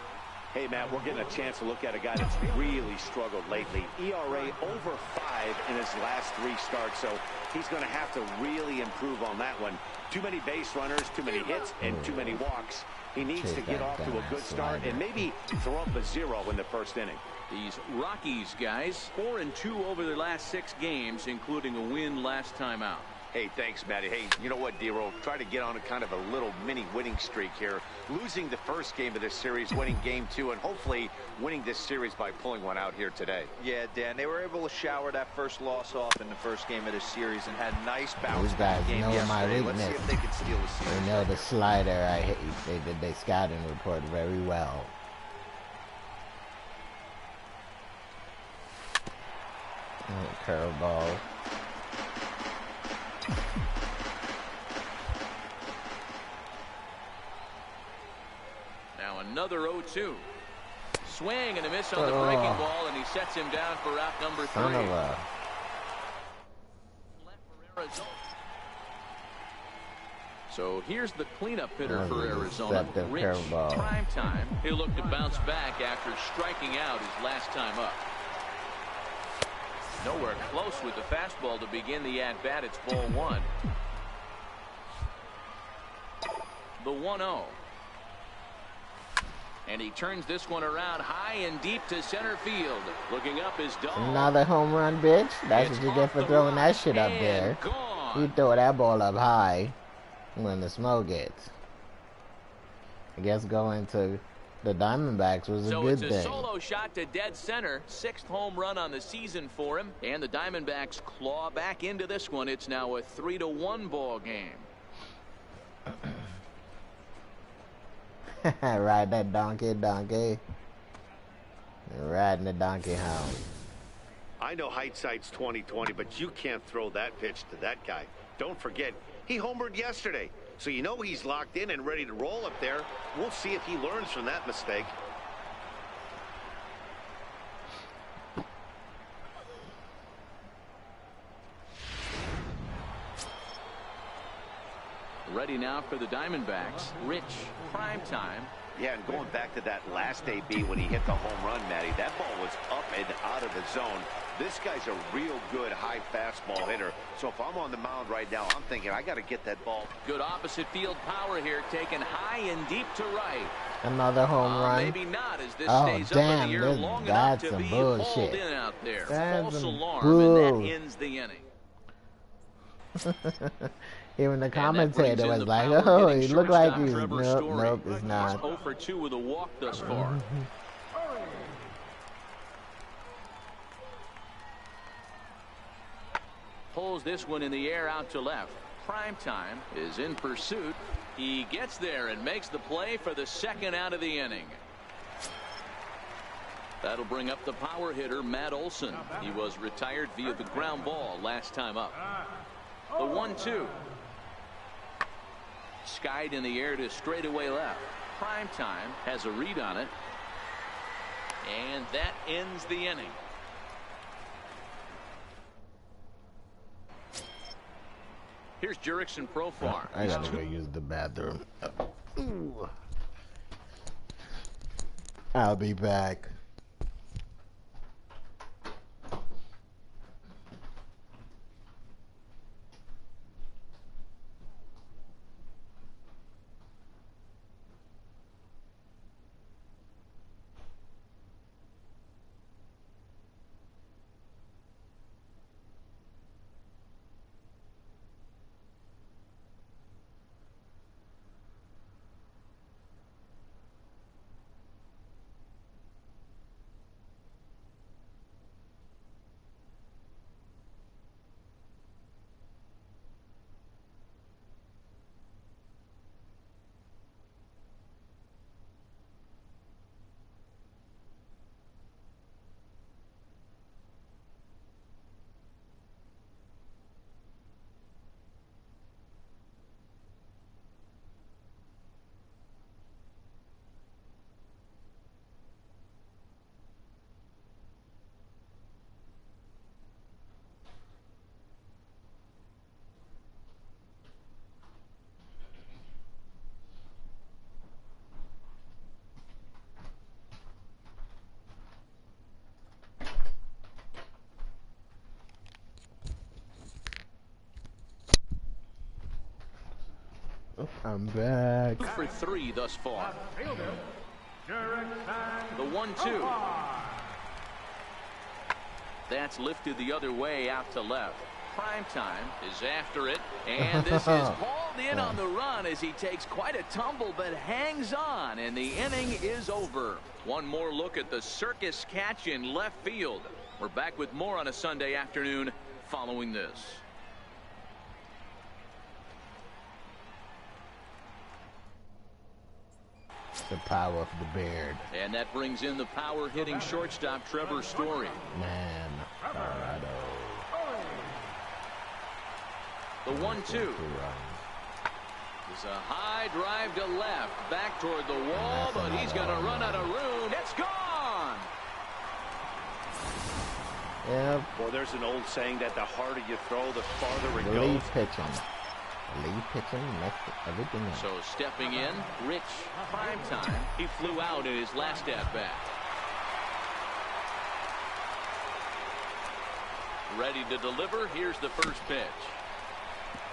Speaker 3: Hey, Matt, we're getting a chance to look at a guy that's really struggled lately. ERA over 5 in his last 3 starts, so he's going to have to really improve on that one. Too mmany base runners, too many hits, and too many walks. He needs to get off to a good start and maybe throw up a 0 in the first inning.
Speaker 2: These Rockies guys, 4-2 over their last 6 games, including a win last time out.
Speaker 3: Hey, thanks, Matty. Hey, you know what, D-Roll? Try to get on a kind of a little mini winning streak here. Losing the first game of this series, winning game 2, and hopefully winning this series by pulling one out here today.
Speaker 7: Yeah, Dan, they were able to shower that first loss off in the first game of this series and had a nice bounce
Speaker 1: These guys
Speaker 7: back game
Speaker 1: know my
Speaker 7: yesterday. Let's see
Speaker 1: weakness.
Speaker 7: if they can steal the series.
Speaker 1: They know the slider I hate. They did their scouting report very well. Curveball.
Speaker 2: Now another 0-2. Swing and a miss on the breaking ball, and he sets him down for out number 3.
Speaker 1: Son of a...
Speaker 2: So here's the cleanup hitter for Arizona,
Speaker 1: deceptive
Speaker 2: Rich
Speaker 1: curveball.
Speaker 2: Primetime. He'll look to bounce back after striking out his last time up. Nowhere close with the fastball to begin the at-bat. It's ball 1. The 1-0. And he turns this one around high and deep to center field. Looking up is Dahl.
Speaker 1: Another home run, bitch. That's
Speaker 2: It's
Speaker 1: what you get for
Speaker 2: off the
Speaker 1: throwing that
Speaker 2: rock
Speaker 1: shit up
Speaker 2: and
Speaker 1: there.
Speaker 2: gone.
Speaker 1: You throw that ball up high when the smoke gets. I guess going to the Diamondbacks was a
Speaker 2: So
Speaker 1: good
Speaker 2: it's a
Speaker 1: thing.
Speaker 2: solo shot to dead center. 6th home run on the season for him. And the Diamondbacks claw back into this one. It's now a 3-1 ball game.
Speaker 1: Ride that donkey. Riding the donkey hound.
Speaker 3: I know hindsight's 20/20, but you can't throw that pitch to that guy. Don't forget, he homered yesterday. So you know he's locked in and ready to roll up there. We'll see if he learns from that mistake.
Speaker 2: Ready now for the Diamondbacks. Rich Primetime.
Speaker 3: Yeah, and going back to that last AB when he hit the home run, Matty, that ball was up and out of the zone. This guy's a real good high fastball hitter. So if I'm on the mound right now, I'm thinking I got to get that ball.
Speaker 2: Good opposite field power here, taken high and deep to right.
Speaker 1: Another home run.
Speaker 2: Maybe not, as this
Speaker 1: Oh,
Speaker 2: stays up
Speaker 1: damn,
Speaker 2: in the air long enough
Speaker 1: that's
Speaker 2: to
Speaker 1: some
Speaker 2: be
Speaker 1: bullshit.
Speaker 2: hauled in out there.
Speaker 1: That's
Speaker 2: False
Speaker 1: some
Speaker 2: alarm, and
Speaker 1: bull.
Speaker 2: that ends the inning.
Speaker 1: Even the
Speaker 2: And that
Speaker 1: commentator
Speaker 2: brings in
Speaker 1: was
Speaker 2: the
Speaker 1: like,
Speaker 2: power
Speaker 1: oh,
Speaker 2: hitting
Speaker 1: he looked like
Speaker 2: shortstop,
Speaker 1: he's...
Speaker 2: Trevor
Speaker 1: Nope,
Speaker 2: Story.
Speaker 1: nope, it's
Speaker 2: He's
Speaker 1: not.
Speaker 2: 0 for 2 with a walk thus far. Pulls this one in the air out to left. Primetime is in pursuit. He gets there and makes the play for the 2nd out of the inning. That'll bring up the power hitter, Matt Olson. He was retired via the ground ball last time up. The 1-2. Skied in the air to straightaway left. Primetime has a read on it. And that ends the inning. Here's Jurickson Profar.
Speaker 1: I gotta go use the bathroom. Ooh. I'll be back. I'm back.
Speaker 2: 2 for 3 thus far. The 1-2. That's lifted the other way out to left. Primetime is after it, and this is hauled in on the run as he takes quite a tumble but hangs on, and the inning is over. One more look at the circus catch in left field. We're back with more on a Sunday afternoon following this.
Speaker 1: The power of the beard.
Speaker 2: And that brings in the power hitting shortstop Trevor Story.
Speaker 1: Man, Colorado.
Speaker 2: The 1-2 is a high drive to left, back toward the wall, but he's going to run out of room. It's gone.
Speaker 1: Yeah.
Speaker 3: Well, there's an old saying that the harder you throw, the farther it goes.
Speaker 1: Lead pitching. Lead pitching makes everything else.
Speaker 2: So stepping in, Rich Primetime. He flew out in his last at-bat. Ready to deliver. Here's the first pitch.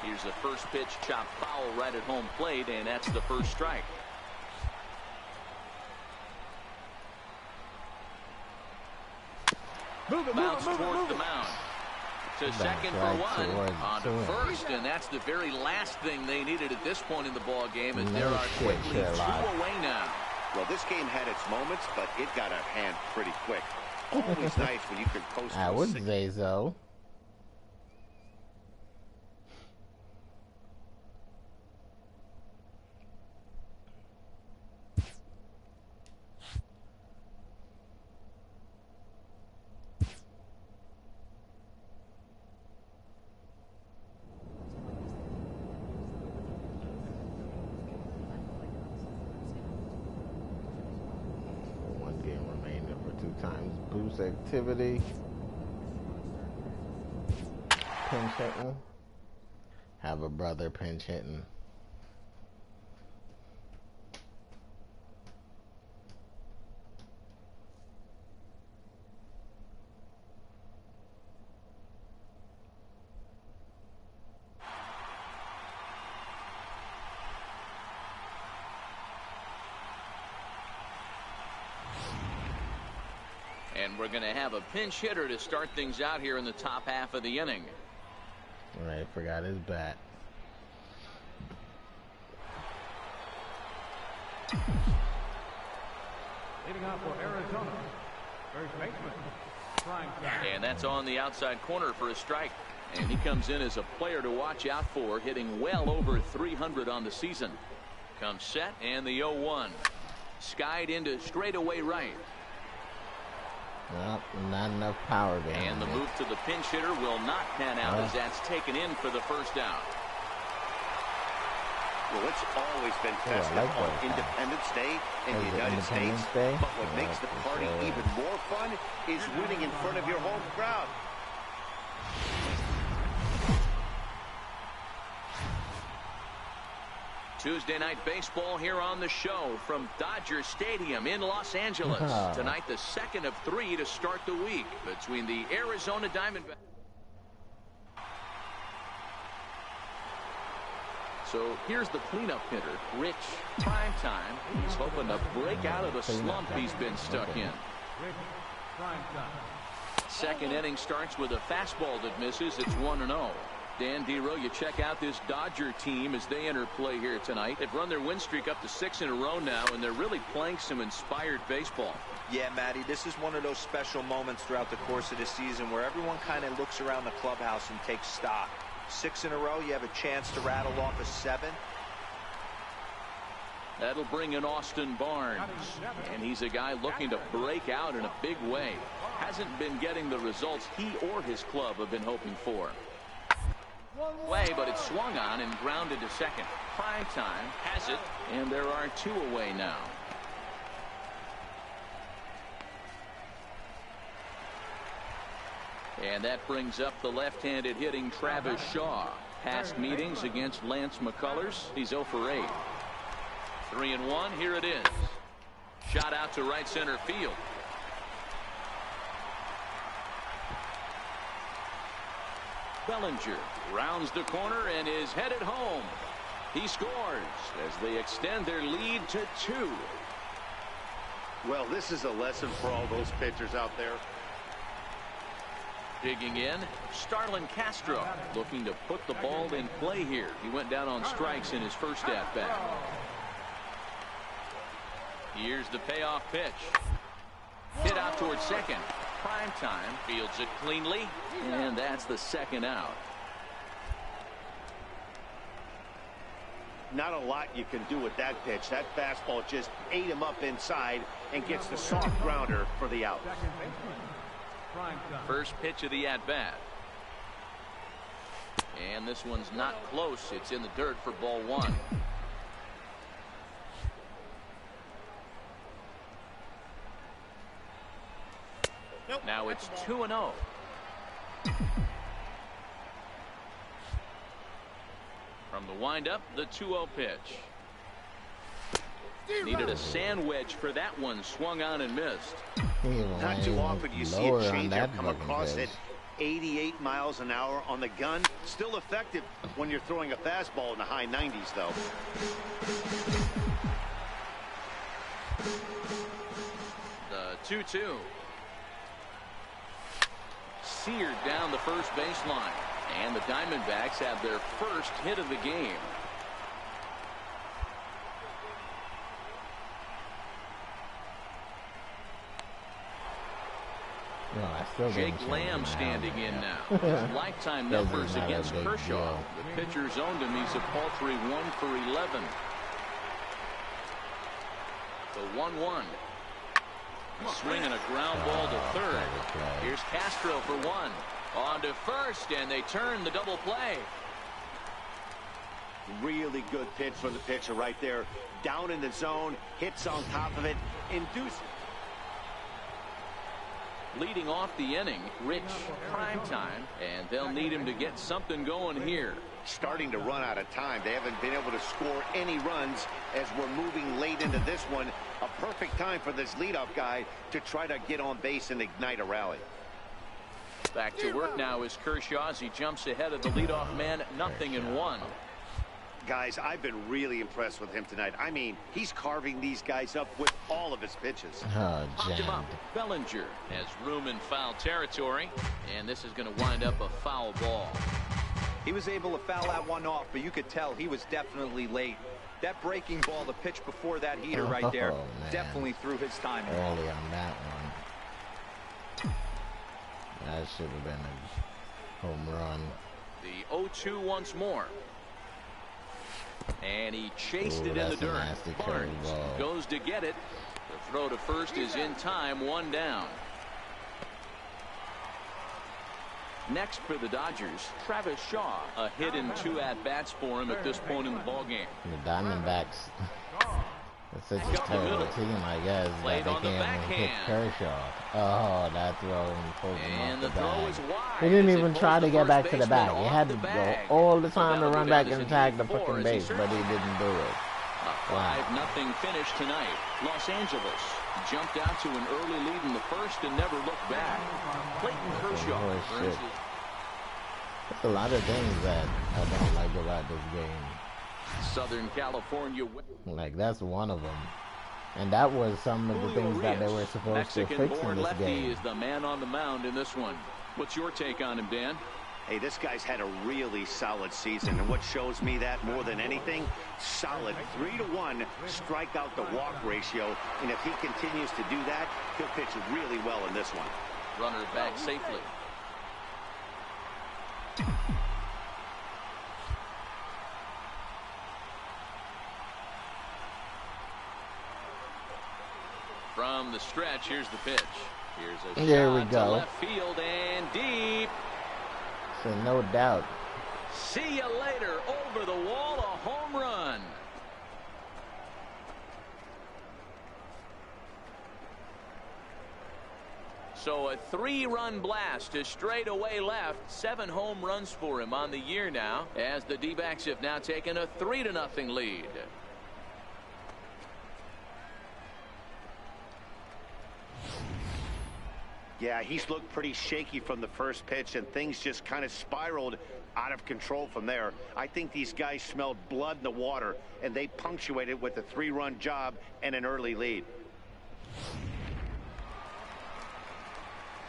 Speaker 2: Here's the first pitch, chopped foul right at home plate, and that's the first strike. Bounce towards the mound. To second for one, on to first, and that's the very last thing they needed at this point in the ball game, as there are quickly 2 away now.
Speaker 3: Well, this game had its moments, but it got out of hand pretty quick. Always nice when you can post.
Speaker 1: I would say so. Boost activity. Pinch hitting. Have a brother pinch hitting.
Speaker 2: And we're going to have a pinch hitter to start things out here in the top half of the inning.
Speaker 1: All right, forgot his bat.
Speaker 4: Leading off for Arizona, first baseman, Primetime.
Speaker 2: And that's on the outside corner for a strike. And he comes in as a player to watch out for, hitting well over 300 on the season. Comes set, and the 0-1. Skied into straightaway right.
Speaker 1: Nope, not enough power behind
Speaker 2: And the
Speaker 1: it.
Speaker 2: move to the pinch hitter will not pan out as that's taken in for the first out.
Speaker 3: Well, it's always been festive on Independence Day in the United States.
Speaker 1: Day?
Speaker 3: But what makes the party even more fun is winning in front of your home crowd.
Speaker 2: Tuesday night baseball here on the show from Dodger Stadium in Los Angeles. Tonight, the second of 3 to start the week between the Arizona Diamondbacks. So here's the cleanup hitter, Rich Primetime. He's hoping to break out of the slump he's been stuck in. Second inning starts with a fastball that misses. It's 1-0. Dan Dero, you check out this Dodger team as they enter play here tonight. They've run their win streak up to 6 in a row now, and they're really playing some inspired baseball.
Speaker 7: Yeah, Matty, this is one of those special moments throughout the course of the season where everyone kind of looks around the clubhouse and takes stock. 6 in a row, you have a chance to rattle off a 7.
Speaker 2: That'll bring in Austin Barnes, and he's a guy looking to break out in a big way. Hasn't been getting the results he or his club have been hoping for. Way, but it's swung on and grounded to second. Primetime has it, and there are 2 away now. And that brings up the left-handed hitting Travis Shaw. Past meetings against Lance McCullers, he's 0 for 8. 3-1, here it is. Shot out to right center field. Bellinger rounds the corner and is headed home. He scores as they extend their lead to 2.
Speaker 3: Well, this is a lesson for all those pitchers out there.
Speaker 2: Digging in, Starlin Castro looking to put the ball in play here. He went down on strikes in his first at-bat. Here's the payoff pitch. Hit out towards second. Primetime fields it cleanly, and that's the second out.
Speaker 3: Not a lot you can do with that pitch. That fastball just ate him up inside and gets the soft grounder for the out.
Speaker 2: First pitch of the at-bat. And this one's not close. It's in the dirt for ball 1. Now it's 2-0. From the windup, the 2-0 pitch. Needed a sand wedge for that one. Swung on and missed.
Speaker 3: Not too often you see a changeup come across at 88 miles an hour on the gun. Still effective when you're throwing a fastball in the high 90s, though.
Speaker 2: The 2-2. Seared down the first baseline. And the Diamondbacks have their first hit of the game. Jake Lamb standing in now. His lifetime numbers against Kershaw. The pitcher's owned him. He's a paltry 1 for 11. The 1-1. Swinging a ground ball to third. Here's Castro for 1. On to first, and they turn the double play.
Speaker 3: Really good pitch for the pitcher right there. Down in the zone, hits on top of it, induce.
Speaker 2: Leading off the inning, Rich Primetime, and they'll need him to get something going here.
Speaker 3: Starting to run out of time. They haven't been able to score any runs as we're moving late into this one. A perfect time for this leadoff guy to try to get on base and ignite a rally.
Speaker 2: Back to work now is Kershaw as he jumps ahead of the leadoff man. 0-1.
Speaker 3: Guys, I've been really impressed with him tonight. I mean, he's carving these guys up with all of his pitches.
Speaker 2: Popped him up. Bellinger has room in foul territory, and this is going to wind up a foul ball.
Speaker 7: He was able to foul that one off, but you could tell he was definitely late. That breaking ball, the pitch before that heater right there, definitely threw his timing.
Speaker 1: Early on that one. That should have been a home run.
Speaker 2: The 0-2 once more. And he chased it in the dirt. Barnes goes to get it. The throw to first is in time. 1 down. Next for the Dodgers, Travis Shaw. A hit in 2 at-bats for him at this point in the ballgame.
Speaker 1: The Diamondbacks, it's such a terrible team, I guess, that they can't even hit Kershaw. Oh, that throw and the throw is wide. He didn't even try to get back to the bag. He had to go all the time to run back and attack the fucking base, but he didn't do it.
Speaker 2: A 5-0 finish tonight. Los Angeles jumped out to an early lead in the first and never looked back. Clayton Kershaw.
Speaker 1: There's a lot of things that I don't like about this game.
Speaker 2: Southern California.
Speaker 1: Like, that's one of them. And that was some of the things that they were supposed to fix in this game.
Speaker 2: Is the man on the mound in this one. What's your take on him, Dan?
Speaker 3: Hey, this guy's had a really solid season, and what shows me that more than anything, solid 3-to-1 strikeout to walk ratio, and if he continues to do that, he'll pitch really well in this one.
Speaker 2: Runner back safely. From the stretch, here's the pitch. Here's a shot to left field and deep.
Speaker 1: So no doubt.
Speaker 2: See you later. Over the wall, a home run. So a 3-run blast to straightaway left. 7 home runs for him on the year now, as the D-backs have now taken a 3-0 lead.
Speaker 3: Yeah, he's looked pretty shaky from the first pitch, and things just kind of spiraled out of control from there. I think these guys smelled blood in the water, and they punctuated with a 3-run job and an early lead.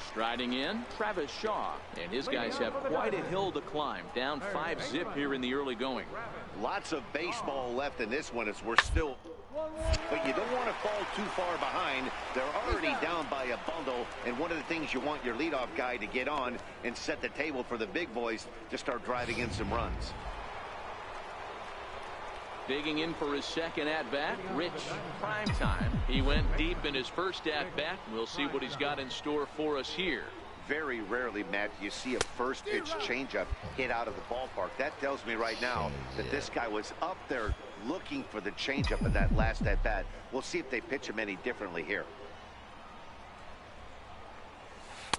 Speaker 2: Striding in, Travis Shaw, and his guys have quite a hill to climb. Down 5-zip here in the early going.
Speaker 3: Lots of baseball left in this one as we're still... But you don't want to fall too far behind. They're already down by a bundle, and one of the things you want your leadoff guy to get on and set the table for the big boys to start driving in some runs.
Speaker 2: Digging in for his second at-bat, Rich Primetime. He went deep in his first at-bat. We'll see what he's got in store for us here.
Speaker 3: Very rarely, Matt, you see a first pitch changeup hit out of the ballpark. That tells me right now that this guy was up there looking for the changeup in that last at-bat. We'll see if they pitch him any differently here.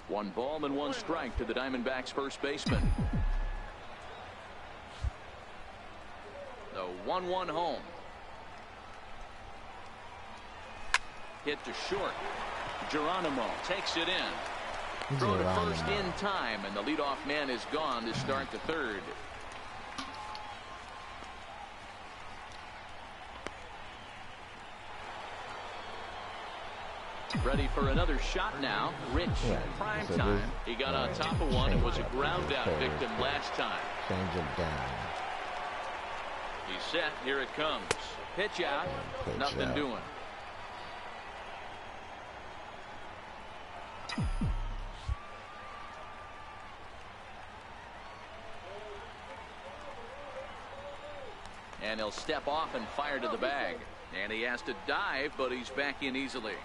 Speaker 2: 1 ball and 1 strike to the Diamondbacks first baseman. The 1-1 home. Hit to short. Geronimo takes it in. Throw to first in time, and the leadoff man is gone to start the third. Ready for another shot now. Rich Primetime. He got on top of one and was a ground out victim last time.
Speaker 1: Change it down.
Speaker 2: He's set. Here it comes. Pitch out. Nothing doing. And he'll step off and fire to the bag. And he has to dive, but he's back in easily.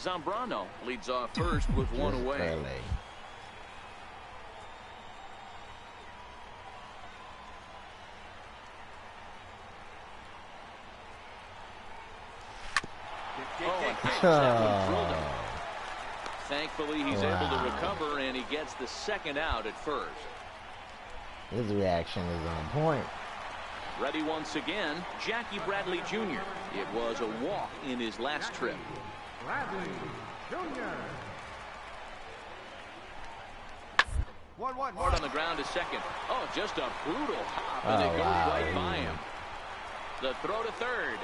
Speaker 2: Zambrano leads off first with one away. Thankfully, he's able to recover, and he gets the second out at first.
Speaker 1: His reaction is on point.
Speaker 2: Ready once again, Jackie Bradley Jr. It was a walk in his last trip.
Speaker 4: Bradley Jr. 1-1.
Speaker 2: Hard on the ground to second. Oh, just a brutal hop, and it goes right by him. The throw to third.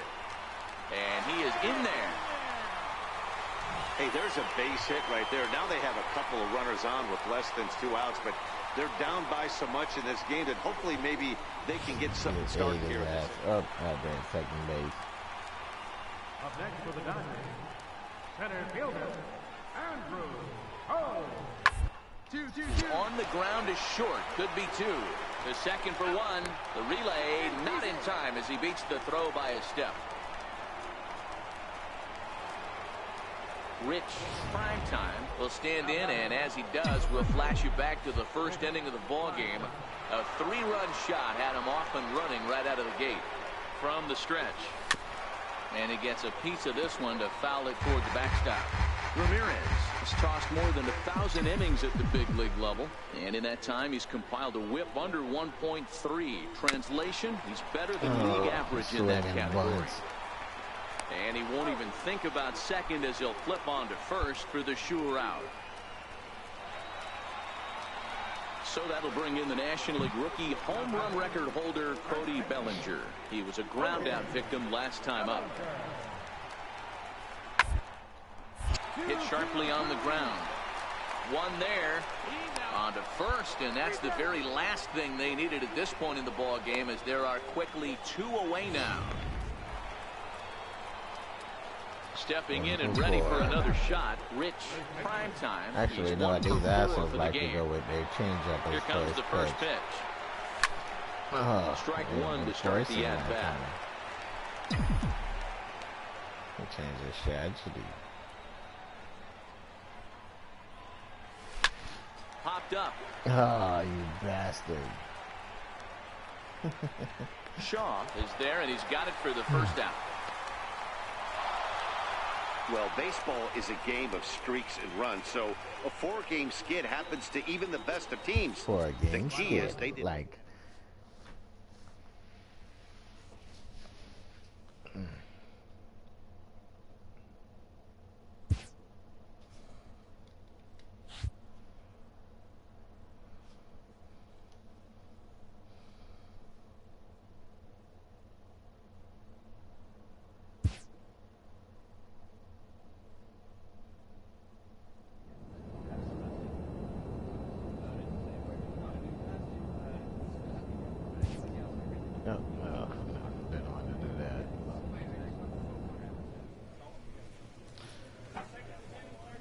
Speaker 2: And he is in there.
Speaker 3: Hey, there's a base hit right there. Now they have a couple of runners on with less than 2 outs, but they're down by so much in this game that hopefully maybe they can get something started here.
Speaker 1: Up at second base.
Speaker 4: Up next for the Dodgers, center fielder, Andrew. Oh. 2-2-2.
Speaker 2: On the ground is short. Could be 2. The second for 1. The relay not in time as he beats the throw by a step. Rich Primetime will stand in, and as he does, we'll flash you back to the first inning of the ball game. A 3-run shot had him off and running right out of the gate from the stretch. And he gets a piece of this one to foul it toward the backstop. Ramirez has tossed more than 1,000 innings at the big league level, and in that time he's compiled a whip under 1.3. Translation, he's better than league average in that category. And he won't even think about second as he'll flip on to first for the sure out. So that'll bring in the National League rookie home run record holder Cody Bellinger. He was a ground out victim last time up. Hit sharply on the ground. One there. On to first, and that's the very last thing they needed at this point in the ball game, as there are quickly 2 away now. Stepping in and ready for another shot, Rich Primetime.
Speaker 1: Actually, no, these assholes like to go with their changeup.
Speaker 2: Here comes the first pitch. Strike 1 to start the at-bat.
Speaker 1: We'll change this strategy.
Speaker 2: Popped up.
Speaker 1: Oh, you bastard.
Speaker 2: Shaw is there, and he's got it for the first out.
Speaker 3: Well, baseball is a game of streaks and runs, so a 4-game skid happens to even the best of teams.
Speaker 1: For a game
Speaker 3: The key is they
Speaker 1: skid,
Speaker 3: did.
Speaker 1: like. No, they don't want to do that.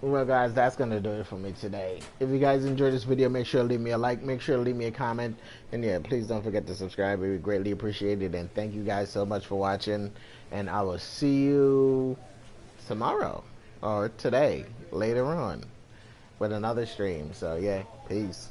Speaker 1: Well, guys, that's going to do it for me today. If you guys enjoyed this video, make sure to leave me a like, make sure to leave me a comment, and yeah, please don't forget to subscribe. We would greatly appreciate it, and thank you guys so much for watching, and I will see you tomorrow, or today, later on, with another stream. So, yeah, peace.